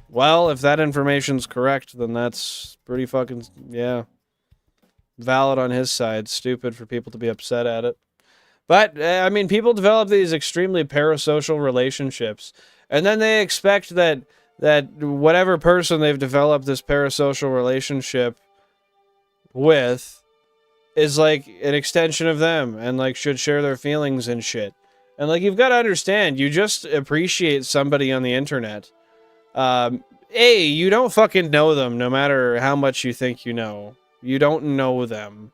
Well, if that information's correct, then that's pretty fucking, yeah. Valid on his side. Stupid for people to be upset at it. But, I mean, people develop these extremely parasocial relationships. And then they expect that whatever person they've developed this parasocial relationship with is like an extension of them and like should share their feelings and shit. And like, you've got to understand, you just appreciate somebody on the internet. You don't fucking know them no matter how much you think you know. You don't know them.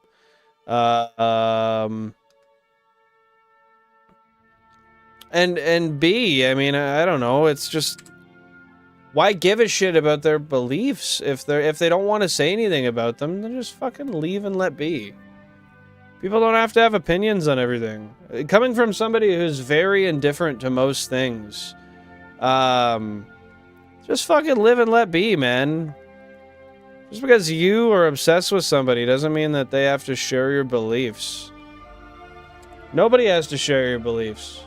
And B, I mean, I don't know, it's just, why give a shit about their beliefs if they don't want to say anything about them? Then just fucking leave and let be. People don't have to have opinions on everything. Coming from somebody who's very indifferent to most things, Just fucking live and let be, man. Just because you are obsessed with somebody doesn't mean that they have to share your beliefs. Nobody has to share your beliefs.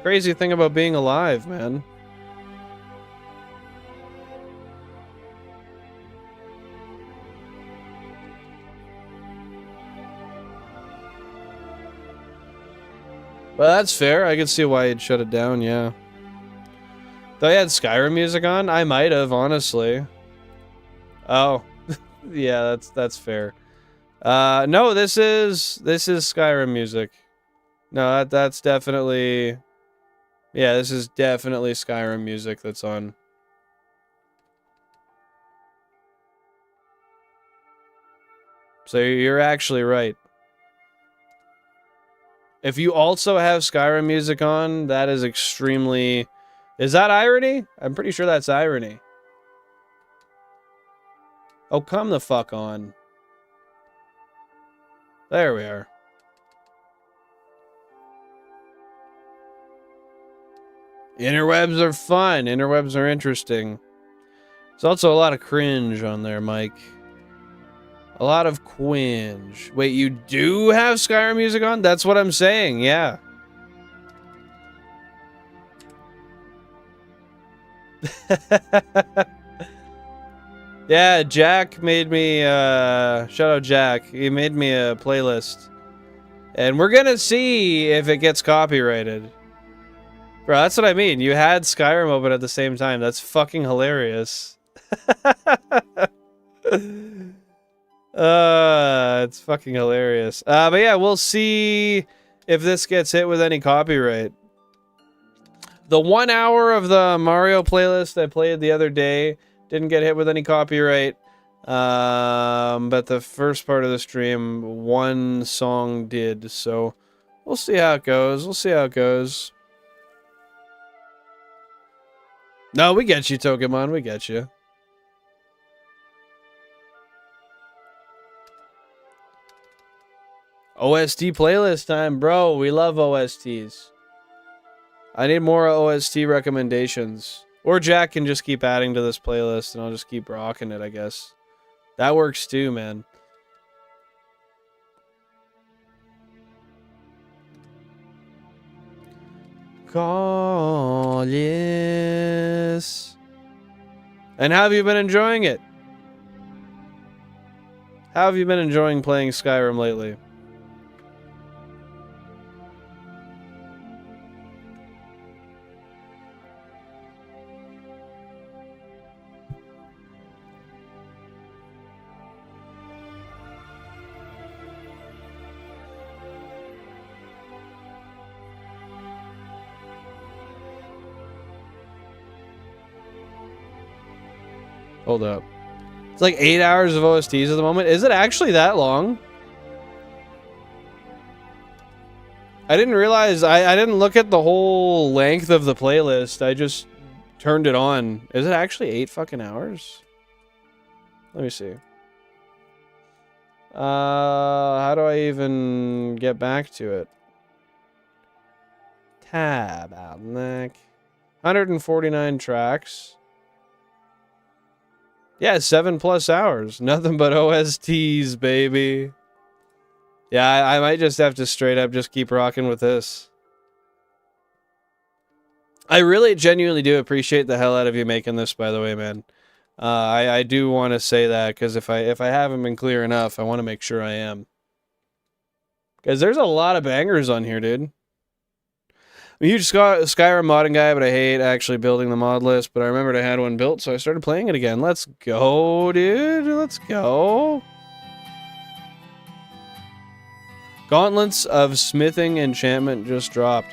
Crazy thing about being alive, man. Well, that's fair. I could see why you'd shut it down, yeah. Though I had Skyrim music on? I might have, honestly. Oh. Yeah, that's fair. No, this is Skyrim music. No, that's definitely... Yeah, this is definitely Skyrim music that's on. So you're actually right. If you also have Skyrim music on, that is extremely... Is that irony? I'm pretty sure that's irony. Oh, come the fuck on. There we are. Interwebs are fun. Interwebs are interesting. There's also a lot of cringe on there, Mike. A lot of quinge. Wait, you do have Skyrim music on? That's what I'm saying, yeah. Yeah, Jack made me, shout out Jack. He made me a playlist. And we're gonna see if it gets copyrighted. Bro, that's what I mean. You had Skyrim open at the same time. That's fucking hilarious. It's fucking hilarious. But yeah, we'll see if this gets hit with any copyright. The 1 hour of the Mario playlist I played the other day didn't get hit with any copyright. But the first part of the stream, one song did. So we'll see how it goes. We'll see how it goes. No, we get you, Tokemon. We get you. OST playlist time, bro. We love OSTs. I need more OST recommendations. Or Jack can just keep adding to this playlist and I'll just keep rocking it, I guess. That works too, man. Call yes. And how have you been enjoying it? How have you been enjoying playing Skyrim lately? Hold up. It's like 8 hours of OSTs at the moment. Is it actually that long? I didn't realize, I didn't look at the whole length of the playlist. I just turned it on. Is it actually 8 fucking hours? Let me see. How do I even get back to it? Tab out, neck. 149 tracks. Yeah, 7+ hours. Nothing but OSTs, baby. Yeah, I might just have to straight up just keep rocking with this. I really genuinely do appreciate the hell out of you making this, by the way, man. I do want to say that, because if I haven't been clear enough, I want to make sure I am. Because there's a lot of bangers on here, dude. I'm a huge Skyrim modding guy, but I hate actually building the mod list. But I remembered I had one built, so I started playing it again. Let's go, dude. Let's go. Gauntlets of Smithing Enchantment just dropped.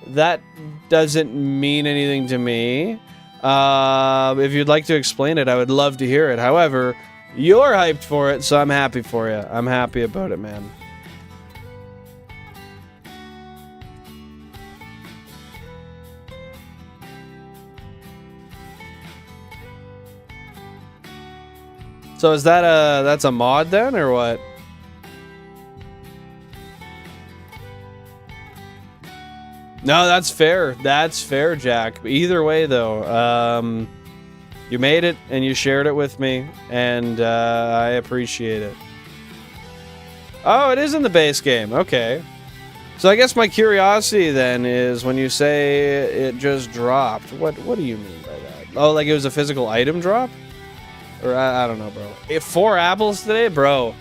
That doesn't mean anything to me. If you'd like to explain it, I would love to hear it. However, you're hyped for it, so I'm happy for you. I'm happy about it, man. So is that that's a mod then, or what? No, that's fair. That's fair, Jack. Either way, though, you made it and you shared it with me, and I appreciate it. Oh, it is in the base game. Okay. So I guess my curiosity then is when you say it just dropped. What do you mean by that? Oh, like it was a physical item drop? Or I don't know, bro. If 4 apples today, bro.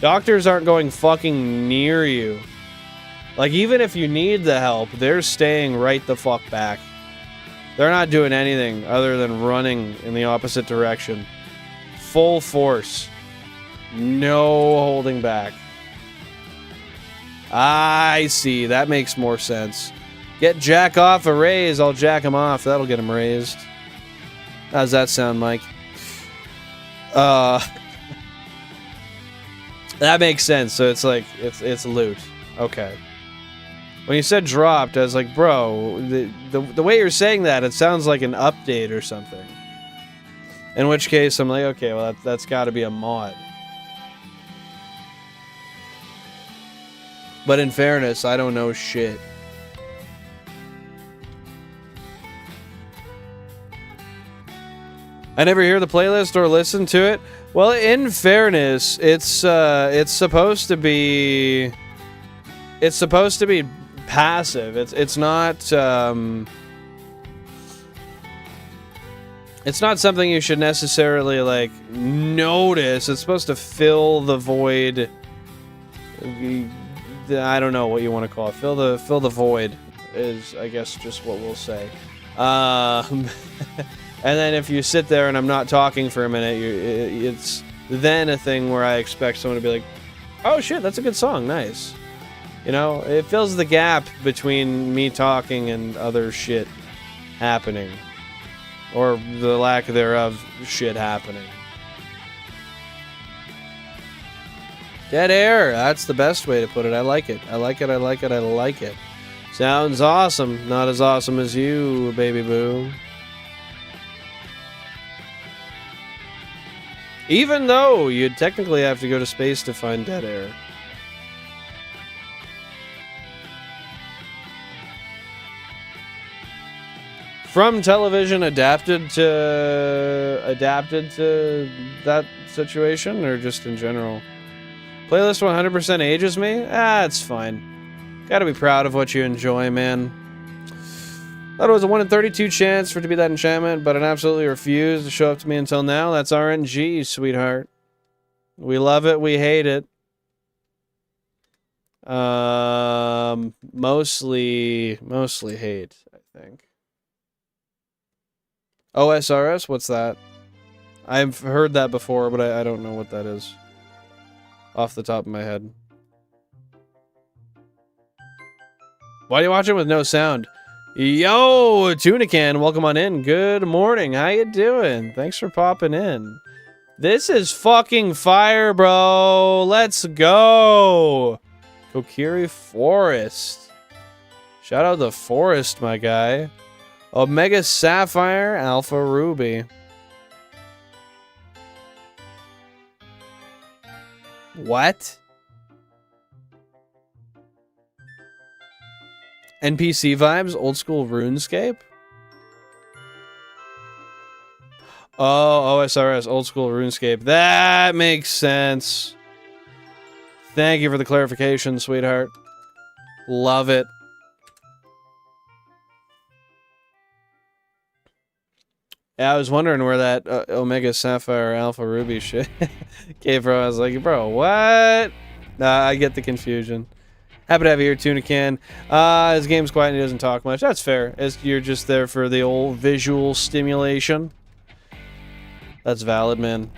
Doctors aren't going fucking near you. Like, even if you need the help, they're staying right the fuck back. They're not doing anything other than running in the opposite direction. Full force. No holding back. I see. That makes more sense. Get Jack off a raise. I'll jack him off. That'll get him raised. How's that sound, Mike? That makes sense. So it's like, it's loot. Okay. When you said dropped, I was like, bro, the way you're saying that, it sounds like an update or something. In which case, I'm like, okay, well, that's got to be a mod. But in fairness, I don't know shit. I never hear the playlist or listen to it. Well, in fairness, it's supposed to be passive. It's not something you should necessarily like notice. It's supposed to fill the void. I don't know what you want to call it. Fill the void is, I guess, just what we'll say. And then if you sit there and I'm not talking for a minute, it's then a thing where I expect someone to be like, "Oh shit, that's a good song, nice." You know, it fills the gap between me talking and other shit happening, or the lack thereof shit happening. Dead air. That's the best way to put it. I like it. I like it. I like it. I like it. Sounds awesome. Not as awesome as you, baby boo. Even though you'd technically have to go to space to find dead air. From television adapted to that situation, or just in general? Playlist 100% ages me? Ah, it's fine. Gotta be proud of what you enjoy, man. Thought it was a 1 in 32 chance for it to be that enchantment, but it absolutely refused to show up to me until now. That's RNG, sweetheart. We love it, we hate it. Mostly hate, I think. OSRS? What's that? I've heard that before, but I don't know what that is. Off the top of my head. Why are you watching with no sound? Yo, Tunican, welcome on in. Good morning. How you doing? Thanks for popping in. This is fucking fire, bro. Let's go. Kokiri Forest. Shout out the Forest, my guy. Omega Sapphire, Alpha Ruby. What? NPC vibes, old school RuneScape? Oh, OSRS, old school RuneScape. That makes sense. Thank you for the clarification, sweetheart. Love it. Yeah, I was wondering where that Omega Sapphire Alpha Ruby shit came from. I was like, bro, what? Nah, I get the confusion. Happy to have you here, Tunican. His game's quiet and he doesn't talk much. That's fair. You're just there for the old visual stimulation. That's valid, man.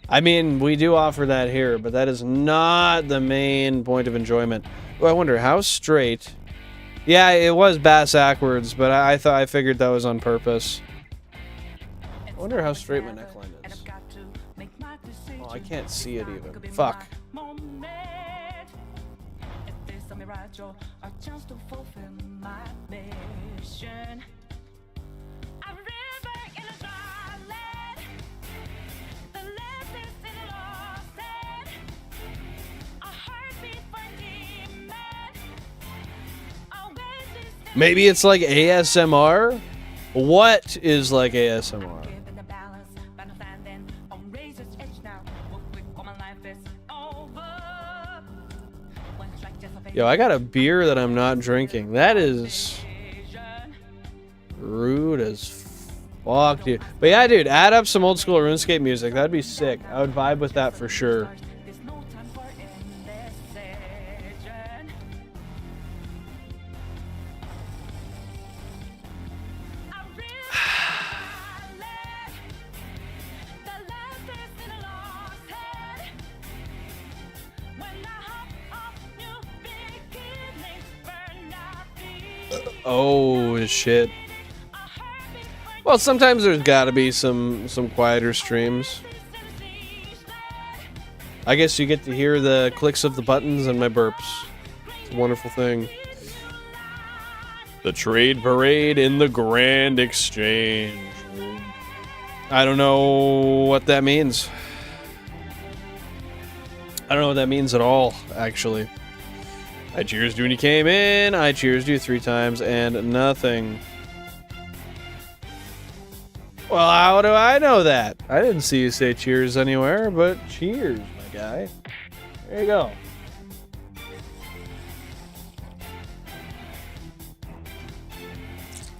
I mean, we do offer that here, but that is not the main point of enjoyment. Oh, I wonder how straight... Yeah, it was bass backwards, but I figured that was on purpose. I wonder how straight my neckline is. Oh, I can't see it even. Fuck. Maybe it's like ASMR? What is like ASMR? Yo, I got a beer that I'm not drinking. That is rude as fuck, dude. But yeah, dude, add up some old school RuneScape music. That'd be sick. I would vibe with that for sure. Oh shit. Well, sometimes there's gotta be some quieter streams. I guess you get to hear the clicks of the buttons and my burps. It's a wonderful thing. The trade parade in the grand exchange. I don't know what that means. I don't know what that means at all, actually. I cheersed you when you came in. I cheersed you 3 times and nothing. Well, how do I know that? I didn't see you say cheers anywhere, but cheers, my guy. There you go.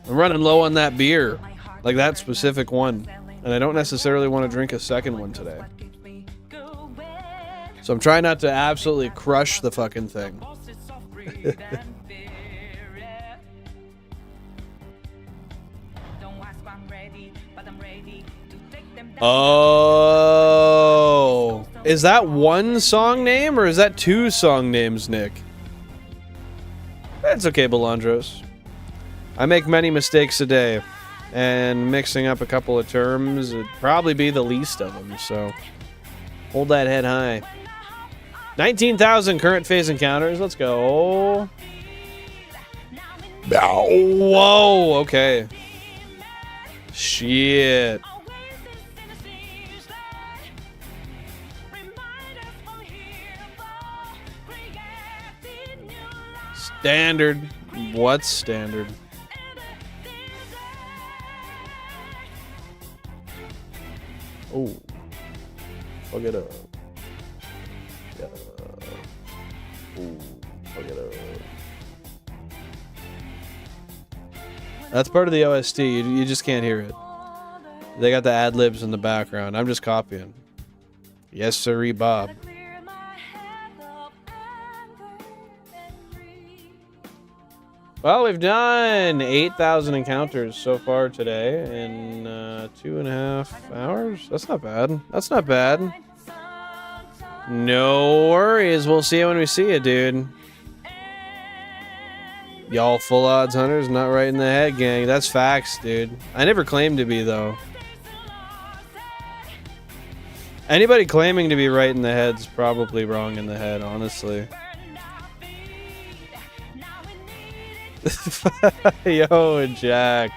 I'm running low on that beer. Like that specific one. And I don't necessarily want to drink a second one today. So I'm trying not to absolutely crush the fucking thing. Oh, is that one song name or is that 2 song names, Nick? It's okay, Belandros. I make many mistakes a day, and mixing up a couple of terms would probably be the least of them, so hold that head high. 19,000 current phase encounters. Let's go. Whoa, okay. Shit. Standard. What's standard? Oh. Fuck it up. Yeah. Ooh, fuck it up. That's part of the OST. You just can't hear it. They got the ad-libs in the background. I'm just copying. Yes, sirree, Bob. Well, we've done 8,000 encounters so far today in 2.5 hours. That's not bad. That's not bad. No worries. We'll see you when we see you, dude. Y'all full odds hunters, not right in the head, gang. That's facts, dude. I never claimed to be, though. Anybody claiming to be right in the head's probably wrong in the head, honestly. Yo, Jack.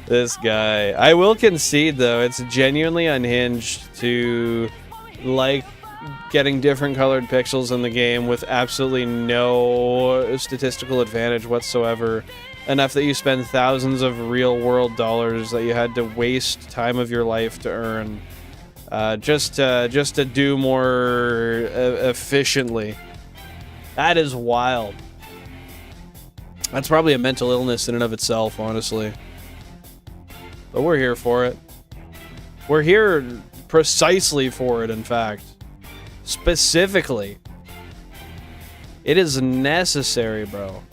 This guy. I will concede, though, it's genuinely unhinged to like getting different colored pixels in the game with absolutely no statistical advantage whatsoever. Enough that you spend thousands of real-world dollars that you had to waste time of your life to earn. Just to do more efficiently. That is wild. That's probably a mental illness in and of itself, honestly. But we're here for it. We're here precisely for it, in fact. Specifically. It is necessary, bro.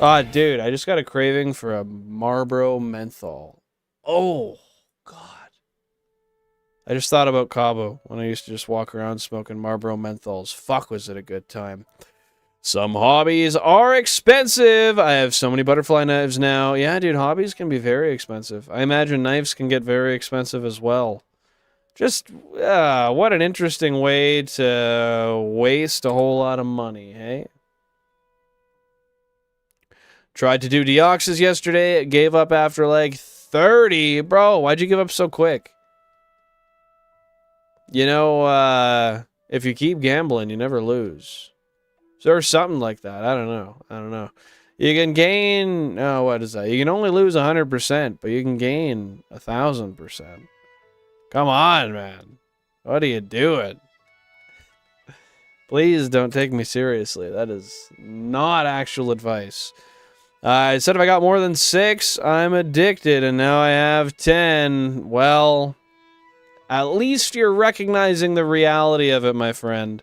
Ah, dude, I just got a craving for a Marlboro menthol. Oh, God. I just thought about Cabo when I used to just walk around smoking Marlboro menthols. Fuck, was it a good time. Some hobbies are expensive. I have so many butterfly knives now. Yeah, dude, hobbies can be very expensive. I imagine knives can get very expensive as well. Just, what an interesting way to waste a whole lot of money, hey? Tried to do deoxys yesterday. Gave up after like 30. Bro, why'd you give up so quick? You know, if you keep gambling, you never lose. Or something like that. I don't know. You can gain, oh, what is that? You can only lose 100%, but you can gain 1,000%. Come on, man. What are you doing? Please don't take me seriously. That is not actual advice. I said if I got more than 6, I'm addicted, and now I have 10. Well, at least you're recognizing the reality of it, my friend.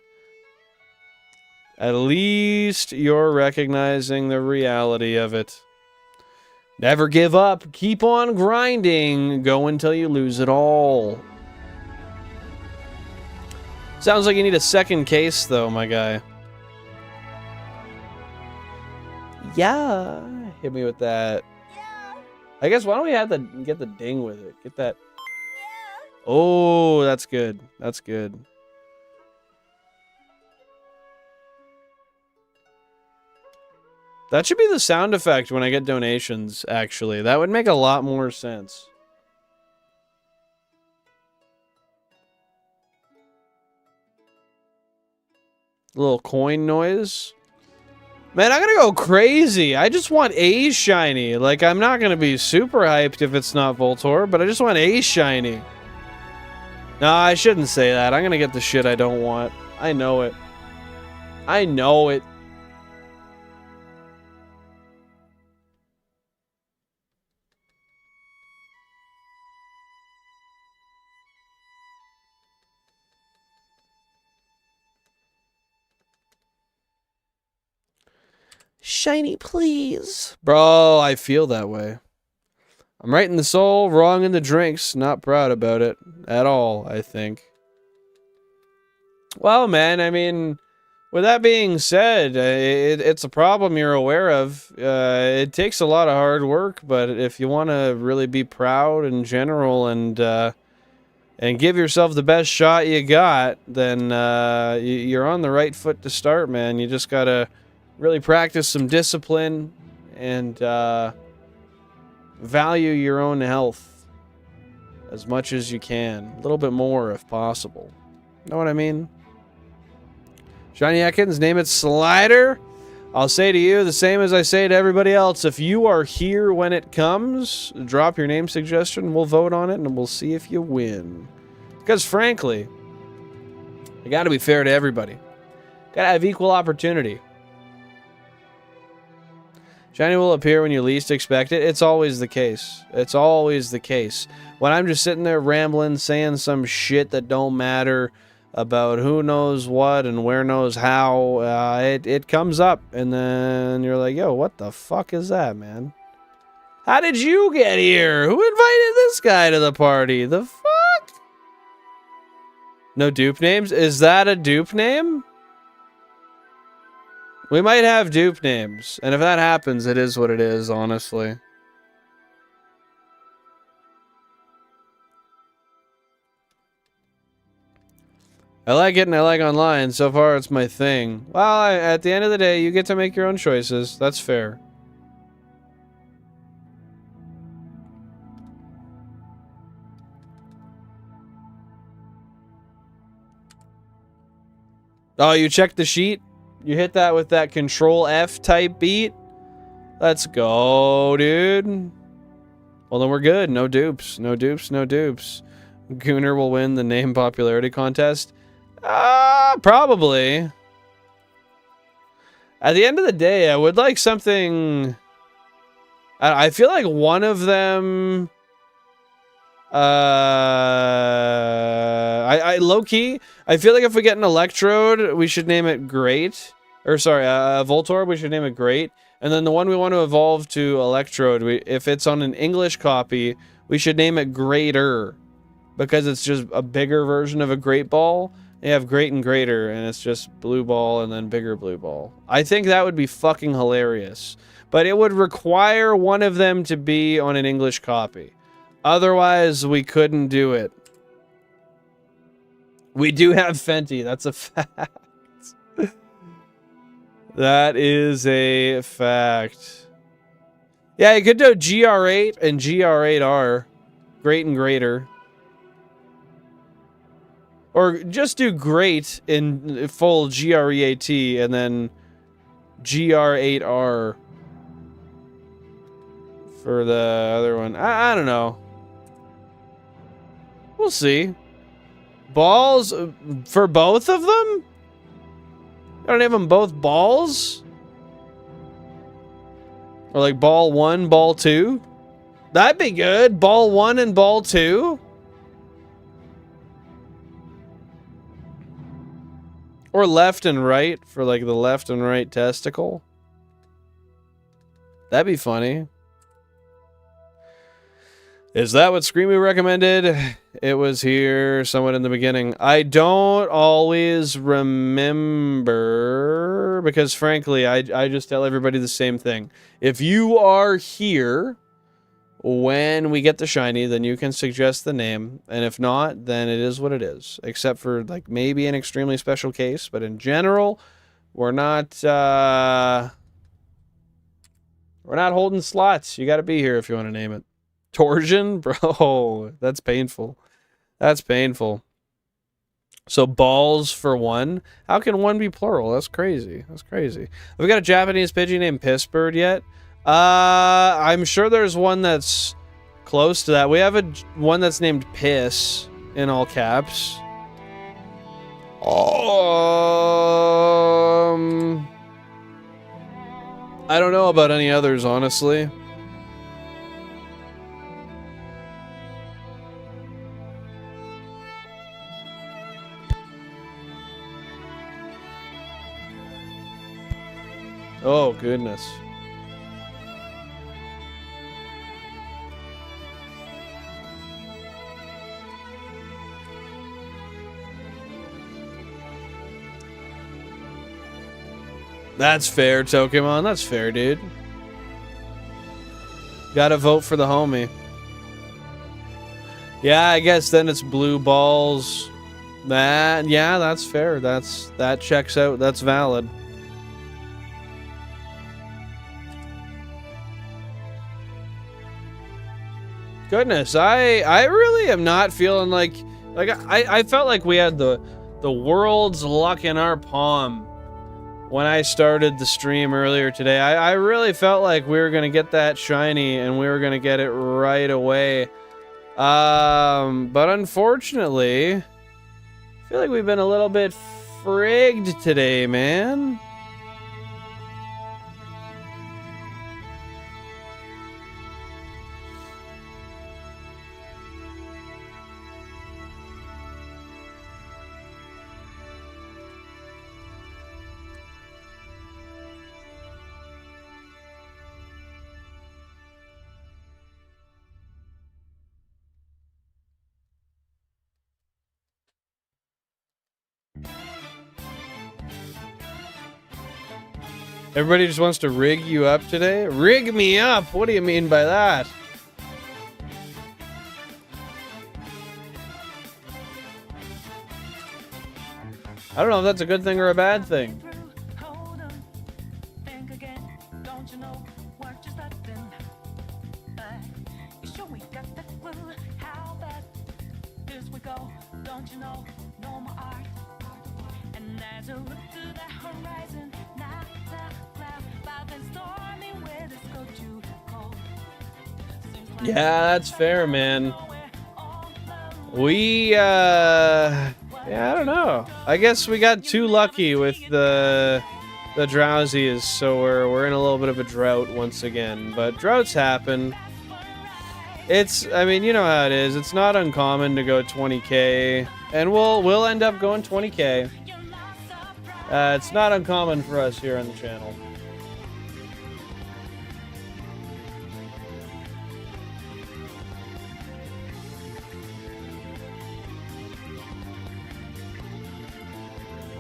At least you're recognizing the reality of it. Never give up. Keep on grinding. Go until you lose it all. Sounds like you need a second case, though, my guy. Yeah. Hit me with that. Yeah. I guess why don't we have the get the ding with it? Get that. Yeah. Oh, that's good. That's good. That should be the sound effect when I get donations, actually. That would make a lot more sense. A little coin noise. Man, I'm gonna go crazy. I just want a shiny. Like, I'm not gonna be super hyped if it's not Voltorb, but I just want a shiny. No, I shouldn't say that. I'm gonna get the shit I don't want. I know it. I know it. Shiny, please. Bro, I feel that way. I'm right in the soul, wrong in the drinks. Not proud about it at all, I think. Well, man, I mean, with that being said, it's a problem you're aware of. It takes a lot of hard work, but if you want to really be proud in general and give yourself the best shot you got, then you're on the right foot to start, man. You just gotta really practice some discipline and value your own health as much as you can. A little bit more if possible. Know what I mean? Shiny Ekans, name it Slider. I'll say to you the same as I say to everybody else. If you are here when it comes, drop your name suggestion. We'll vote on it and we'll see if you win. Because frankly, I gotta be fair to everybody. Gotta have equal opportunity. Shiny will appear when you least expect it. It's always the case. It's always the case. When I'm just sitting there rambling, saying some shit that don't matter about who knows what and where knows how, it comes up, and then you're like, yo, what the fuck is that, man? How did you get here? Who invited this guy to the party? The fuck? No dupe names? Is that a dupe name? We might have dupe names, and if that happens, it is what it is, honestly. I like it and I like online. So far, it's my thing. Well, at the end of the day, you get to make your own choices. That's fair. Oh, you checked the sheet? You hit that with that Control F type beat? Let's go, dude. Well, then we're good. No dupes. No dupes. No dupes. Gooner will win the name popularity contest. Probably. At the end of the day, I would like something... I feel like one of them... I low-key, I feel like if we get an Electrode, we should name it Great. Or, sorry, Voltorb, we should name it Great. And then the one we want to evolve to Electrode, if it's on an English copy, we should name it Greater. Because it's just a bigger version of a Great Ball. You have Great and Greater, and it's just Blue Ball and then bigger Blue Ball. I think that would be fucking hilarious. But it would require one of them to be on an English copy. Otherwise, we couldn't do it. We do have Fenty, that's a fact. That is a fact. Yeah, you could do GR8 and GR8R. Great and Greater. Or just do Great in full GREAT and then GR8R for the other one. I don't know. We'll see. Balls for both of them? I don't have them both balls? Or like ball 1, ball 2? That'd be good. Ball 1 and ball 2? Or left and right for like the left and right testicle. That'd be funny. Is that what Screamy recommended? It was here somewhat in the beginning. I don't always remember because frankly, I just tell everybody the same thing. If you are here when we get the shiny, then you can suggest the name. And if not, then it is what it is. Except for like maybe an extremely special case. But in general, we're not holding slots. You got to be here if you want to name it. Torsion? Bro, that's painful. That's painful. So balls for 1? How can 1 be plural? That's crazy. That's crazy. Have we got a Japanese Pidgey named Pissbird yet? I'm sure there's one that's close to that. We have one that's named Piss in all caps. I don't know about any others, honestly. Oh, goodness. That's fair, Tokemon. That's fair, dude. Gotta vote for the homie. Yeah, I guess then it's blue balls. Yeah, that's fair. That checks out. That's valid. Goodness, I really am not feeling like I felt like we had the world's luck in our palm when I started the stream earlier today. I really felt like we were gonna get that shiny and we were gonna get it right away. But unfortunately, I feel like we've been a little bit frigged today, man. Everybody just wants to rig you up today? Rig me up? What do you mean by that? I don't know if that's a good thing or a bad thing. Yeah, that's fair, man. Yeah, I don't know. I guess we got too lucky with the drowsies, so we're in a little bit of a drought once again. But droughts happen. I mean, you know how it is. It's not uncommon to go 20k, and we'll end up going 20k. It's not uncommon for us here on the channel.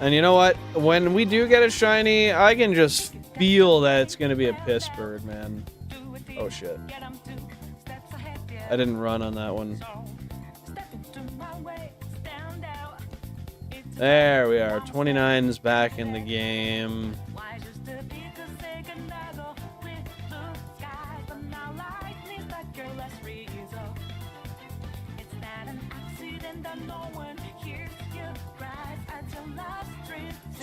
And you know what? When we do get a shiny, I can just feel that it's going to be a Pissbird, man. Oh, shit. I didn't run on that one. There we are. 29's back in the game.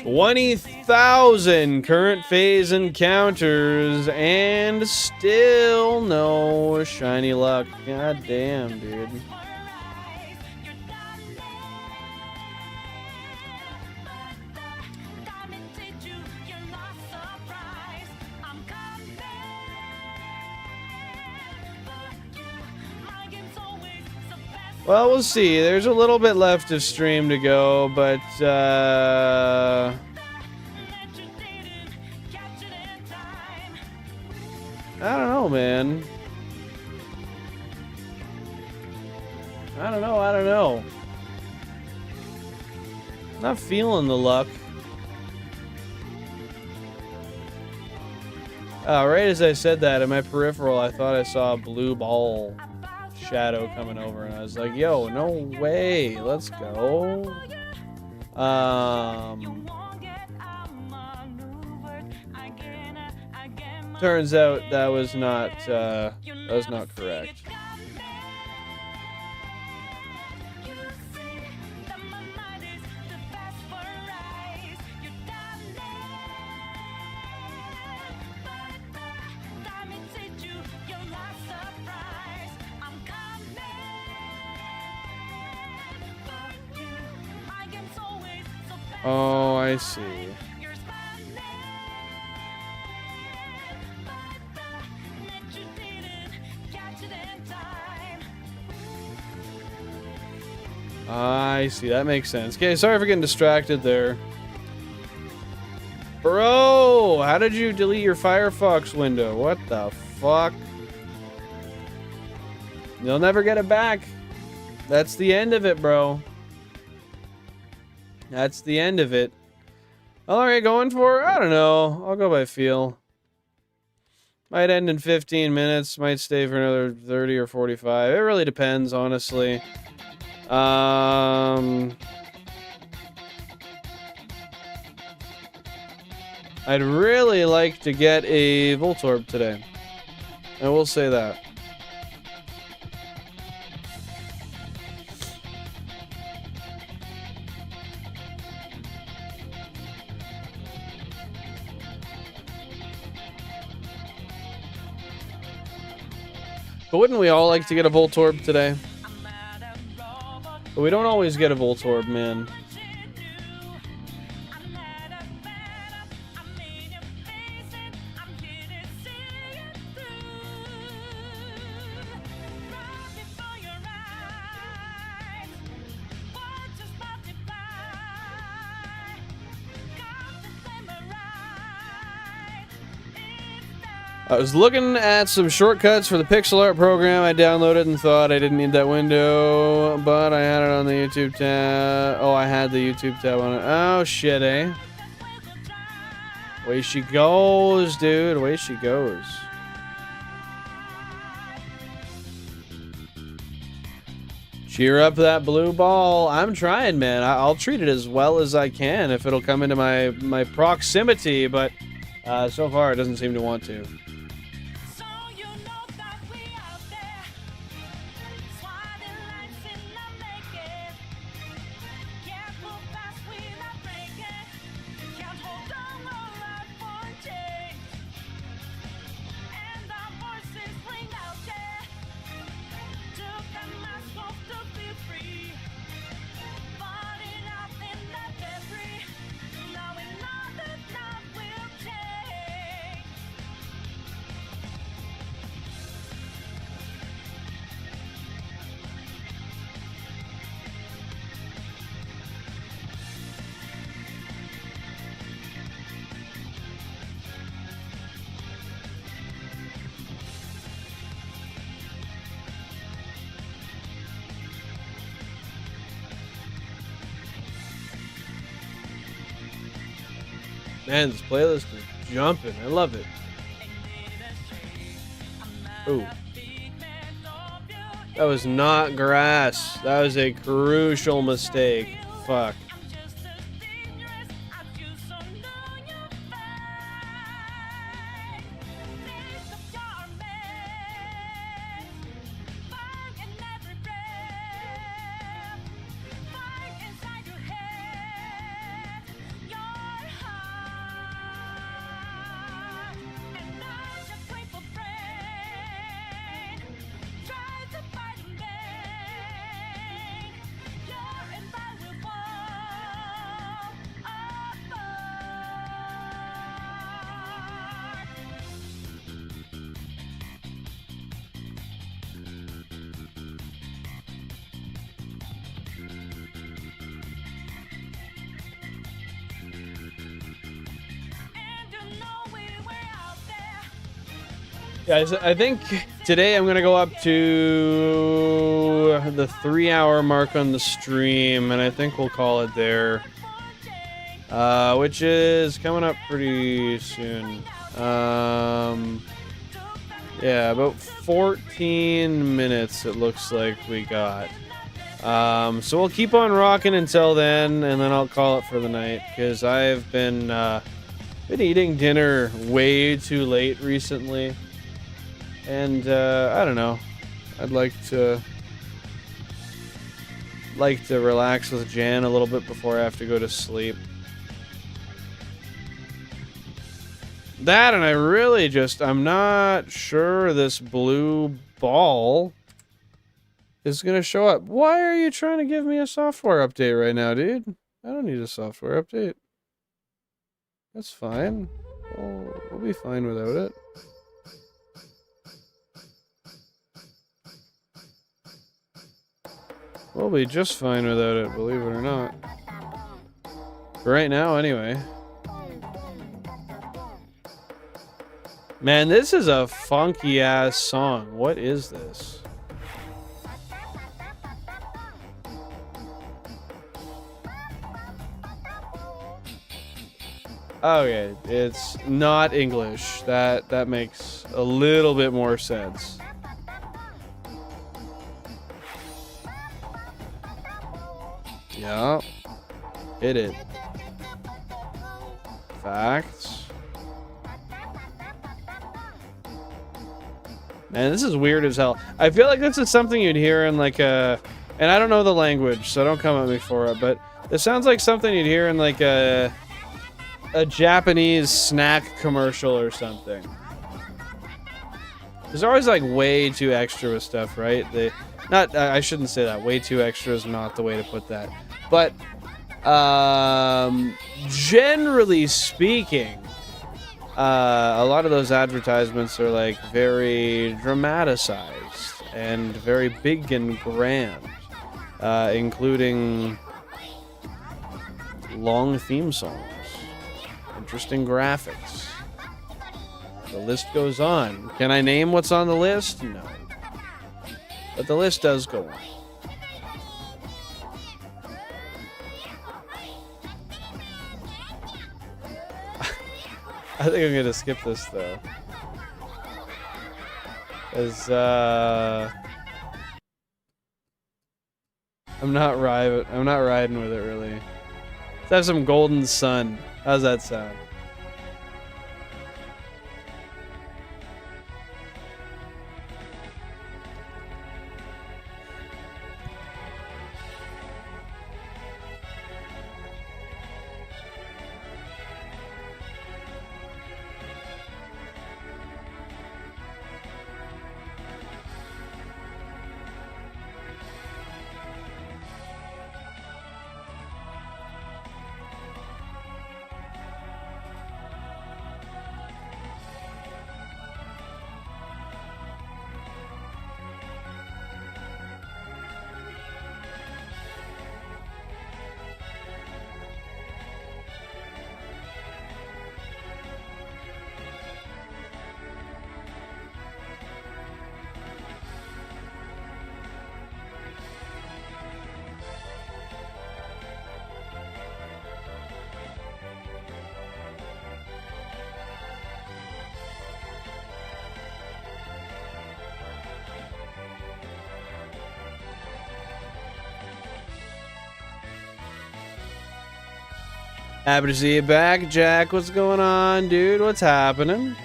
20,000 current phase encounters, and still no shiny luck. God damn, dude. Well, we'll see. There's a little bit left of stream to go, but I don't know, man. I don't know. Not feeling the luck. Right as I said that, in my peripheral, I thought I saw a blue ball shadow coming over, and I was like, yo, no way, let's go. Turns out that was not correct. Oh, I see. I see. That makes sense. Okay, sorry for getting distracted there. Bro, how did you delete your Firefox window? What the fuck? You'll never get it back. That's the end of it, bro. That's the end of it. Alright, going for, I don't know. I'll go by feel. Might end in 15 minutes. Might stay for another 30 or 45. It really depends, honestly. I'd really like to get a Voltorb today. I will say that. But wouldn't we all like to get a Voltorb today? But we don't always get a Voltorb, man. I was looking at some shortcuts for the pixel art program I downloaded and thought I didn't need that window, but I had it on the YouTube tab. Oh, I had the YouTube tab on it. Oh, shit, eh? Away she goes, dude. Away she goes. Cheer up that blue ball. I'm trying, man. I'll treat it as well as I can if it'll come into my proximity, but so far it doesn't seem to want to. Man, this playlist is jumping. I love it. Ooh. That was not grass. That was a crucial mistake. Fuck. Guys, I think today I'm gonna go up to the 3-hour mark on the stream, and I think we'll call it there. Which is coming up pretty soon. Yeah, about 14 minutes it looks like we got. So we'll keep on rocking until then, and then I'll call it for the night, because I've been eating dinner way too late recently. And, I don't know. I'd like to relax with Jan a little bit before I have to go to sleep. That, and I really I'm not sure this blue ball is gonna show up. Why are you trying to give me a software update right now, dude? I don't need a software update. That's fine. We'll be fine without it. We'll be just fine without it, believe it or not. For right now, anyway. Man, this is a funky-ass song. What is this? Okay, it's not English. That makes a little bit more sense. Yeah. Hit it. Facts. Man, this is weird as hell. I feel like this is something you'd hear in like a... And I don't know the language, so don't come at me for it, but this sounds like something you'd hear in like a Japanese snack commercial or something. There's always like way too extra with stuff, right? I shouldn't say that. Way too extra is not the way to put that. But generally speaking, a lot of those advertisements are like very dramatized and very big and grand, including long theme songs, interesting graphics. The list goes on. Can I name what's on the list? No. But the list does go on. I think I'm gonna skip this though. As I'm not riding with it really. Let's have some Golden Sun. How's that sound? Happy to see you back, Jack. What's going on, dude? What's happening?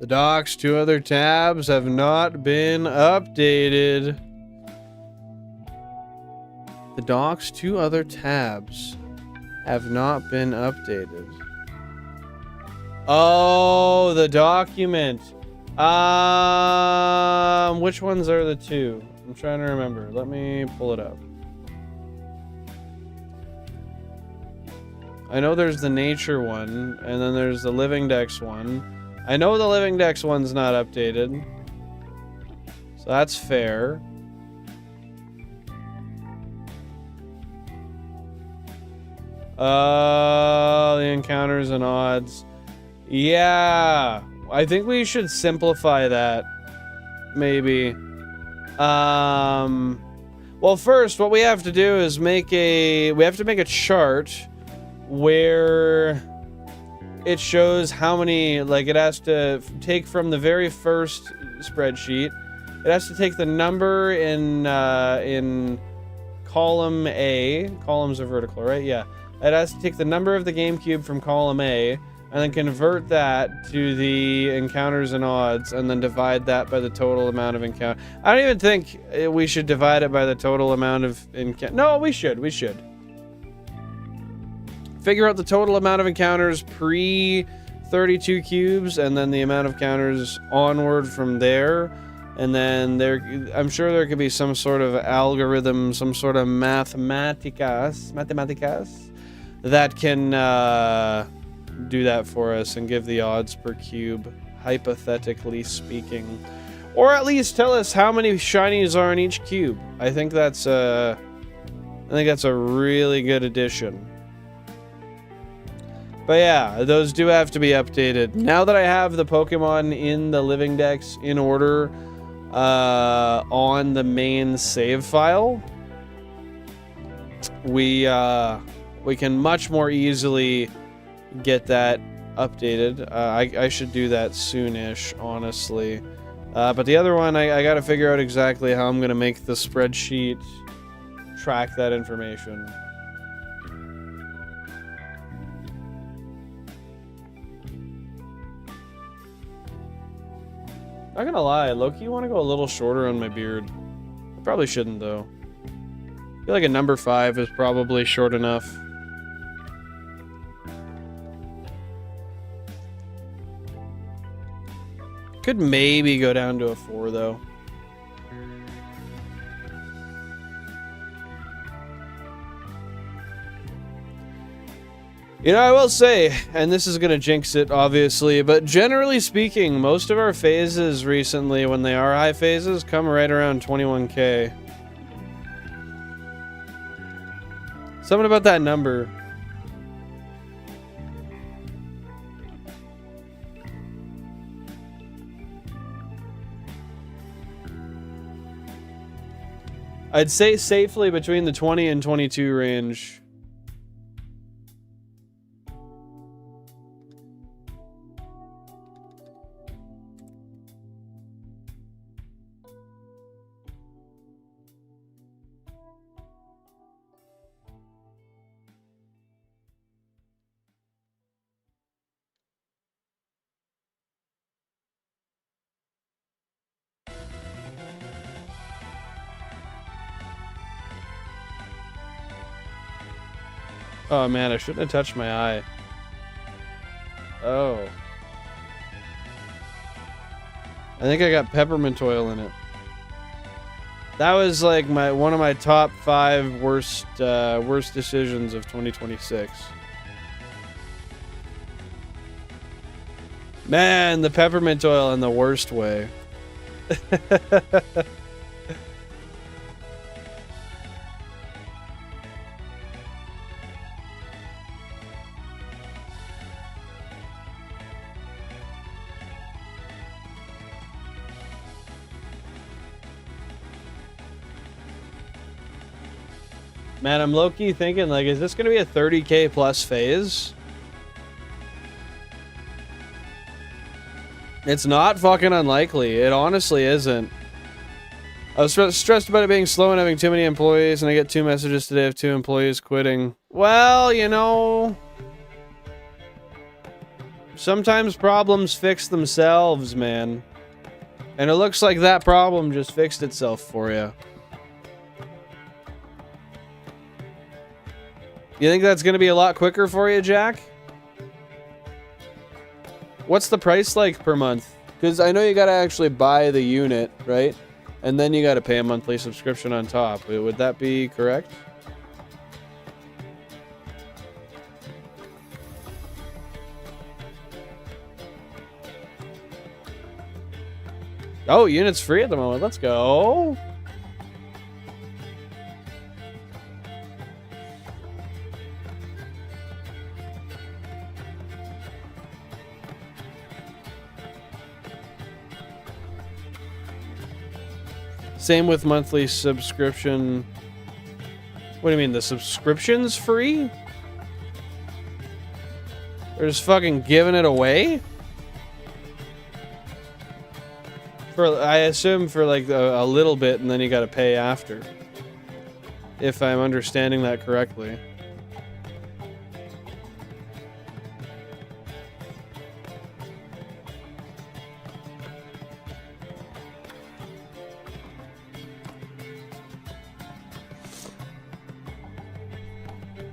The docs to other tabs have not been updated. The docs to other tabs have not been updated. Oh, the document. Which ones are the two? I'm trying to remember. Let me pull it up. I know there's the nature one, and then there's the living dex one. I know the living dex one's not updated. So that's fair. The encounters and odds. Yeah, I think we should simplify that. Maybe. Well, first, what we have to do is we have to make a chart where it shows how many, like, it has to take from the very first spreadsheet. It has to take the number in column A. Columns are vertical, right? Yeah. It has to take the number of the GameCube from column A, and then convert that to the encounters and odds, and then divide that by the total amount of encounter. I don't even think we should divide it by the total amount of encounter. No, we should. We should. Figure out the total amount of encounters pre 32 cubes, and then the amount of counters onward from there. And then I'm sure there could be some sort of algorithm, some sort of mathematicas that can do that for us and give the odds per cube, hypothetically speaking, or at least tell us how many shinies are in each cube. I think that's a really good addition. But yeah, those do have to be updated. Now that I have the Pokemon in the living dex in order on the main save file, we can much more easily get that updated. I should do that soonish, honestly. But the other one, I gotta figure out exactly how I'm gonna make the spreadsheet track that information. Not gonna lie, low-key want to go a little shorter on my beard. I probably shouldn't, though. I feel like a number 5 is probably short enough. Could maybe go down to a 4, though. You know, I will say, and this is going to jinx it, obviously, but generally speaking, most of our phases recently, when they are high phases, come right around 21k. Something about that number. I'd say safely between the 20 and 22 range. Oh man, I shouldn't have touched my eye. Oh. I think I got peppermint oil in it. That was like one of my top 5 worst decisions of 2026. Man, the peppermint oil in the worst way. Man, I'm low-key thinking, like, is this gonna be a 30k plus phase? It's not fucking unlikely. It honestly isn't. I was stressed about it being slow and having too many employees, and I get 2 messages today of 2 employees quitting. Well, you know, sometimes problems fix themselves, man. And it looks like that problem just fixed itself for you. You think that's going to be a lot quicker for you, Jack? What's the price like per month? Because I know you got to actually buy the unit, right? And then you got to pay a monthly subscription on top. Would that be correct? Oh, unit's free at the moment. Let's go. Same with monthly subscription. What do you mean? The subscription's free? They're just fucking giving it away? I assume for like a little bit, and then you gotta pay after. If I'm understanding that correctly.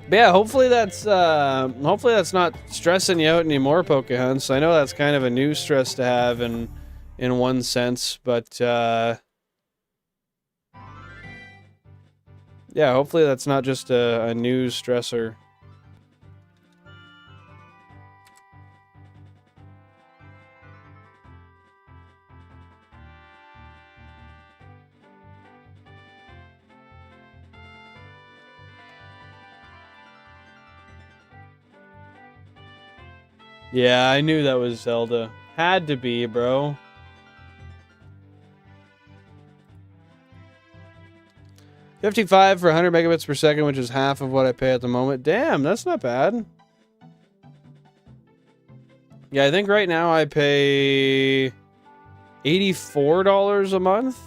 But yeah, hopefully that's not stressing you out anymore, Pokehunts. I know that's kind of a new stress to have in one sense, but yeah, hopefully that's not just a new stressor. Yeah, I knew that was Zelda. Had to be, bro. $55 for 100 megabits per second, which is half of what I pay at the moment. Damn, that's not bad. Yeah, I think right now I pay $84 a month.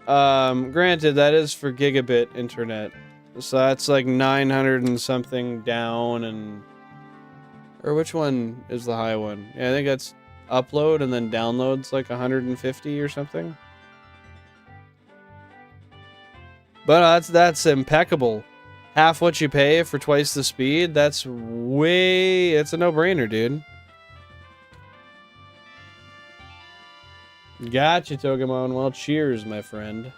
Granted, that is for gigabit internet. So that's like 900 and something down, and... Or which one is the high one? Yeah, I think that's upload, and then download's like 150 or something. But that's impeccable. Half what you pay for twice the speed. That's way... It's a no-brainer, dude. Gotcha, Togemon. Well, cheers, my friend.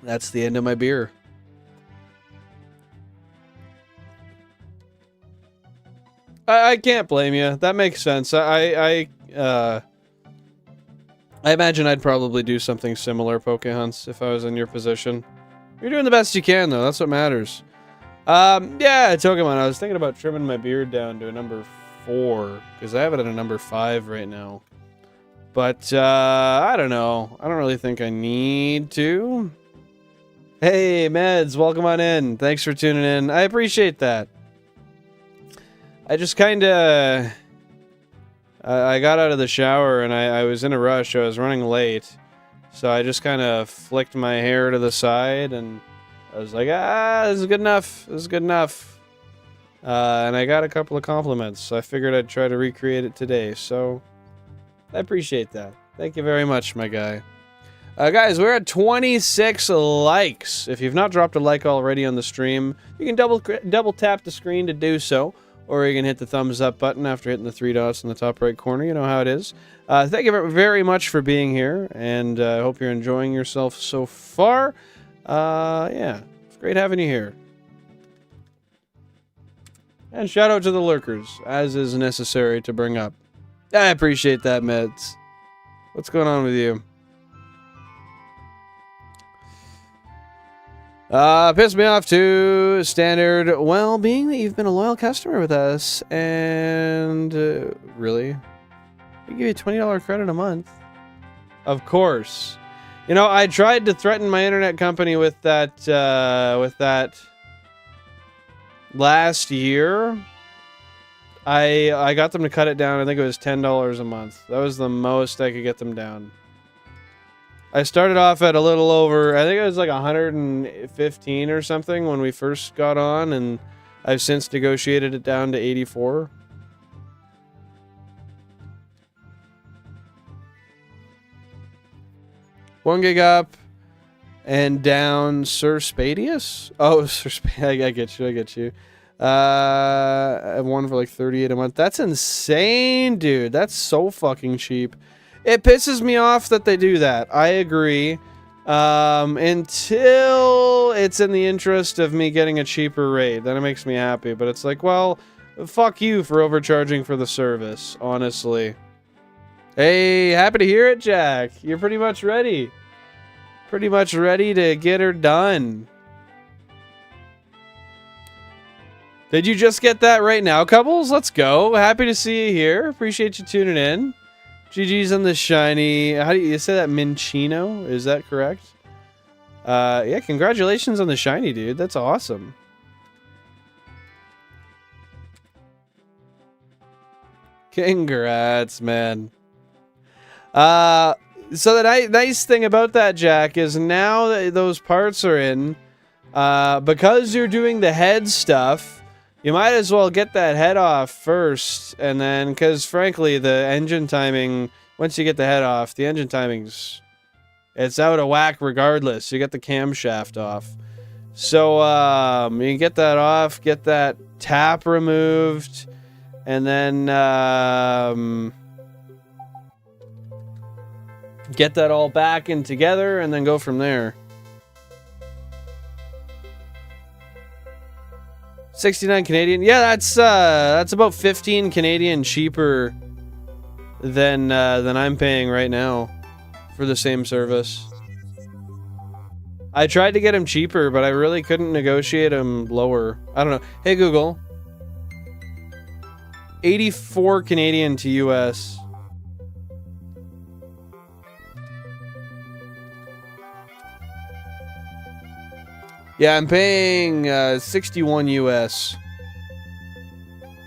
That's the end of my beer. I can't blame you. That makes sense. I imagine I'd probably do something similar, Pokehunts, if I was in your position. You're doing the best you can, though. That's what matters. Yeah, Togemon, I was thinking about trimming my beard down to a number 4, because I have it at a number 5 right now. But, I don't know. I don't really think I need to. Hey, Meds, welcome on in. Thanks for tuning in. I appreciate that. I just kind of... I got out of the shower and I was in a rush. I was running late. So I just kind of flicked my hair to the side and I was like, this is good enough. This is good enough. And I got a couple of compliments. So I figured I'd try to recreate it today. So I appreciate that. Thank you very much, my guy. Guys, we're at 26 likes. If you've not dropped a like already on the stream, you can double tap the screen to do so. Or you can hit the thumbs up button after hitting the 3 dots in the top right corner. You know how it is. Thank you very much for being here. And I hope you're enjoying yourself so far. Yeah, it's great having you here. And shout out to the lurkers, as is necessary to bring up. I appreciate that, Meds. What's going on with you? Pissed me off too. Standard. Well, being that you've been a loyal customer with us, and really, we give you $20 credit a month. Of course. You know, I tried to threaten my internet company with that last year. I got them to cut it down. I think it was $10 a month. That was the most I could get them down. I started off at a little over, I think it was like 115 or something when we first got on, and I've since negotiated it down to 84. 1 gig up and down Sir Spadius? Oh, Sir Spadius. I get you. I get you. I have one for like 38 a month. That's insane, dude. That's so fucking cheap. It pisses me off that they do that. I agree. Until it's in the interest of me getting a cheaper rate, then it makes me happy. But it's like, well, fuck you for overcharging for the service, honestly. Hey, happy to hear it, Jack. You're pretty much ready. Pretty much ready to get her done. Did you just get that right now, couples? Let's go. Happy to see you here. Appreciate you tuning in. GG's on the shiny. How do you say that? Minchino? Is that correct? Yeah, congratulations on the shiny, dude. That's awesome. Congrats, man. So the nice thing about that, Jack, is now that those parts are in, because you're doing the head stuff, you might as well get that head off first, and then, because frankly, the engine timing, once you get the head off, the engine timing's, it's out of whack regardless. You get the camshaft off. So, you can get that off, get that tap removed, and then, get that all back and together, and then go from there. 69 Canadian. Yeah, that's about 15 Canadian cheaper than I'm paying right now for the same service. I tried to get him cheaper, but I really couldn't negotiate him lower. I don't know. Hey Google. 84 Canadian to US. Yeah, I'm paying 61 US.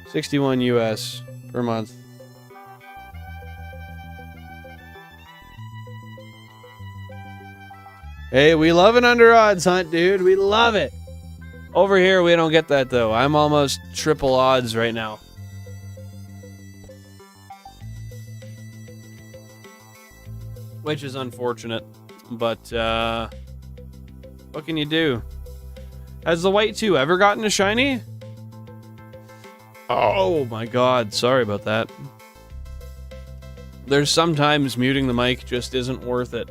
61 US per month. Hey, we love an under odds hunt, dude. We love it. Over here, we don't get that, though. I'm almost triple odds right now. Which is unfortunate. But, what can you do? Has the white 2 ever gotten a shiny? Oh my god, sorry about that. There's sometimes muting the mic just isn't worth it.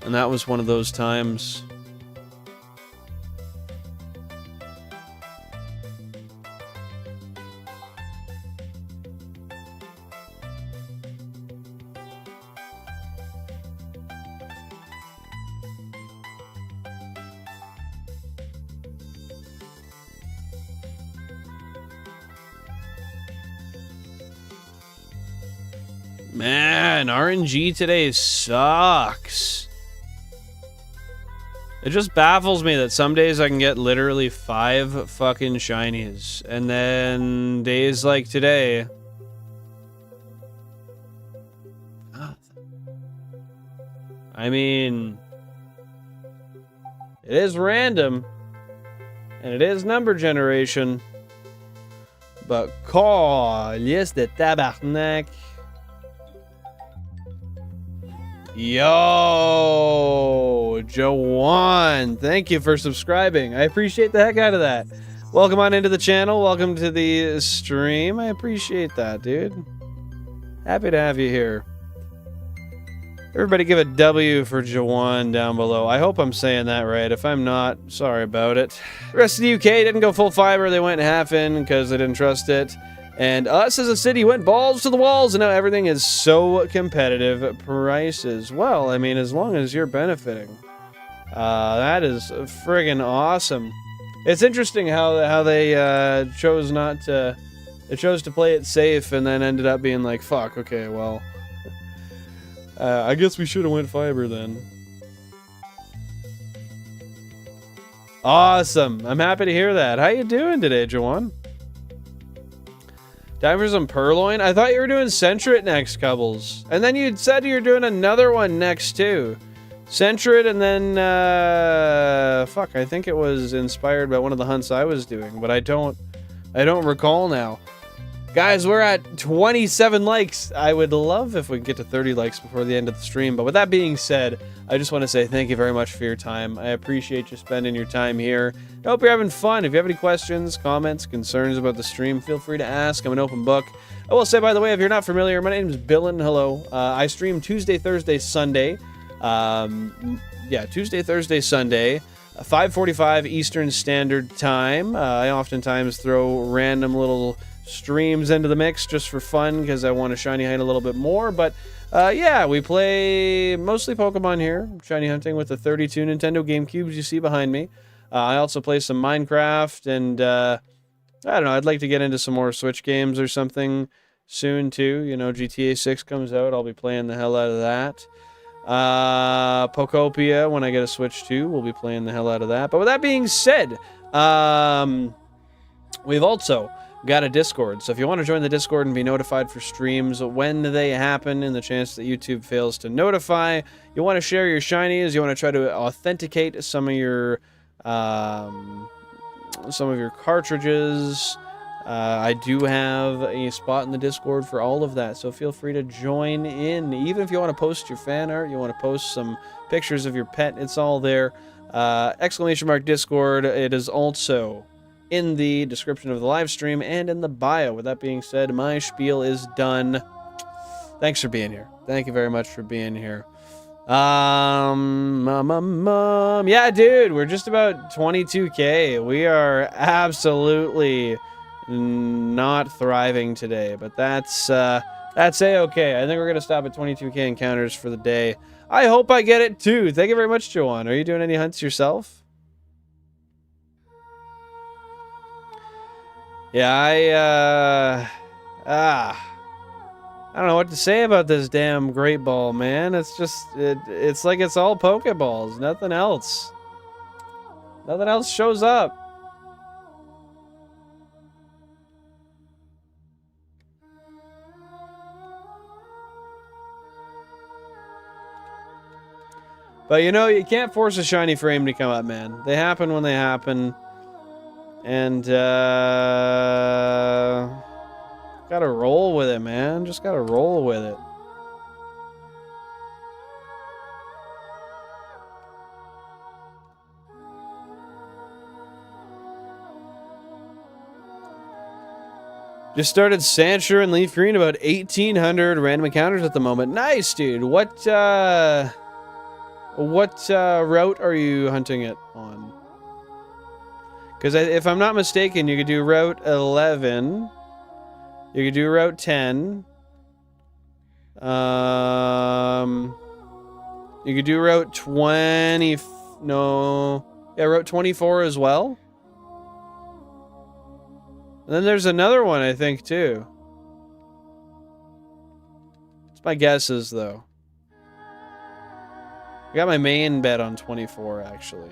And that was one of those times. Man, RNG today sucks. It just baffles me that some days I can get literally 5 fucking shinies. And then days like today... I mean... It is random. And it is number generation. But calice de tabarnak. Yo, Joanne, thank you for subscribing. I appreciate the heck out of that. Welcome on into the channel. Welcome to the stream. I appreciate that, dude. Happy to have you here. Everybody give a W for Joanne down below. I hope I'm saying that right. If I'm not, sorry about it. The rest of the UK didn't go full fiber. They went half in because they didn't trust it. And us as a city went balls to the walls, and now everything is so competitive prices. Well, I mean, as long as you're benefiting. That is friggin' awesome. It's interesting how they chose not to... They chose to play it safe and then ended up being like, fuck, okay, well... I guess we should have went fiber then. Awesome. I'm happy to hear that. How you doing today, Joanne? Time for some Purloin? I thought you were doing Centrit next, Cubbles. And then you said you were doing another one next, too. Centrit and then, fuck, I think it was inspired by one of the hunts I was doing, but I don't recall now. Guys, we're at 27 likes. I would love if we could get to 30 likes before the end of the stream. But with that being said, I just want to say thank you very much for your time. I appreciate you spending your time here. I hope you're having fun. If you have any questions, comments, concerns about the stream, feel free to ask. I'm an open book. I will say, by the way, if you're not familiar, my name is Billin. Hello. I stream Tuesday, Thursday, Sunday. Yeah, Tuesday, Thursday, Sunday. 5:45 Eastern Standard Time. I oftentimes throw random little streams into the mix just for fun because I want to shiny hunt a little bit more. But yeah, we play mostly Pokemon here. Shiny hunting with the 32 Nintendo GameCubes you see behind me. I also play some Minecraft, and I don't know, I'd like to get into some more Switch games or something soon too. You know, GTA 6 comes out, I'll be playing the hell out of that. Pokopia, when I get a Switch 2, we'll be playing the hell out of that. But with that being said, we've also got a Discord. So if you want to join the Discord and be notified for streams when they happen, and the chance that YouTube fails to notify, you want to share your shinies, you want to try to authenticate some of your cartridges. I do have a spot in the Discord for all of that, so feel free to join in. Even if you want to post your fan art, you want to post some pictures of your pet, it's all there. !Discord. It is also in the description of the live stream and in the bio. With that being said, my spiel is done. Thanks for being here. Thank you very much for being here. Yeah, dude, we're just about 22K. We are absolutely not thriving today, but that's a-okay. I think we're gonna stop at 22K encounters for the day. I hope I get it too. Thank you very much, Joanne. Are you doing any hunts yourself? Yeah, I don't know what to say about this damn Great Ball, man. It's just, it's like it's all Pokeballs, nothing else. Nothing else shows up. But you know, you can't force a shiny frame to come up, man. They happen when they happen. And, gotta roll with it, man. Just gotta roll with it. Just started Sandshrew and LeafGreen, about 1,800 random encounters at the moment. Nice, dude. What route are you hunting it on? Because if I'm not mistaken, you could do Route 11. You could do Route 10. You could do Route 20. No. Yeah, Route 24 as well. And then there's another one, I think, too. It's my guesses, though. I got my main bet on 24, actually.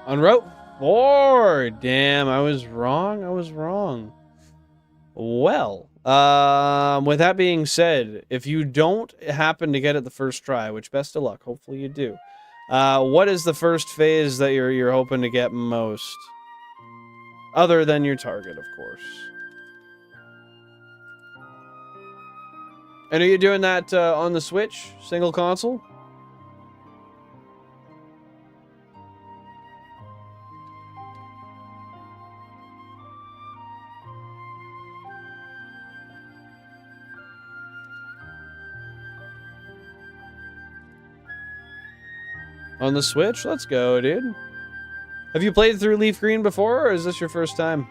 On Route 4! Damn, I was wrong. I was wrong. Well, with that being said, if you don't happen to get it the first try, which best of luck, hopefully you do, what is the first phase that you're hoping to get most? Other than your target, of course. And are you doing that on the Switch? Single console? On the Switch? Let's go, dude. Have you played through LeafGreen before, or is this your first time?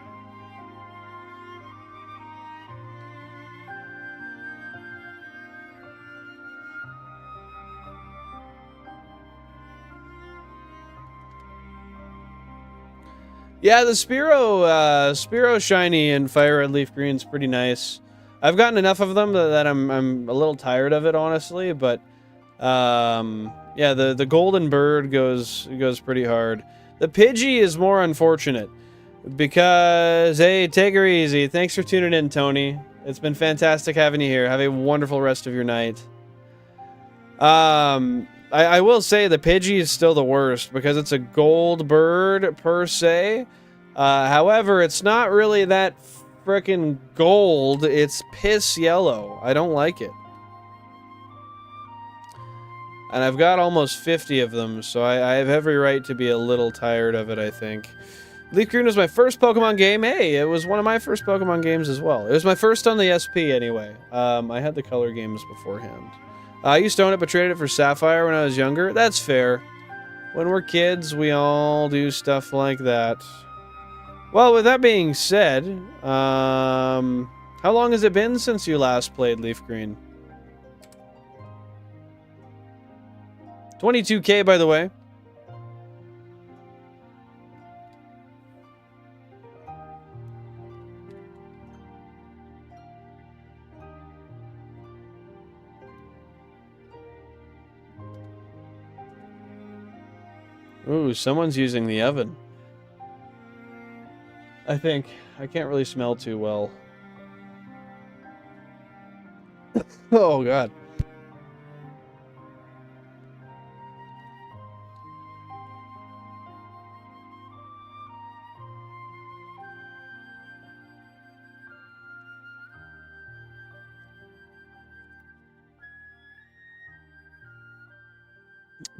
Yeah, the Spearow Shiny and FireRed LeafGreen is pretty nice. I've gotten enough of them that I'm a little tired of it, honestly, but yeah, the golden bird goes pretty hard. The Pidgey is more unfortunate. Because, hey, take her easy. Thanks for tuning in, Tony. It's been fantastic having you here. Have a wonderful rest of your night. I will say the Pidgey is still the worst because it's a gold bird per se. However, it's not really that frickin' gold. It's piss yellow. I don't like it. And I've got almost 50 of them, so I have every right to be a little tired of it, I think. LeafGreen was my first Pokemon game. Hey, it was one of my first Pokemon games as well. It was my first on the SP, anyway. I had the color games beforehand. I used to own it, but traded it for Sapphire when I was younger. That's fair. When we're kids, we all do stuff like that. Well, with that being said, how long has it been since you last played LeafGreen? 22K, by the way. Ooh, someone's using the oven. I think. I can't really smell too well. Oh, God.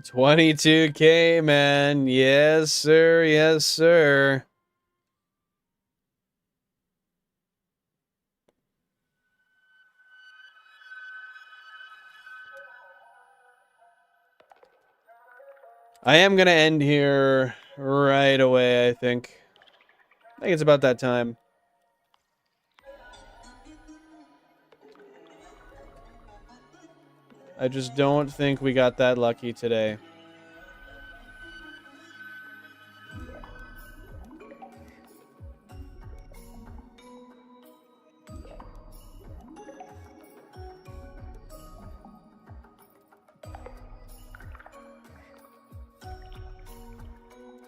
$22K, man. Yes, sir. Yes, sir. I am gonna end here right away, I think. I think it's about that time. I just don't think we got that lucky today.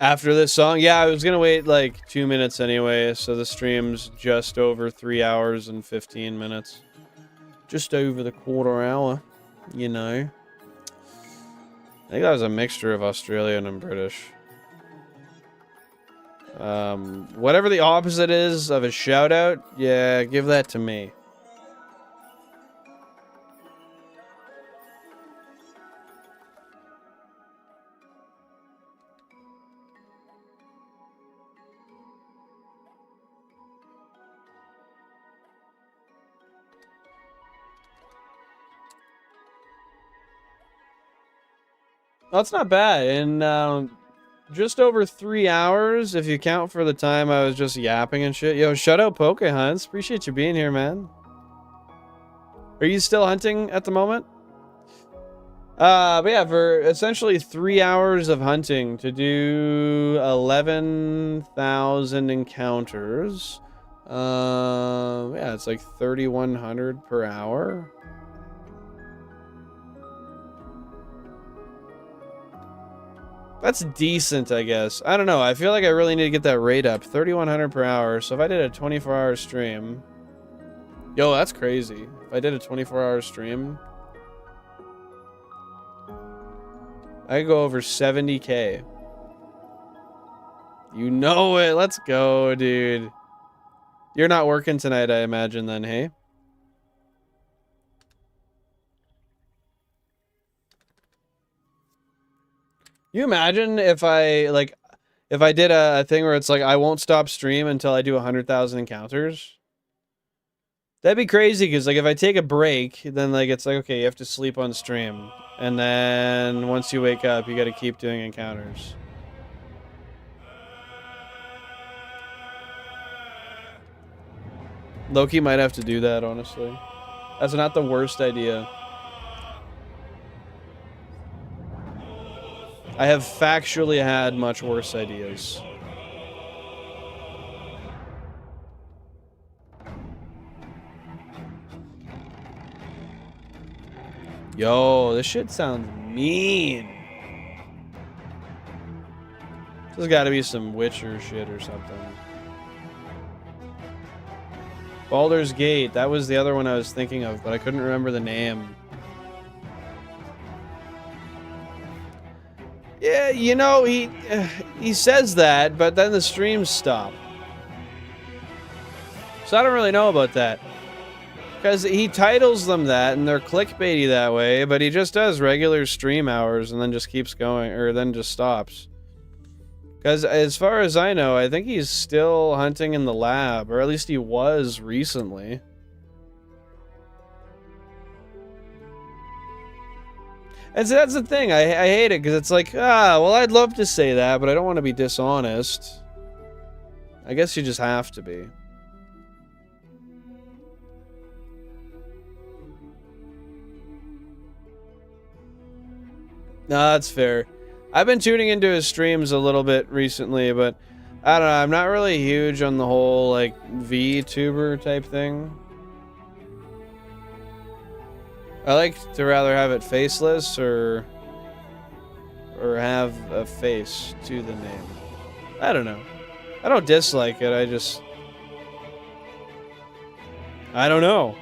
After this song? Yeah, I was gonna wait like 2 minutes anyway, so the stream's just over 3 hours and 15 minutes. Just over the quarter hour, you know. I think that was a mixture of Australian and British. Whatever the opposite is of a shout out, yeah, give that to me. That's not bad. In just over 3 hours, if you count for the time I was just yapping and shit. Yo, shout out Poke Hunts. Appreciate you being here, man. Are you still hunting at the moment? But yeah, for essentially 3 hours of hunting to do 11,000 encounters. Yeah, it's like 3,100 per hour. That's decent, I guess. I don't know. I feel like I really need to get that rate up. 3,100 per hour. So if I did a 24-hour stream... Yo, that's crazy. If I did a 24-hour stream... I could go over 70K. You know it. Let's go, dude. You're not working tonight, I imagine, then, hey? You imagine if I did a thing where it's like I won't stop stream until I do 100,000 encounters? That'd be crazy because like if I take a break, then like it's like okay, you have to sleep on stream, and then once you wake up, you got to keep doing encounters. Loki might have to do that, honestly. That's not the worst idea. I have factually had much worse ideas. Yo, this shit sounds mean. There's gotta be some Witcher shit or something. Baldur's Gate. That was the other one I was thinking of, but I couldn't remember the name. Yeah, you know, he says that, but then the streams stop. So I don't really know about that. Because he titles them that, and they're clickbaity that way, but he just does regular stream hours and then just keeps going, or then just stops. Because as far as I know, I think he's still hunting in the lab, or at least he was recently. And so that's the thing, I hate it, because it's like, well, I'd love to say that, but I don't want to be dishonest. I guess you just have to be. No, that's fair. I've been tuning into his streams a little bit recently, but I don't know, I'm not really huge on the whole, like, VTuber type thing. I like to rather have it faceless or have a face to the name. I don't know. I don't dislike it, I don't know.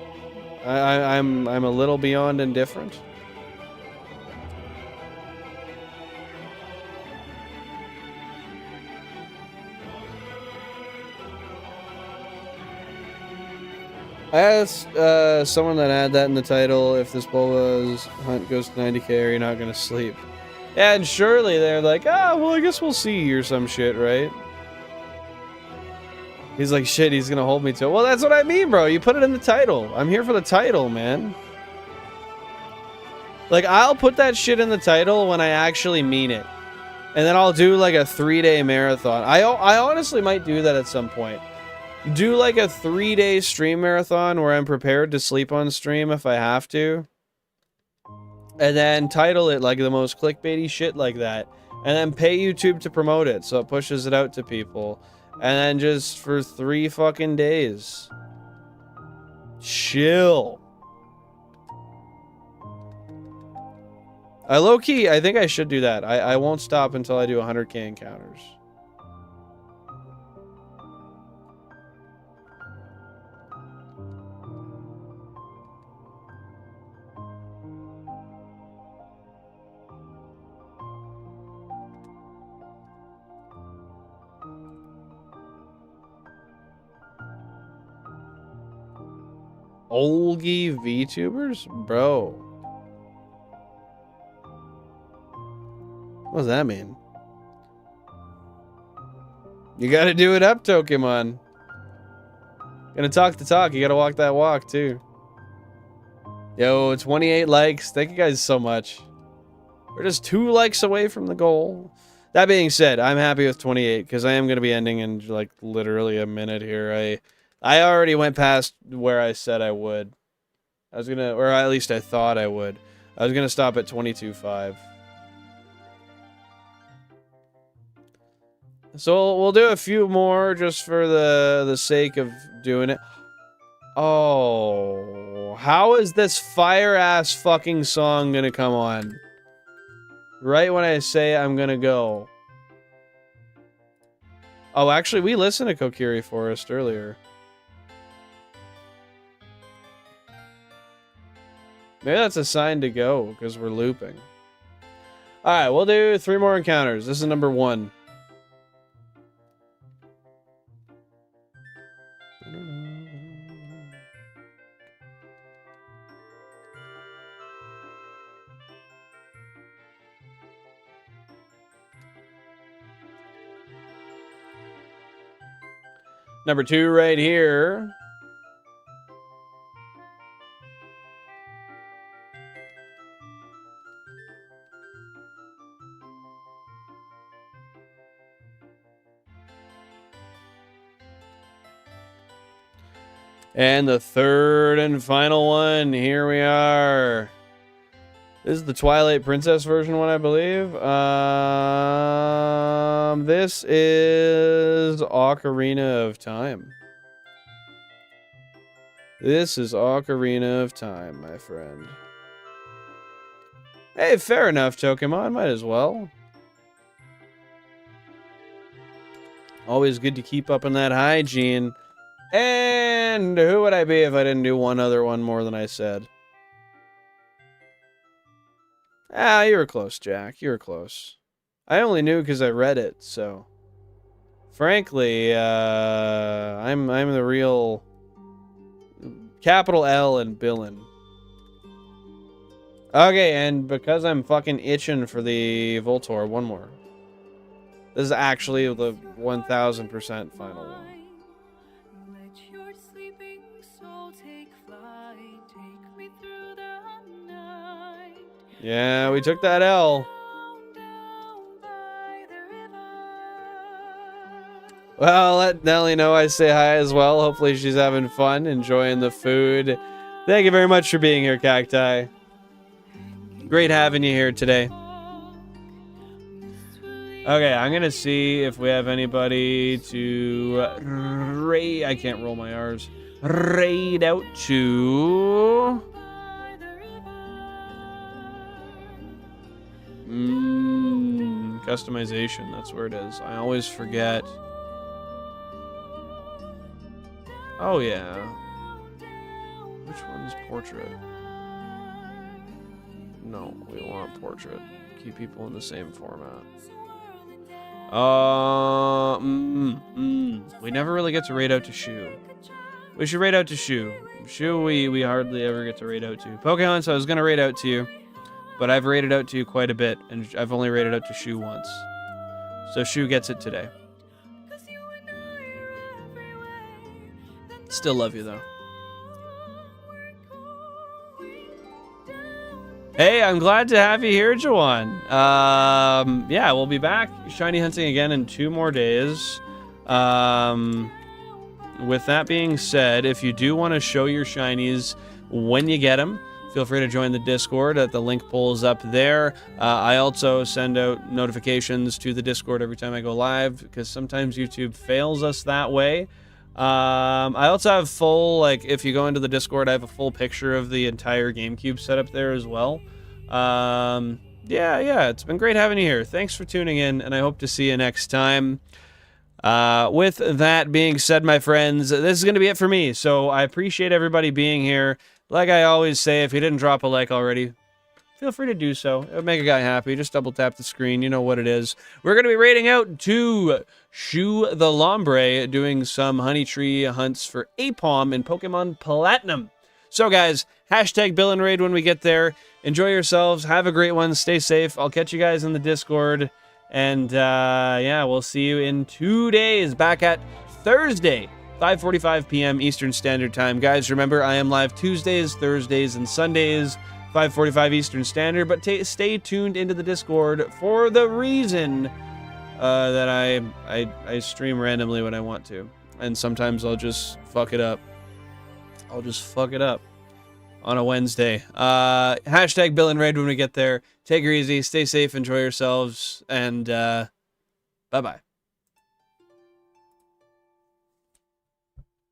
I'm a little beyond indifferent. I asked someone that had that in the title, if this Bulba's hunt goes to 90k, are you not gonna sleep? Yeah, and surely they're like, well, I guess we'll see, or some shit, right? He's like, shit, he's gonna hold me to it. Well, that's what I mean, bro. You put it in the title. I'm here for the title, man. Like, I'll put that shit in the title when I actually mean it. And then I'll do, like, a 3-day marathon. I honestly might do that at some point. Do like a 3-day stream marathon where I'm prepared to sleep on stream if I have to. And then title it like the most clickbaity shit like that. And then pay YouTube to promote it so it pushes it out to people. And then just for 3 fucking days. Chill. I low-key, I think I should do that. I won't stop until I do 100k encounters. Olgi VTubers? Bro. What does that mean? You gotta do it up, Pokemon. Gonna talk the talk, you gotta walk that walk, too. Yo, 28 likes. Thank you guys so much. We're just 2 likes away from the goal. That being said, I'm happy with 28, because I am gonna be ending in, like, literally a minute here. I already went past where I said I would. I was gonna, or at least I thought I would. I was gonna stop at 22.5. So we'll do a few more just for the sake of doing it. Oh, how is this fire-ass fucking song gonna come on? Right when I say I'm gonna go. Oh, actually, we listened to Kokiri Forest earlier. Maybe that's a sign to go, because we're looping. Alright, we'll do 3 more encounters. This is number 1. Number 2 right here. And the 3rd and final one, here we are. This is the Twilight Princess version one, I believe. This is Ocarina of Time. This is Ocarina of Time, my friend. Hey, fair enough, Pokemon. Might as well. Always good to keep up on that hygiene. And who would I be if I didn't do one other one more than I said? Ah, you were close, Jack. You were close. I only knew because I read it, so... Frankly, I'm the real... Capital L and Billin. Okay, and because I'm fucking itching for the Voltorb, one more. This is actually the 1000% final one. Yeah, we took that L. Well, let Nelly know I say hi as well. Hopefully she's having fun, enjoying the food. Thank you very much for being here, Cacti. Great having you here today. Okay, I'm gonna see if we have anybody to raid. I can't roll my R's. Raid out to. Customization. That's where it is. I always forget. Oh yeah. Which one's portrait? No, we want portrait. Keep people in the same format. We never really get to raid out to Shu. We should raid out to Shu. Shu, we hardly ever get to raid out to. Pokemon, so I was gonna raid out to you, but I've raided out to you quite a bit, and I've only raided out to Shu once. So Shu gets it today. Still love you though. Hey, I'm glad to have you here, Jawan. Yeah, we'll be back shiny hunting again in 2 more days. With that being said, if you do want to show your shinies when you get them, feel free to join the Discord. The link pulls up there. I also send out notifications to the Discord every time I go live, because sometimes YouTube fails us that way. I also have full, like, if you go into the Discord, I have a full picture of the entire GameCube setup there as well. Yeah, it's been great having you here. Thanks for tuning in, and I hope to see you next time. With that being said, my friends, this is going to be it for me, so I appreciate everybody being here. Like I always say, if you didn't drop a like already, feel free to do so. It would make a guy happy. Just double tap the screen. You know what it is. We're going to be raiding out to Shu the Lombre, doing some honey tree hunts for Apom in Pokemon Platinum. So, guys, hashtag Bill and Raid when we get there. Enjoy yourselves. Have a great one. Stay safe. I'll catch you guys in the Discord. And, yeah, we'll see you in 2 days. Back at Thursday, 5:45 p.m. Eastern Standard Time. Guys, remember, I am live Tuesdays, Thursdays, and Sundays. 5:45 Eastern Standard, but stay tuned into the Discord for the reason that I stream randomly when I want to, and sometimes I'll just fuck it up. I'll just fuck it up on a Wednesday. Hashtag Bill and Raid when we get there. Take it easy, stay safe, enjoy yourselves, and bye-bye.